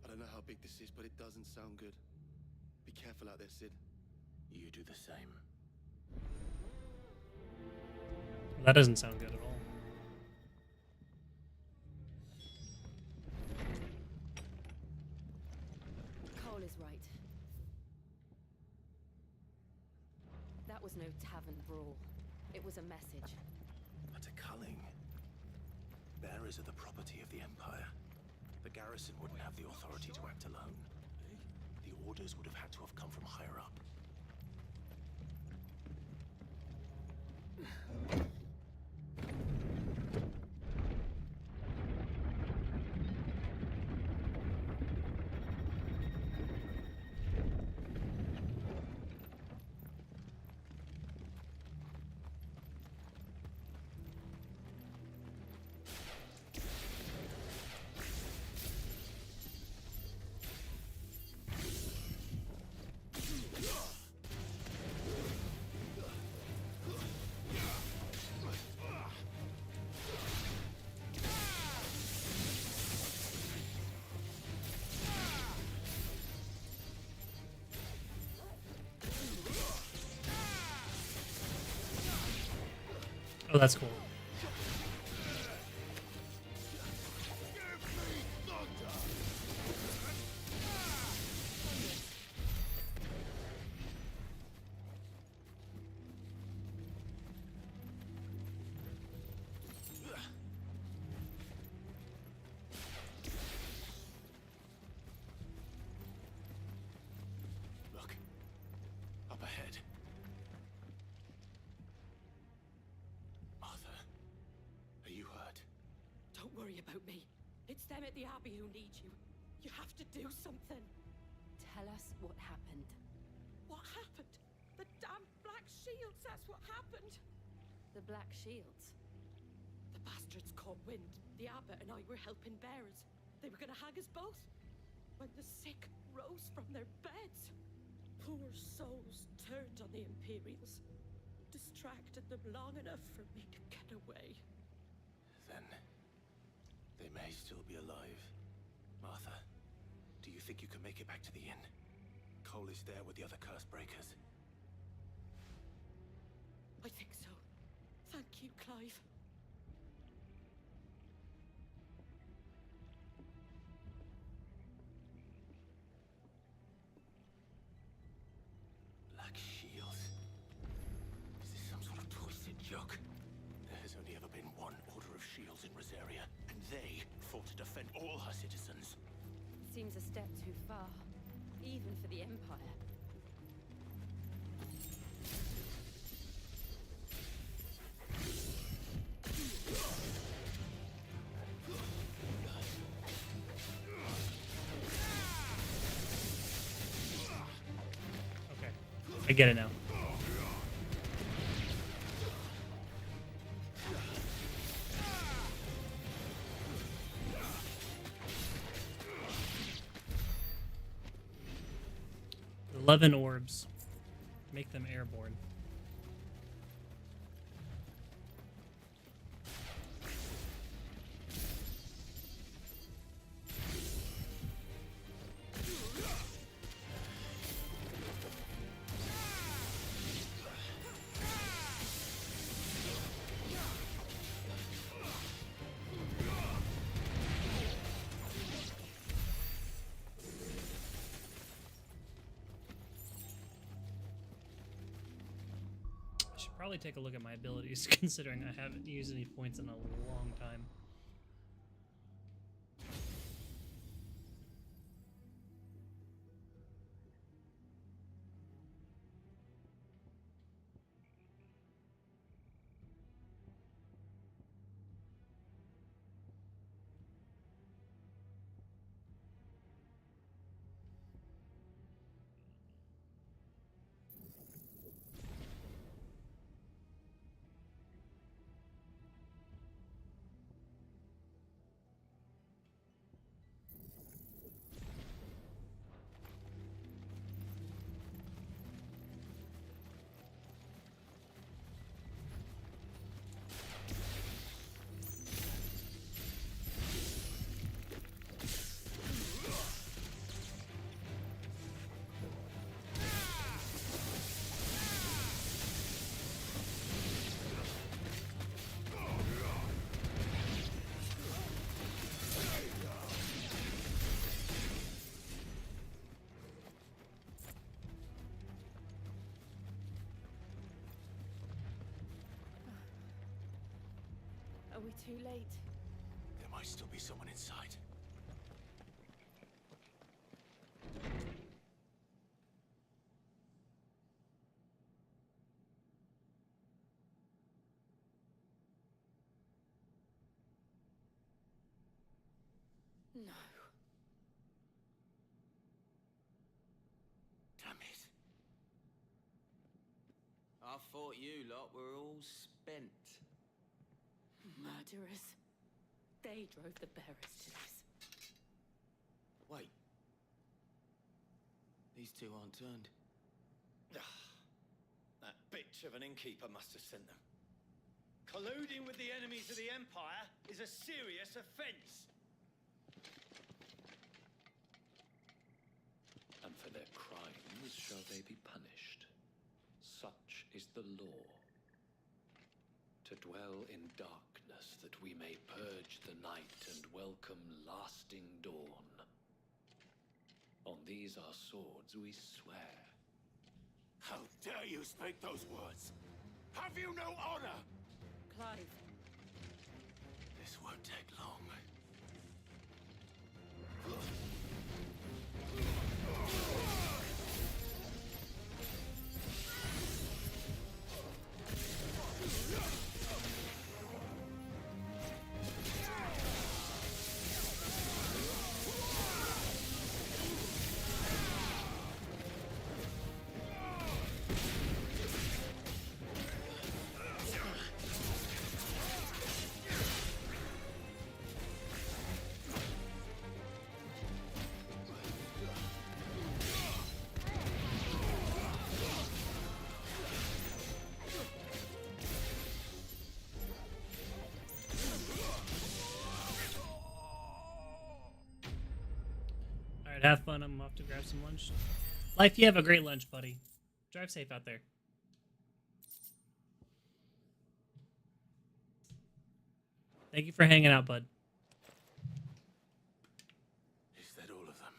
I don't know how big this is, but it doesn't sound good. Be careful out there, Sid. You do the same. That doesn't sound good at all. Cole is right. That was no tavern brawl. It was a message. But a culling. Bearers are the property of the Empire. The garrison wouldn't have the authority to act alone. The orders would have had to have come from higher up. Oh, that's cool. Look. Up ahead. Martha, are you hurt? Don't worry about me. It's them at the Abbey who need you. You have to do something. Tell us what happened. What happened? The damn Black Shields, that's what happened. The Black Shields? The bastards caught wind. The abbot and I were helping bearers. They were gonna hang us both. When the sick rose from their beds, poor souls turned on the Imperials. Distracted them long enough for me to get away. Then they may still be alive. Martha, do you think you can make it back to the inn? Cole is there with the other curse breakers. I think so. Thank you, Clive. Black Shields? Is this some sort of twisted joke? There has only ever been one Order of Shields in Rosaria, and they fought to defend all her citizens. Seems a step too far, even for the Empire. Okay, I get it now. 11 orbs. Make them airborne. Probably take a look at my abilities, considering I haven't used any points in a long time. Are we too late? There might still be someone inside. No. Damn it. I thought you lot were all spent. Murderers. They drove the bearers to this. Wait. These two aren't turned. That bitch of an innkeeper must have sent them. Colluding with the enemies of the Empire is a serious offense. And for their crimes shall they be punished. Such is the law. To dwell in darkness, that we may purge the night and welcome lasting dawn. On these our swords we swear. How dare you speak those words? Have you no honor? Clive. This won't take long. Alright, have fun. I'm off to grab some lunch. Life, you have a great lunch, buddy. Drive safe out there. Thank you for hanging out, bud. Is that all of them?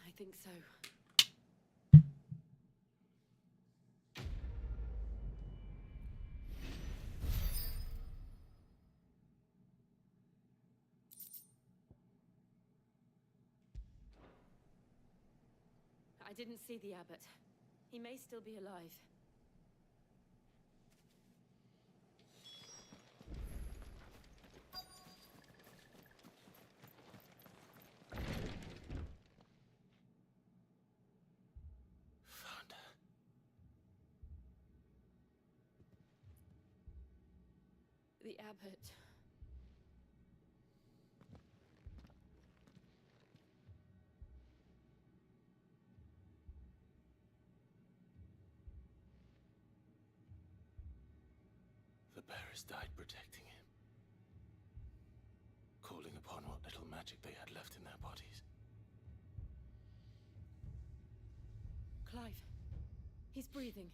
I think so. I didn't see the abbot. He may still be alive. Found her. The abbot. bearers died protecting him, calling upon what little magic they had left in their bodies. Clive, he's breathing.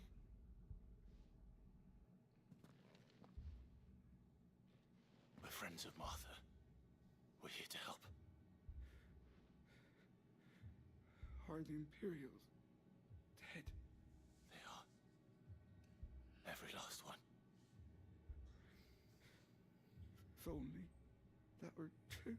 We're friends of Martha. We're here to help. Are the Imperials dead? They are. Every last one. If only that were true.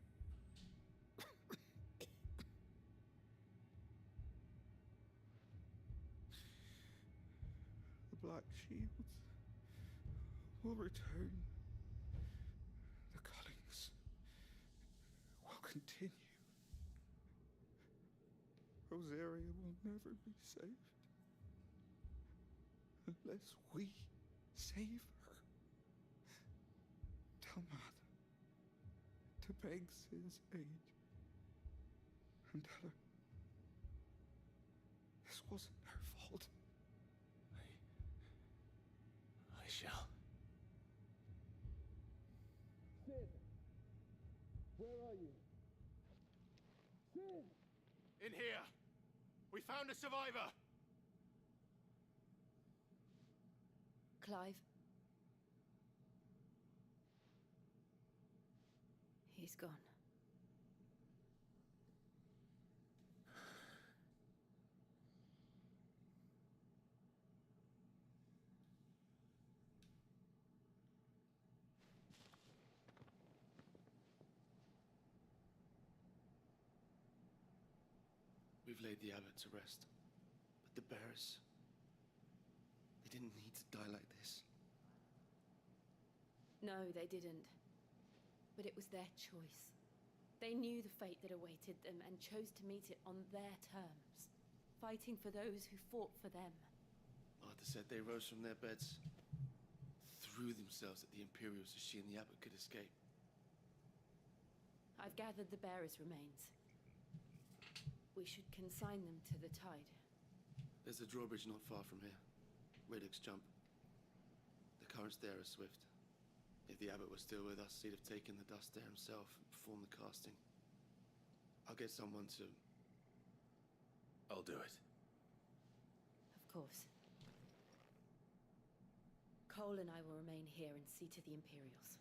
The Black Shields will return. The cullings will continue. Rosaria will never be saved unless we save her. Tell Martha to beg his aid and tell her this wasn't her fault. I shall. Sid! Where are you? Sid! In here! We found a survivor! Clive. He's gone. We've laid the abbot to rest, but the bearers, they didn't need to die like this. No, they didn't. But it was their choice. They knew the fate that awaited them and chose to meet it on their terms, fighting for those who fought for them. Martha said they rose from their beds, threw themselves at the Imperials so she and the abbot could escape. I've gathered the bearers' remains. We should consign them to the tide. There's a drawbridge not far from here. Radix Jump. The currents there are swift. If the abbot was still with us, he'd have taken the dust there himself and performed the casting. I'll get someone to... I'll do it. Of course. Cole and I will remain here and see to the Imperials.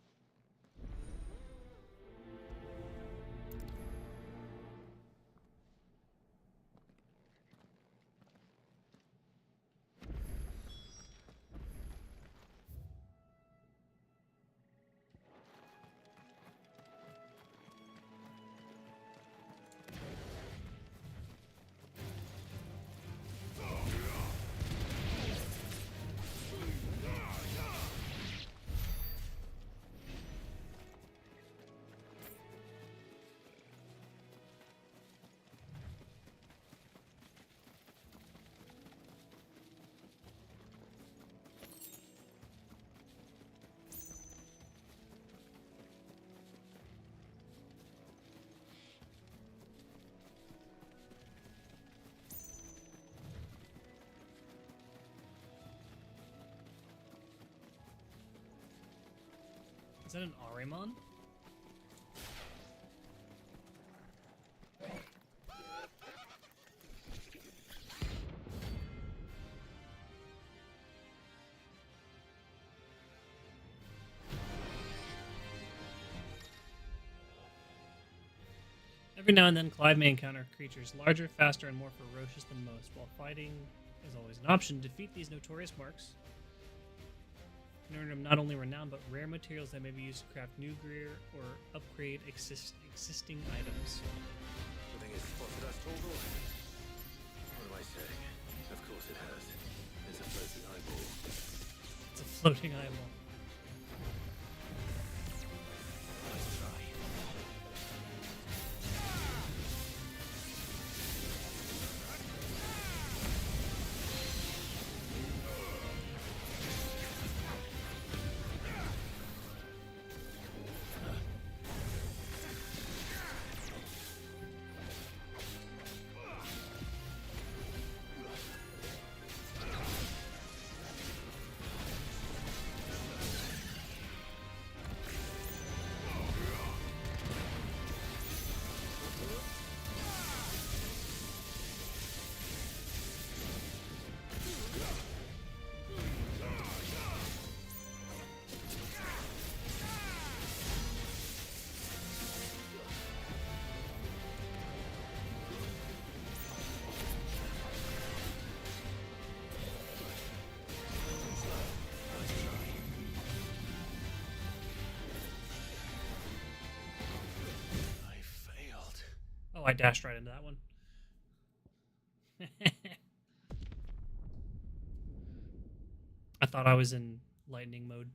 Is that an Ahriman? Every now and then, Clive may encounter creatures larger, faster, and more ferocious than most. While fighting is always an option, defeat these notorious marks can earn them not only renown, but rare materials that may be used to craft new gear or upgrade existing items. You think it's spotted us, Chocobo? What am I saying? Of course it has. It's a floating eyeball. It's a floating eyeball. Nice try. I dashed right into that one. I thought I was in lightning mode.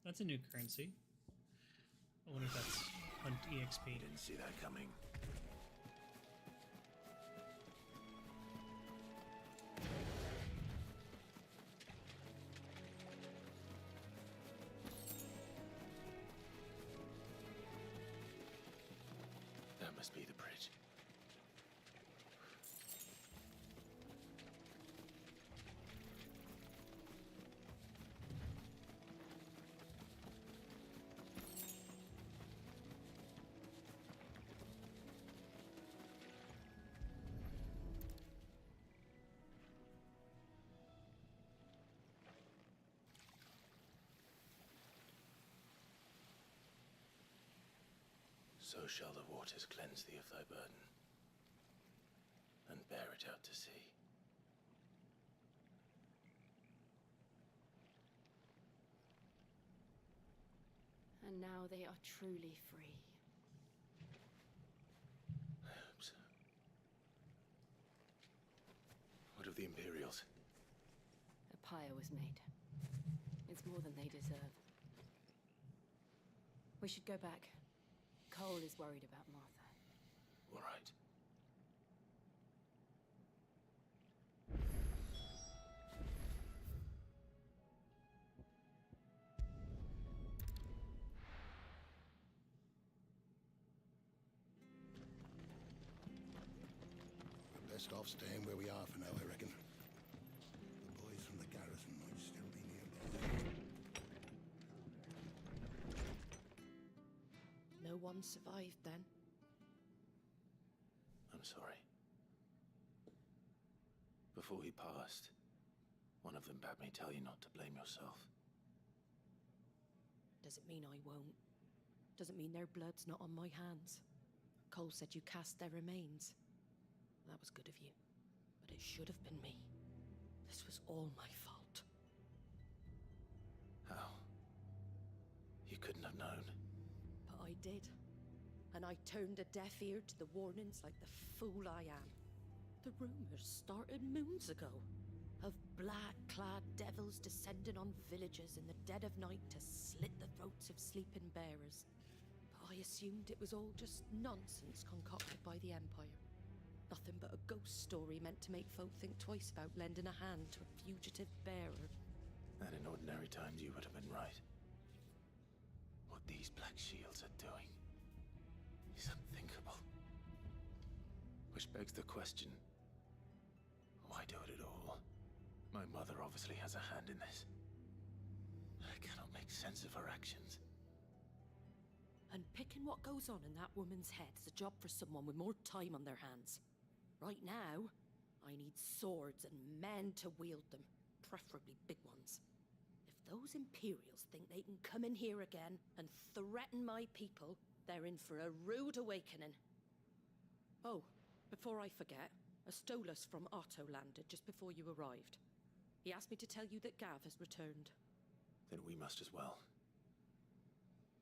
That's a new currency. I wonder if that's Hunt EXP. Didn't see that coming. That must be the bridge. So shall the waters cleanse thee of thy burden, and bear it out to sea. And now they are truly free. I hope so. What of the Imperials? A pyre was made. It's more than they deserve. We should go back. Cole is worried about Martha. All right. We're best off staying where we are for now, I reckon. The boys from the garrison might still be nearby. No one survived then. I'm sorry. Before he passed, one of them bade me tell you not to blame yourself. Doesn't mean I won't. Doesn't mean their blood's not on my hands. Cole said you cast their remains. That was good of you. But it should have been me. This was all my fault. How? You couldn't have known. But I did. And I turned a deaf ear to the warnings like the fool I am. The rumors started moons ago of black-clad devils descending on villages in the dead of night to slit the throats of sleeping bearers. But I assumed it was all just nonsense concocted by the Empire. Nothing but a ghost story meant to make folk think twice about lending a hand to a fugitive bearer. And in ordinary times you would have been right. What these Black Shields are doing is unthinkable. Which begs the question, why do it at all? My mother obviously has a hand in this. I cannot make sense of her actions. And picking what goes on in that woman's head is a job for someone with more time on their hands. Right now, I need swords and men to wield them, preferably big ones. If those Imperials think they can come in here again and threaten my people, they're in for a rude awakening. Oh, before I forget, a Stolas from Otto landed just before you arrived. He asked me to tell you that Gav has returned. Then we must as well.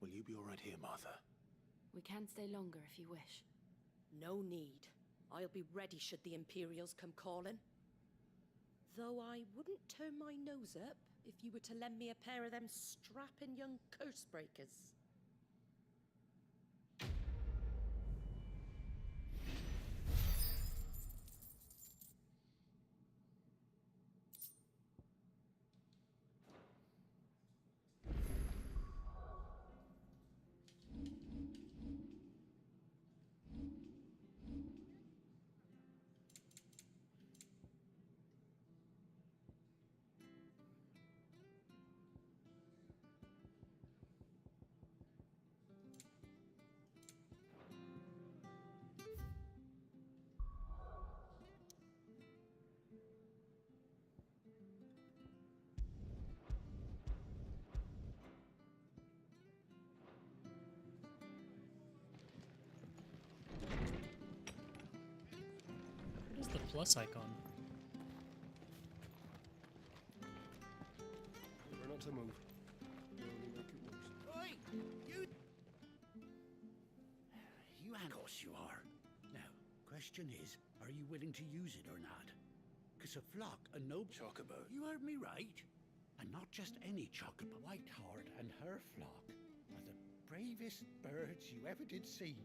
Will you be all right here, Martha? We can stay longer if you wish. No need. I'll be ready should the Imperials come calling. Though I wouldn't turn my nose up if you were to lend me a pair of them strapping young curse breakers. What is the plus icon? Remember not to move. You only make it worse. Oi! You... You of course you are. Now, question is, are you willing to use it or not? Because a flock, a noble... Chocobo. You heard me right. And not just any chocobo. Whiteheart and her flock are the bravest birds you ever did see.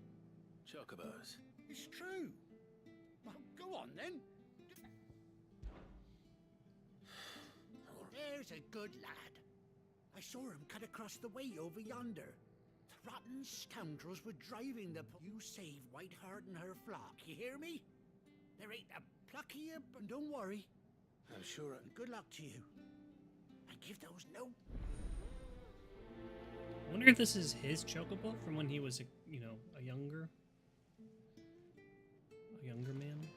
Chocobos. It's true. Well, go on then. There's a good lad. I saw him cut across the way over yonder. The rotten scoundrels were driving the... You save Whiteheart and her flock, you hear me? There ain't a pluck of you, but don't worry. I'm sure And good luck to you. And give those no... I wonder if this is his Chocobo from when he was, a younger man.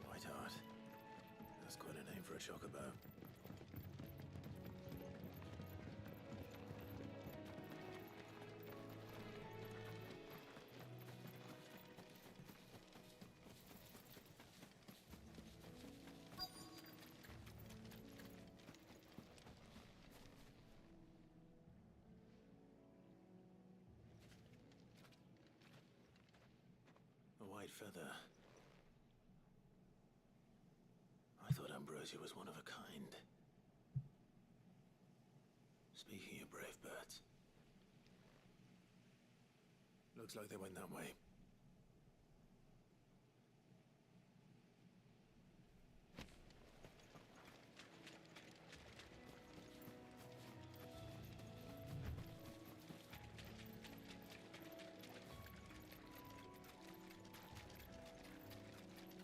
Whiteheart. That's quite a name for a Chocobo. A white feather. I thought Ambrosia was one of a kind. Speaking of brave birds. Looks like they went that way.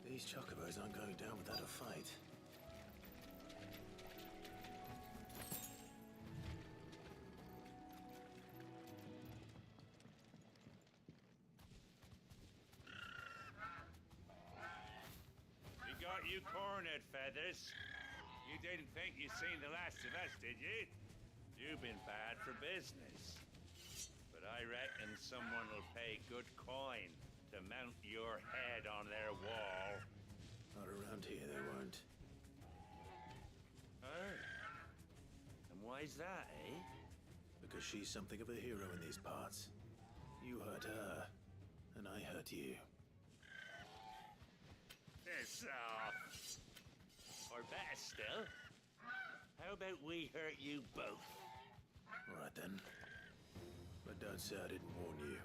These chocobos aren't going down without a fight. We got you cornered, Feathers. You didn't think you'd seen the last of us, did you? You've been bad for business. But I reckon someone will pay good coin to mount your head on their wall. Not around here, they weren't. Oh. And why's that, eh? Because she's something of a hero in these parts. You hurt her, and I hurt you. Piss off. Or better still, how about we hurt you both? All right then. But don't say I didn't warn you.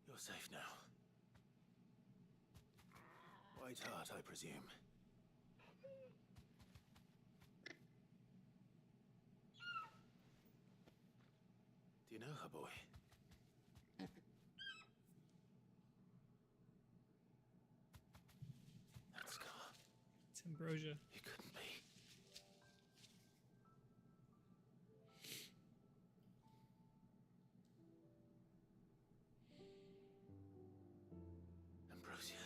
You're safe now. White Heart, I presume. Do you know her, boy? That scar. It's Ambrosia. It couldn't be. Ambrosia.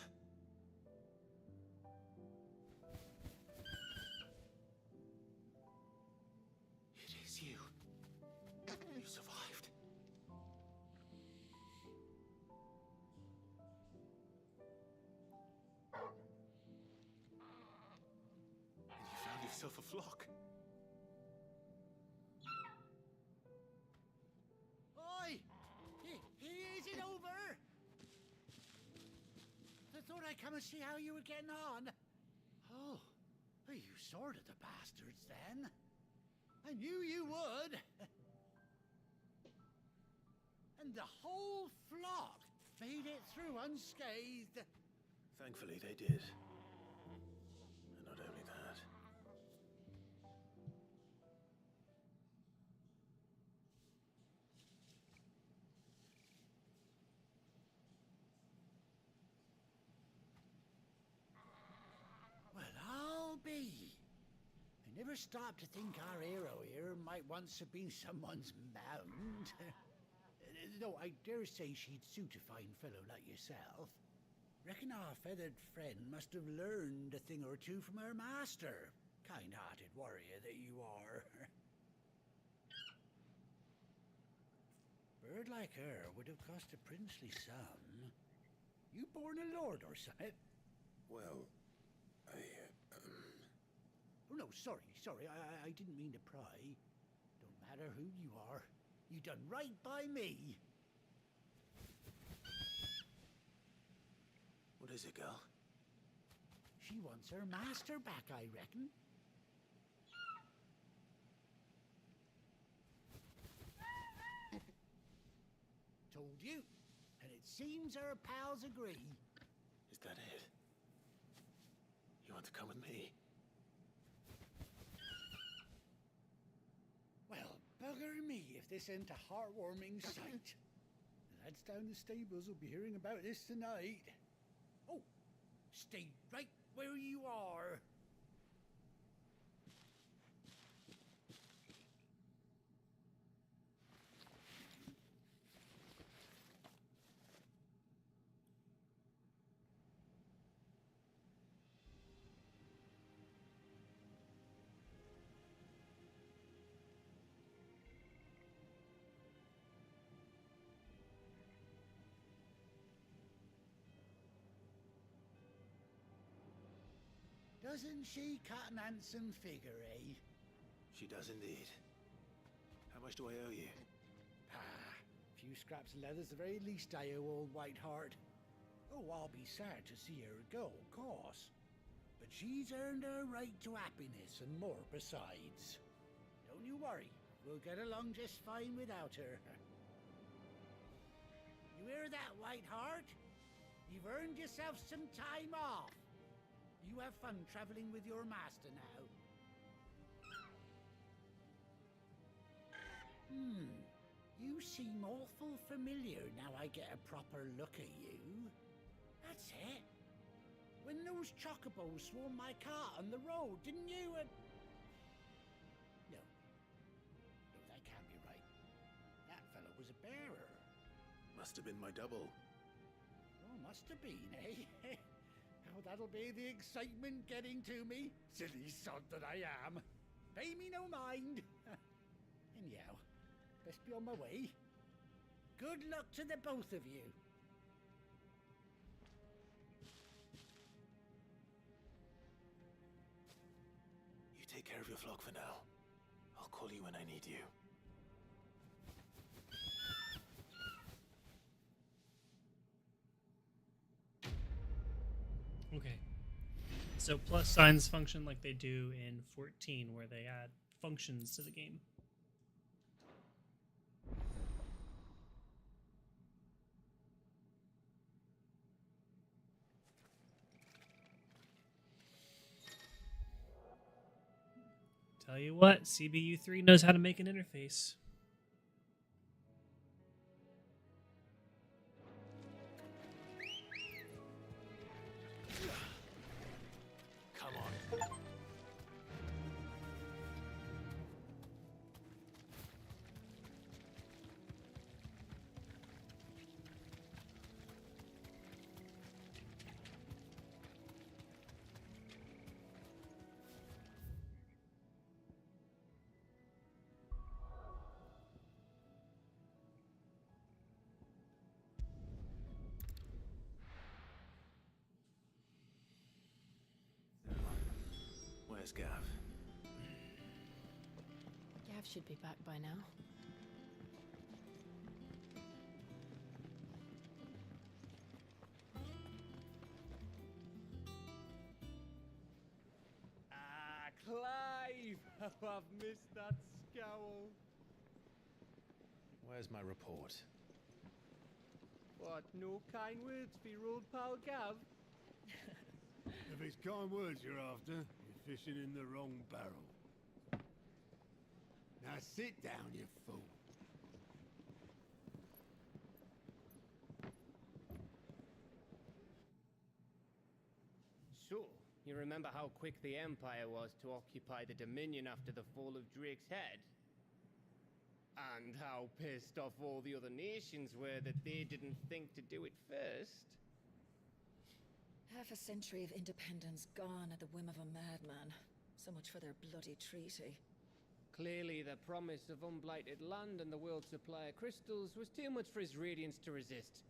It is you. You survived. And you found yourself a flock. Oi! Is it over? I thought I'd come and see how you were getting on. Oh, well, you sorted the bastards then. I knew you would. And the whole flock made it through unscathed. Thankfully, they did. And not only that. Well, I'll be. I never stopped to think our hero here might once have been someone's mount. Though I dare say she'd suit a fine fellow like yourself. Reckon our feathered friend must have learned a thing or two from her master. Kind-hearted warrior that you are. Bird like her would have cost a princely sum. You born a lord or something? Well, Oh no, sorry. I didn't mean to pry. Don't matter who you are. You done right by me. what is it, girl? She wants her master back, I reckon. Told you. And it seems her pals agree. Is that it? You want to come with me? Well, bugger me if this ain't a heartwarming sight. The lads down the stables will be hearing about this tonight. Oh, stay right where you are. Doesn't she cut an handsome figure, eh? She does indeed. How much do I owe you? A few scraps of leather's the very least I owe old Whiteheart. Oh, I'll be sad to see her go, of course. But she's earned her right to happiness and more besides. Don't you worry, we'll get along just fine without her. You hear that, Whiteheart? You've earned yourself some time off. You have fun traveling with your master now. You seem awful familiar now I get a proper look at you. That's it. When those chocobos swarmed my cart on the road, didn't you? No, that can't be right. That fellow was a bearer. Must have been my double. Oh, must have been, eh? How that'll be the excitement getting to me. Silly sod that I am. Pay me no mind. Anyhow, best be on my way. Good luck to the both of you. You take care of your flock for now. I'll call you when I need you. Okay. So plus signs function like they do in 14, where they add functions to the game. Tell you what, CBU3 knows how to make an interface. Come on. Where's Gav? Gav should be back by now. Ah, Clive! How I've missed that scowl. Where's my report? What, no kind words for your old pal Gav? If it's kind words you're after, you're fishing in the wrong barrel. Now sit down, you fool. So, you remember how quick the Empire was to occupy the Dominion after the fall of Drake's head? And how pissed off all the other nations were that they didn't think to do it first? Half a century of independence gone at the whim of a madman. So much for their bloody treaty. Clearly, the promise of unblighted land and the world's supply of crystals was too much for his radiance to resist.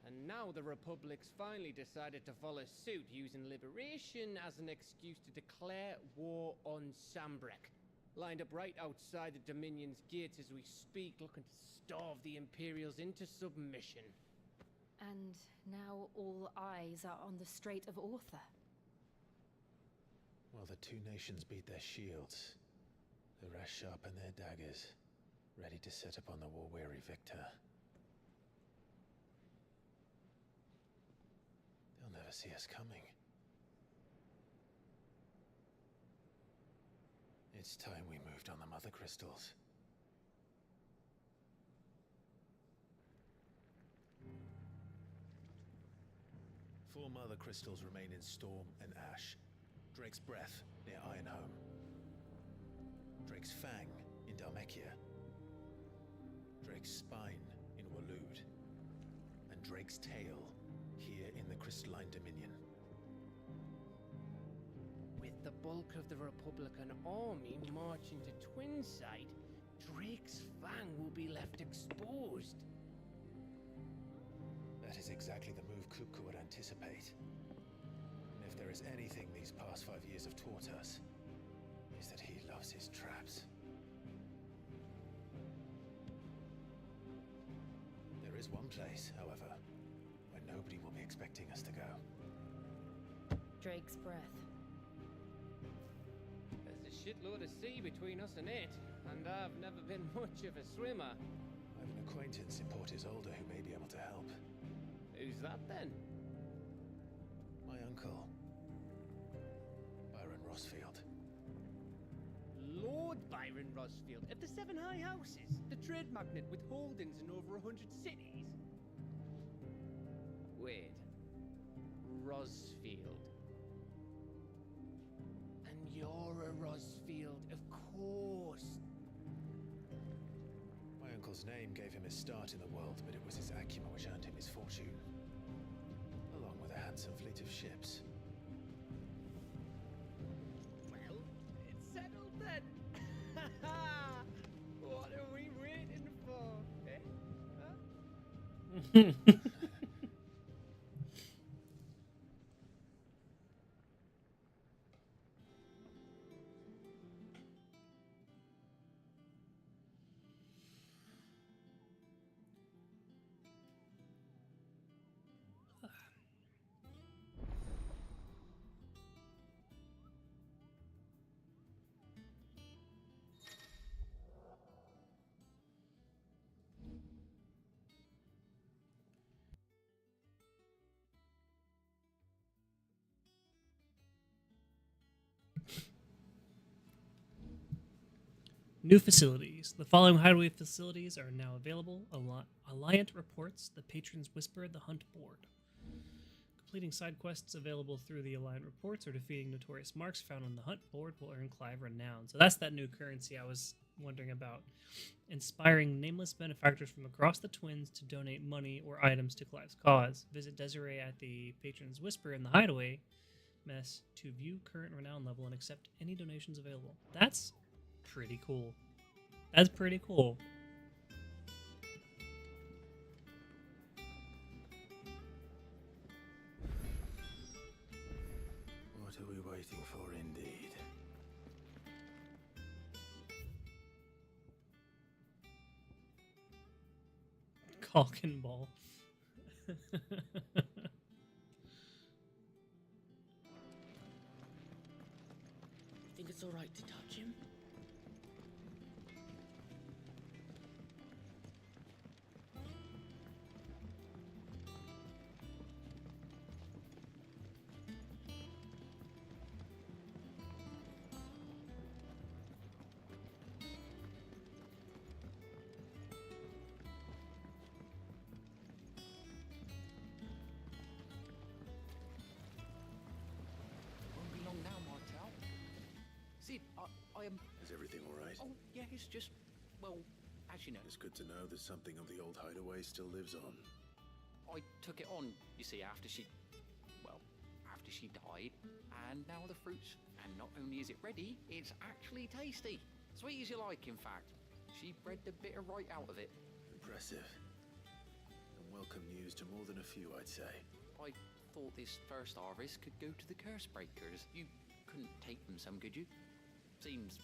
And now the Republic's finally decided to follow suit, using liberation as an excuse to declare war on Sambrek. Lined up right outside the Dominion's gates as we speak, looking to starve the Imperials into submission. And now all eyes are on the Strait of Author. While the two nations beat their shields, the rest sharpen their daggers, ready to set upon the war-weary victor. They'll never see us coming. It's time we moved on the Mother Crystals. Four Mother Crystals remain in Storm and Ash. Drake's Breath near Ironhome. Drake's Fang in Dhalmekia. Drake's Spine in Waloed. And Drake's Tail here in the Crystalline Dominion. With the bulk of the Republican army marching to Twinside, Drake's Fang will be left exposed. That is exactly the move Kupka would anticipate. And if there is anything these past 5 years have taught us, is that he loves his traps. There is one place, however, where nobody will be expecting us to go. Drake's Breath. There's a shitload of sea between us and it, and I've never been much of a swimmer. I have an acquaintance in Port Isolde who may be able to help. Who's that then? My uncle, Byron Rosfield. Lord Byron Rosfield of the Seven High Houses, the trade magnate with holdings in over 100 cities. Wait, Rosfield. And you're a Rosfield, of course. My uncle's name gave him his start in the world, but it was his acumen which earned him his fortune, along with a handsome fleet of ships. Well, it's settled then. What are we waiting for? Eh? Huh? New facilities. The following hideaway facilities are now available. Alliant reports, the Patron's Whisper, the Hunt Board. Completing side quests available through the Alliant reports or defeating notorious marks found on the Hunt Board will earn Clive renown. So that's that new currency I was wondering about. Inspiring nameless benefactors from across the Twins to donate money or items to Clive's cause. Visit Desiree at the Patron's Whisper in the hideaway mess to view current renown level and accept any donations available. That's pretty cool. That's pretty cool. What are we waiting for, indeed? Cock and ball. Think it's all right to touch him? Won't be long now, Martel. Sid, I am... Is everything all right? Oh, yeah, it's just... Well, as you know... It's good to know that something of the old hideaway still lives on. I took it on, you see, after she after she died, and now the fruit's... And not only is it ready, it's actually tasty. Sweet as you like, in fact. She bred the bitter right out of it. Impressive. And welcome news to more than a few, I'd say. I thought this first harvest could go to the curse breakers. You couldn't take them some, could you? Seems...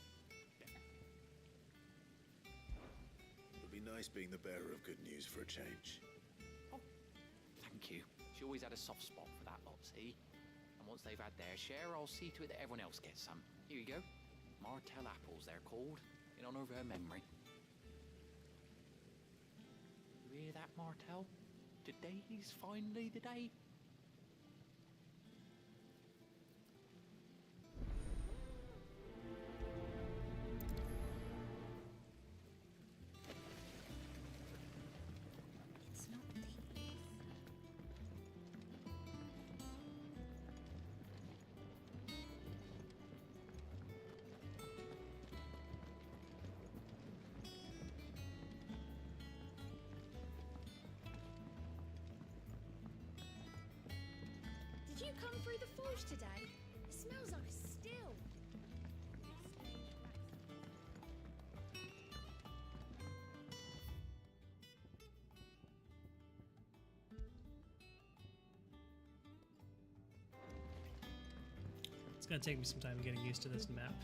It'll be nice being the bearer of good news for a change. Oh, thank you. She always had a soft spot for that lot, see? And once they've had their share, I'll see to it that everyone else gets some. Here you go. Martell apples, they're called, in honor of her memory. You hear that, Martell? Today's finally the day. It's not these. Did you come through the forge today? It smells like a still. It's gonna take me some time getting used to this map.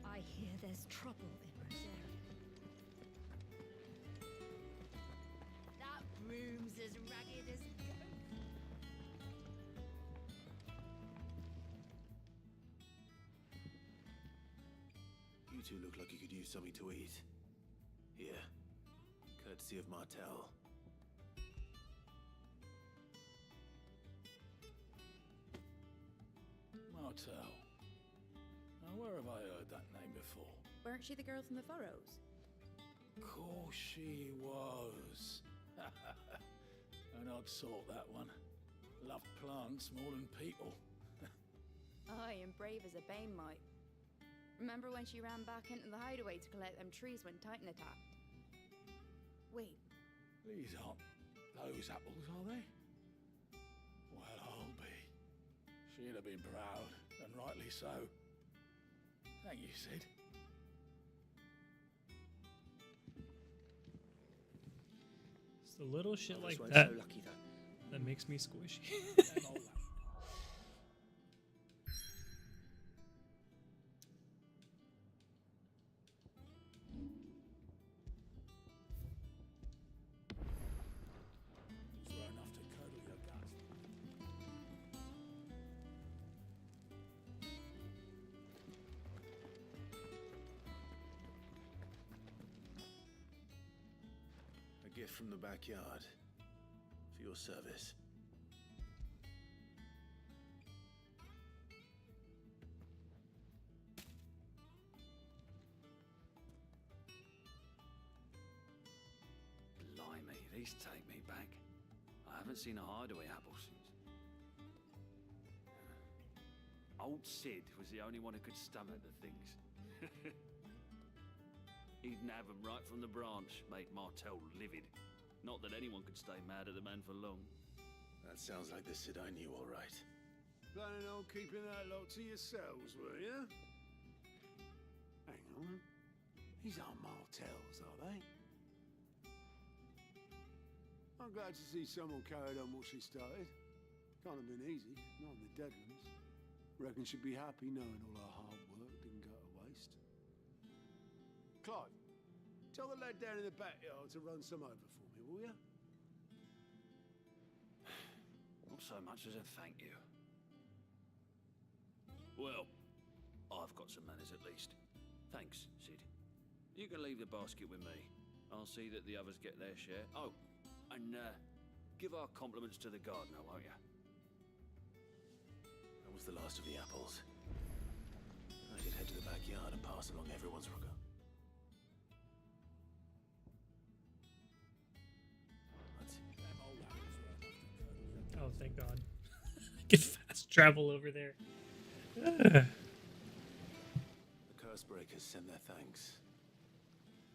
I hear there's trouble in Rosaria. That broom's as ragged as a goat. You two look like you could use something to eat. Here, courtesy of Martell. Martell. Now, where have I heard that name before? Weren't she the girl from the Furrows? Course she was. An odd sort, that one. Loved plants more than people. Aye, and brave as a bane might. Remember when she ran back into the hideaway to collect them trees when Titan attacked? Wait, These aren't those apples, are they? Well, I'll be. She'd have been proud, and rightly so. Thank you, Sid. It's the little shit like This that one's so lucky, though. that makes me squishy. These were enough to curdle your guts. A gift from the backyard. For your service. Blimey, these take me back. I haven't seen a hideaway apple since. Old Sid was the only one who could stomach the things. He'd nab them right from the branch, made Martell livid. Not that anyone could stay mad at the man for long. That sounds like the Sid I knew, all right. Planning on keeping that lot to yourselves, were you? Hang on. These aren't Martells, are they? I'm glad to see someone carried on what she started. Can't have been easy, not in the Deadlands. Reckon she'd be happy knowing all her hard work didn't go to waste. Clive, Tell the lad down in the backyard to run some over for me, will ya? Not so much as a thank you. Well, I've got some manners at least. Thanks, Sid. You can leave the basket with me. I'll see that the others get their share. Oh, and give our compliments to the gardener, won't you? That was the last of the apples. I should head to the backyard and pass along everyone's regard. Oh, thank God. I can fast travel over there. The curse breakers sent their thanks.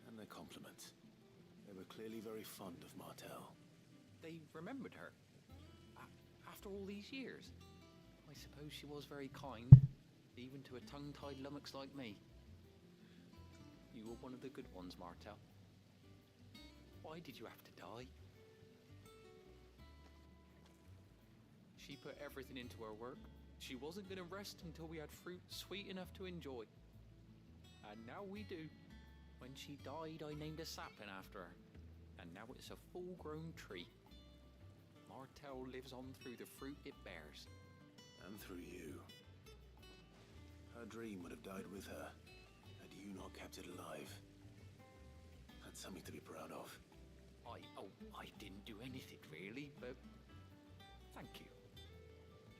And their compliments. They were clearly very fond of Martel. They remembered her. After all these years. I suppose she was very kind, even to a tongue-tied lummox like me. You were one of the good ones, Martel. Why did you have to die? She put everything into her work. She wasn't going to rest until we had fruit sweet enough to enjoy. And now we do. When she died, I named a sapling after her. And now it's a full-grown tree. Martel lives on through the fruit it bears. And through you. Her dream would have died with her, had you not kept it alive. That's something to be proud of. I didn't do anything really, but thank you.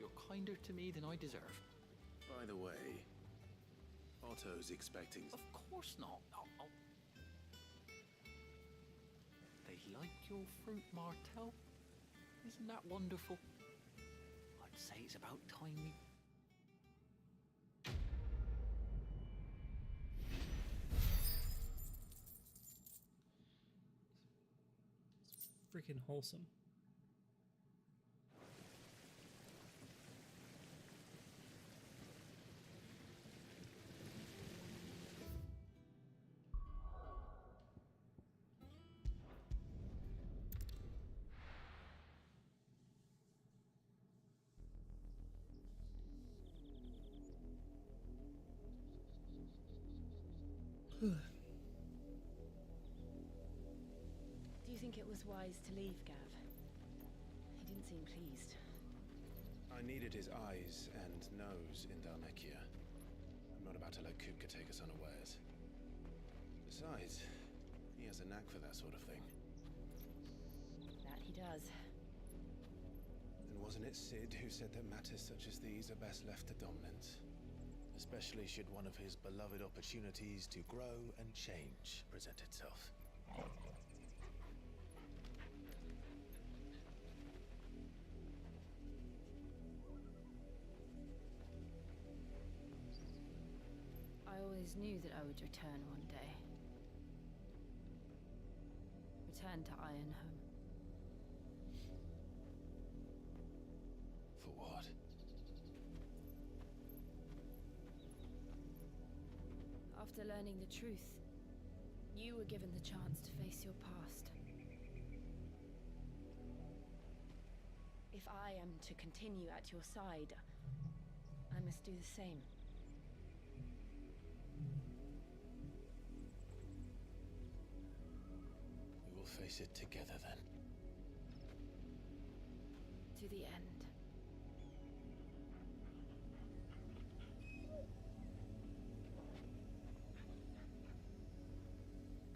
You're kinder to me than I deserve. By the way, Otto's expecting... Of course not. They like your fruit, Martel. Isn't that wonderful? I'd say it's about time we... Freaking wholesome. Do you think it was wise to leave, Gav? He didn't seem pleased. I needed his eyes and nose in Dhalmekia. I'm not about to let Kupka take us unawares. Besides, he has a knack for that sort of thing. That he does. And wasn't it Sid who said that matters such as these are best left to dominance? Especially should one of his beloved opportunities to grow and change present itself. I always knew that I would return one day. Return to Ironhome. For what? After learning the truth, you were given the chance to face your past. If I am to continue at your side, I must do the same. We will face it together then. To the end.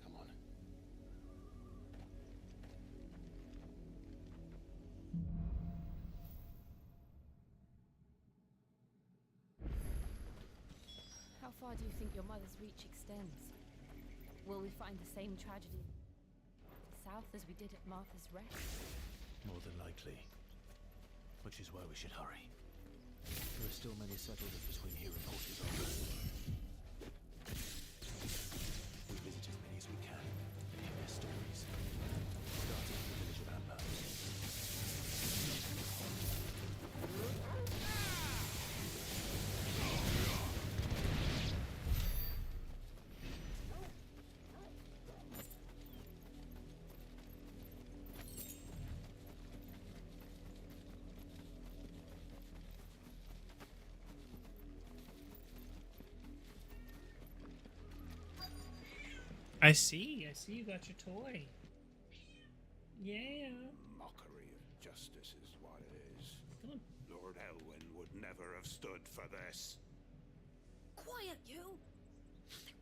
Come on. How far do you think your mother's reach extends? Will we find the same tragedy south as we did at Martha's Wreck? More than likely. Which is why we should hurry. There are still many settlers between here and Portugal. We visit as many as we can and hear their stories. Starting with the village of Amber. I see. see you got your toy. Yeah. Mockery of justice is what it is. Come on. Lord Elwyn would never have stood for this. Quiet, you!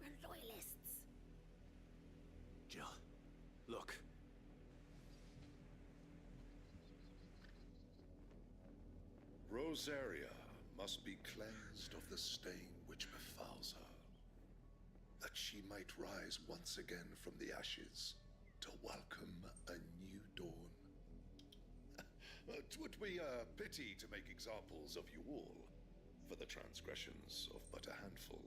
We're loyalists. Jill, look. Rosaria must be cleansed of the stain which befouls her, that she might rise once again from the ashes to welcome a new dawn. 'Twould be a pity to make examples of you all for the transgressions of but a handful.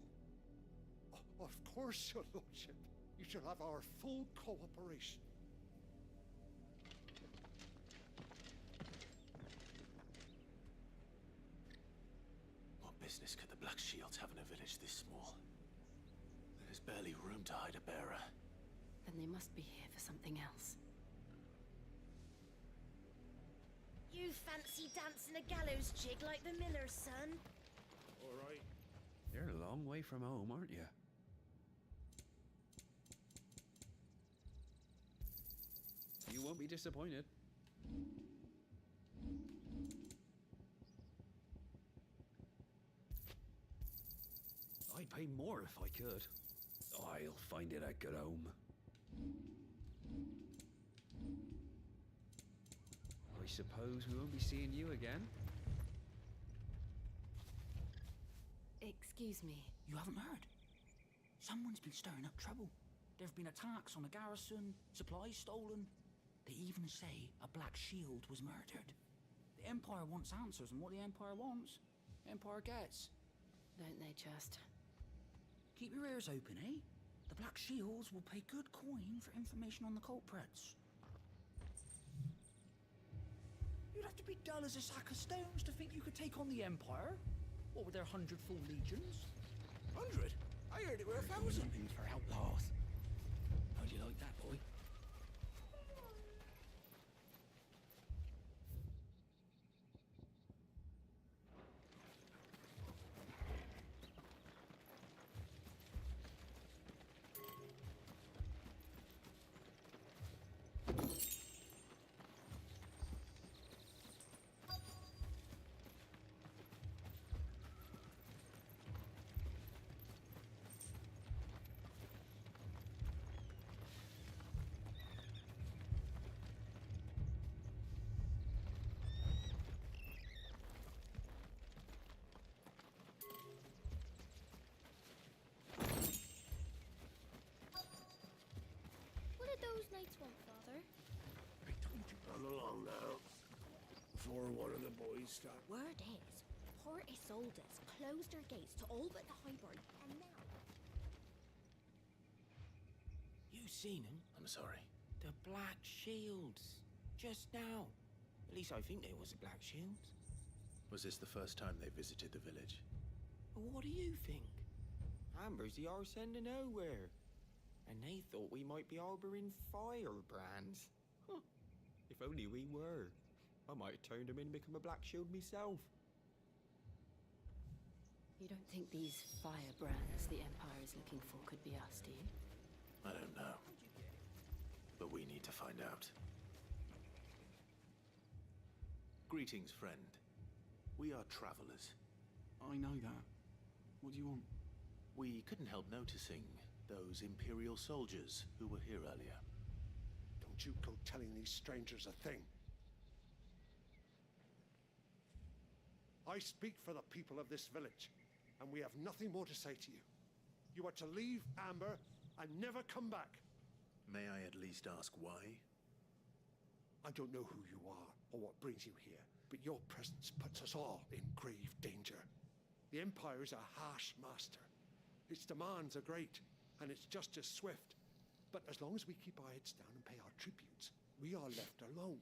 Of course, your lordship. You shall have our full cooperation. What business could the Black Shields have in a village this small? There's barely room to hide a bearer. Then they must be here for something else. You fancy dancing a gallows jig like the miller's son? All right. You're a long way from home, aren't you? You won't be disappointed. I'd pay more if I could. I'll find it a good home. I suppose we won't be seeing you again. Excuse me. You haven't heard? Someone's been stirring up trouble. There have been attacks on the garrison, supplies stolen. They even say a Black Shield was murdered. The Empire wants answers, and what the Empire wants, the Empire gets. Don't they just? Keep your ears open, eh? The Black Shields will pay good coin for information on the culprits. You'd have to be dull as a sack of stones to think you could take on the Empire. What with their 100 full legions? 100? I heard it were 1,000. For outlaws. How'd you like that, boy? What did those knights want, Father? I told you run along now. Before one of the boys start. Word is, poor Isolde's closed her gates to all but the Highborn, and now... You seen them? I'm sorry. The Black Shields. Just now. At least I think they was the Black Shields. Was this the first time they visited the village? Well, what do you think? Amber's the arse end of nowhere. And they thought we might be harboring firebrands. Huh. If only we were. I might have turned them in and become a Black Shield myself. You don't think these firebrands the Empire is looking for could be us, do you? I don't know. But we need to find out. Greetings, friend. We are travelers. I know that. What do you want? We couldn't help noticing those Imperial soldiers who were here earlier. Don't you go telling these strangers a thing. I speak for the people of this village, and we have nothing more to say to you. You are to leave Amber and never come back. May I at least ask why? I don't know who you are or what brings you here, but your presence puts us all in grave danger. The Empire is a harsh master. Its demands are great, and its justice swift. But as long as we keep our heads down and pay our tributes, we are left alone.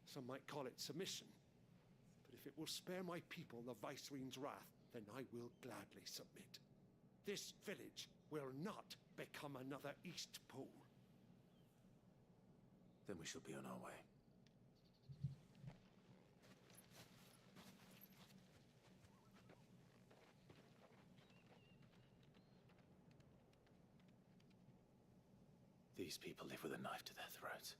Some might call it submission. But if it will spare my people the Viceroy's wrath, then I will gladly submit. This village will not become another East Pole. Then we shall be on our way. These people live with a knife to their throats.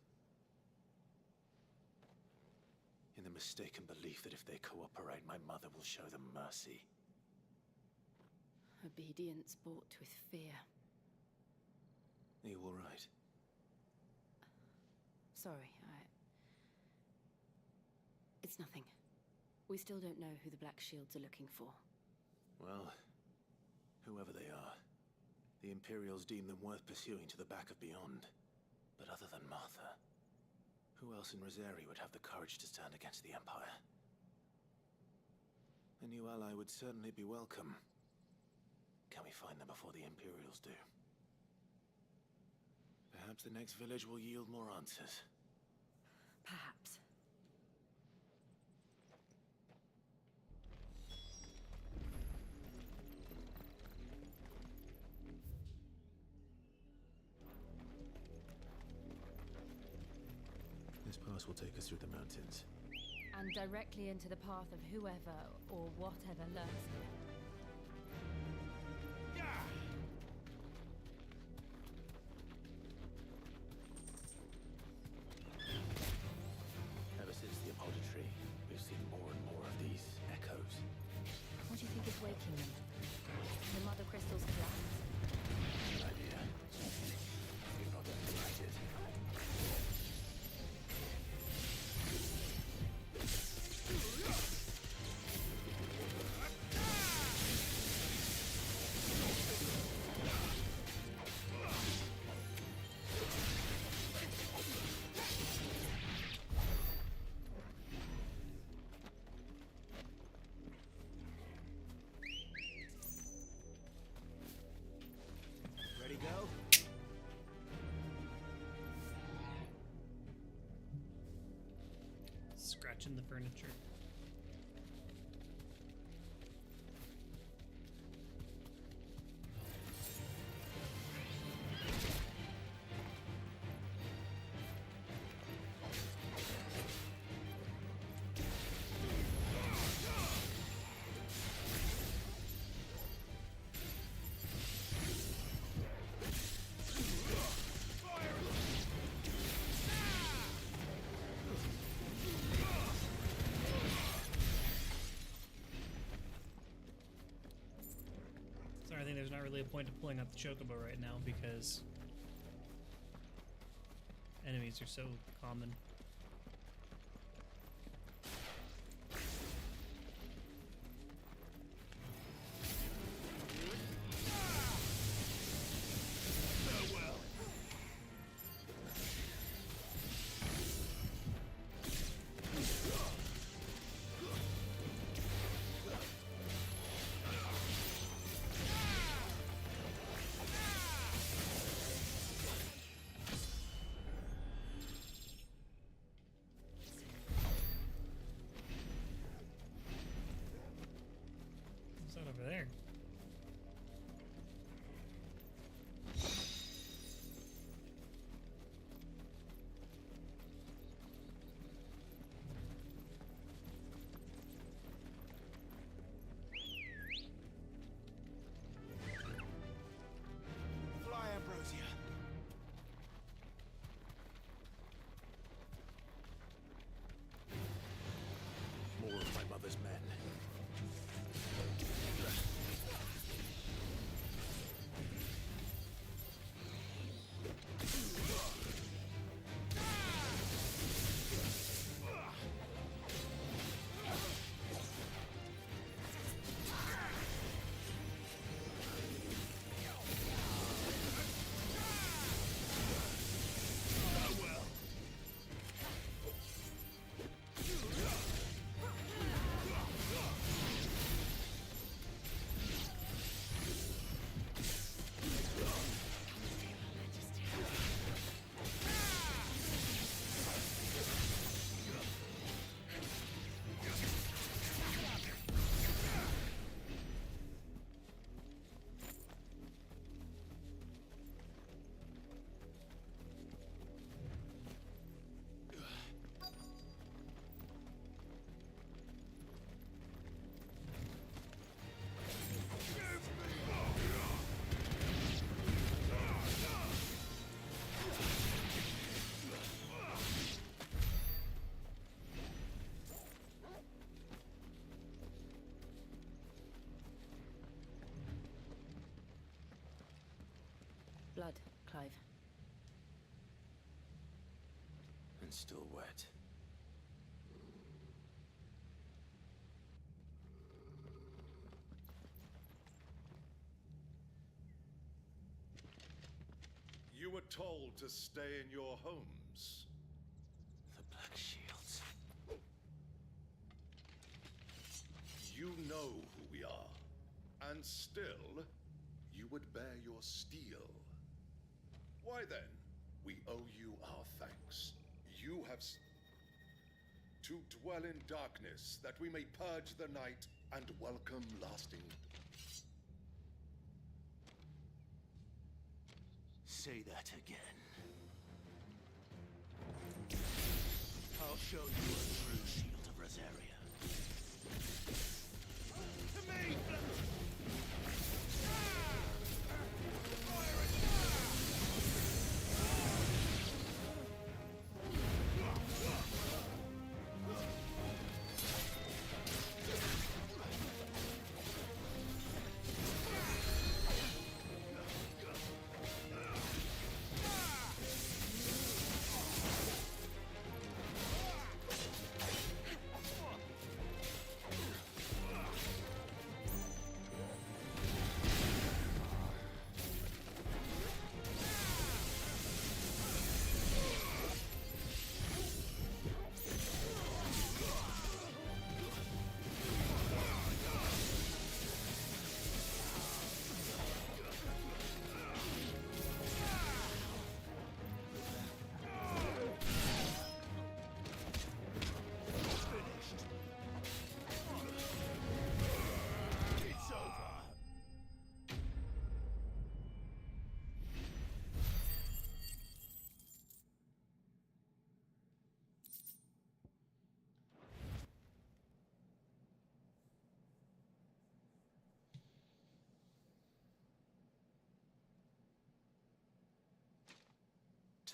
In the mistaken belief that if they cooperate, my mother will show them mercy. Obedience bought with fear. Are you all right? Sorry, It's nothing. We still don't know who the Black Shields are looking for. Well, whoever they are, the Imperials deem them worth pursuing to the back of beyond. But other than Martha, who else in Rosari would have the courage to stand against the Empire? A new ally would certainly be welcome. Can we find them before the Imperials do? Perhaps the next village will yield more answers. Perhaps. This pass will take us through the mountains. And directly into the path of whoever or whatever lurks here. Ever since the apology, we've seen more and more of these echoes. What do you think is waking them? The mother crystals collapse? Good idea. You're not underrated. Ready, go? Scratching the furniture. So I think there's not really a point of pulling out the Chocobo right now because enemies are so common. blood, Clive. And still wet. You were told to stay in your homes. The Black Shields. You know who we are. And still, you would bear your steel. Why then, we owe you our thanks. You have to dwell in darkness, that we may purge the night and welcome lasting. Say that again. I'll show you a true shield of Rosaria. To me!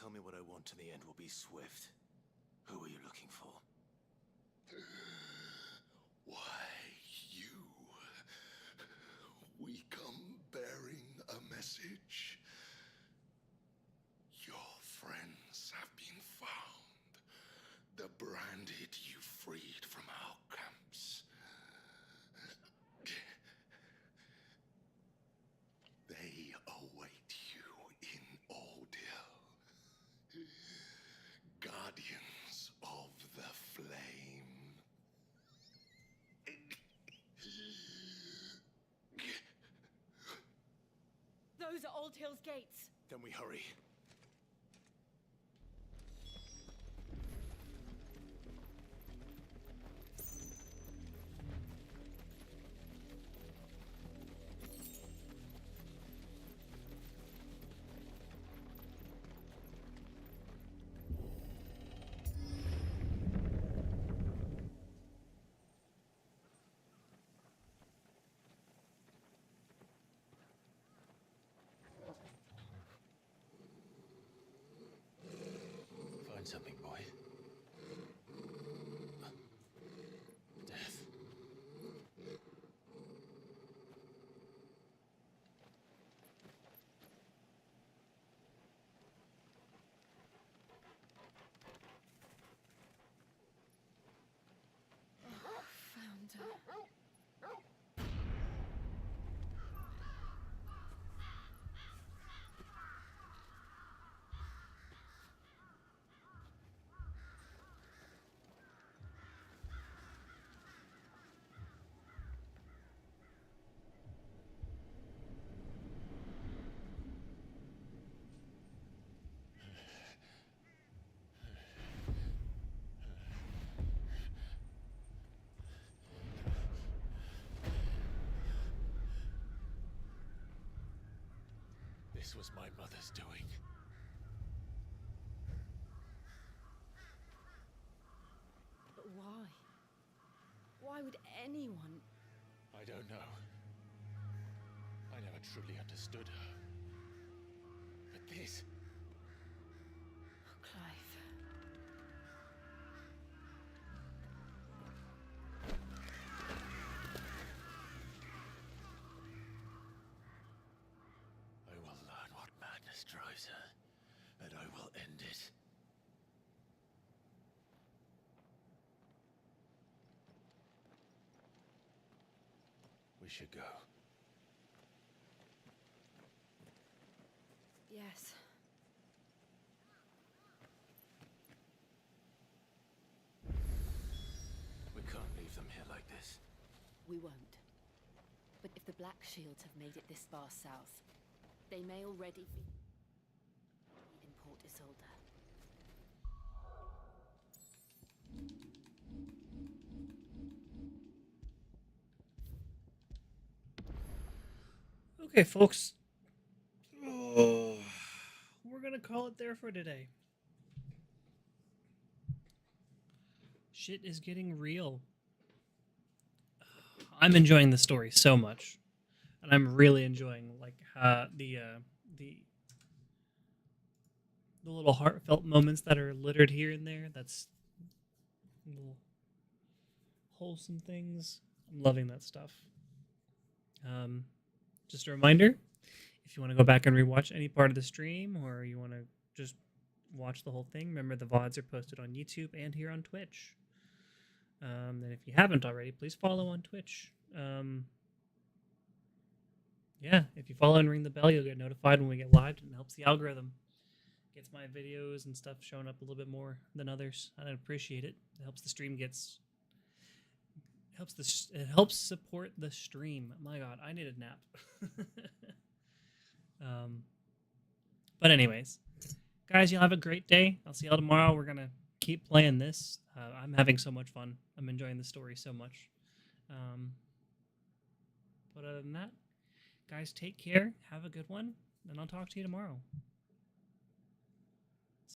Tell me what I want and the end will be swift. Who are you looking for? Why, you. We come bearing a message. Your friends have been found. The branded you freed from our camps. They await you in Ordeal. Guardians of the Flame. Those are Old Hill's gates. Then we hurry. Find something, boy. Death. Found her. This was my mother's doing. But why? Why would anyone? I don't know. I never truly understood her. But this... Clive. I will learn what madness we should go. Yes. We can't leave them here like this. We won't. But if the Black Shields have made it this far south, they may already be in Port Isolde. Okay, folks. Oh, we're gonna call it there for today. Shit is getting real. I'm enjoying the story so much, and I'm really enjoying like the little heartfelt moments that are littered here and there. That's little wholesome things. I'm loving that stuff. Just a reminder, if you want to go back and rewatch any part of the stream, or you want to just watch the whole thing, remember the VODs are posted on YouTube and here on Twitch. And if you haven't already, please follow on Twitch. Yeah, if you follow and ring the bell, you'll get notified when we get live, and it helps the algorithm. Gets my videos and stuff showing up a little bit more than others. I appreciate it. It helps the stream it helps support the stream. My God, I need a nap. But anyways, guys, you'll have a great day. I'll see y'all tomorrow. We're gonna keep playing this. I'm having so much fun. I'm enjoying the story so much. But other than that, guys, take care. Have a good one, and I'll talk to you tomorrow.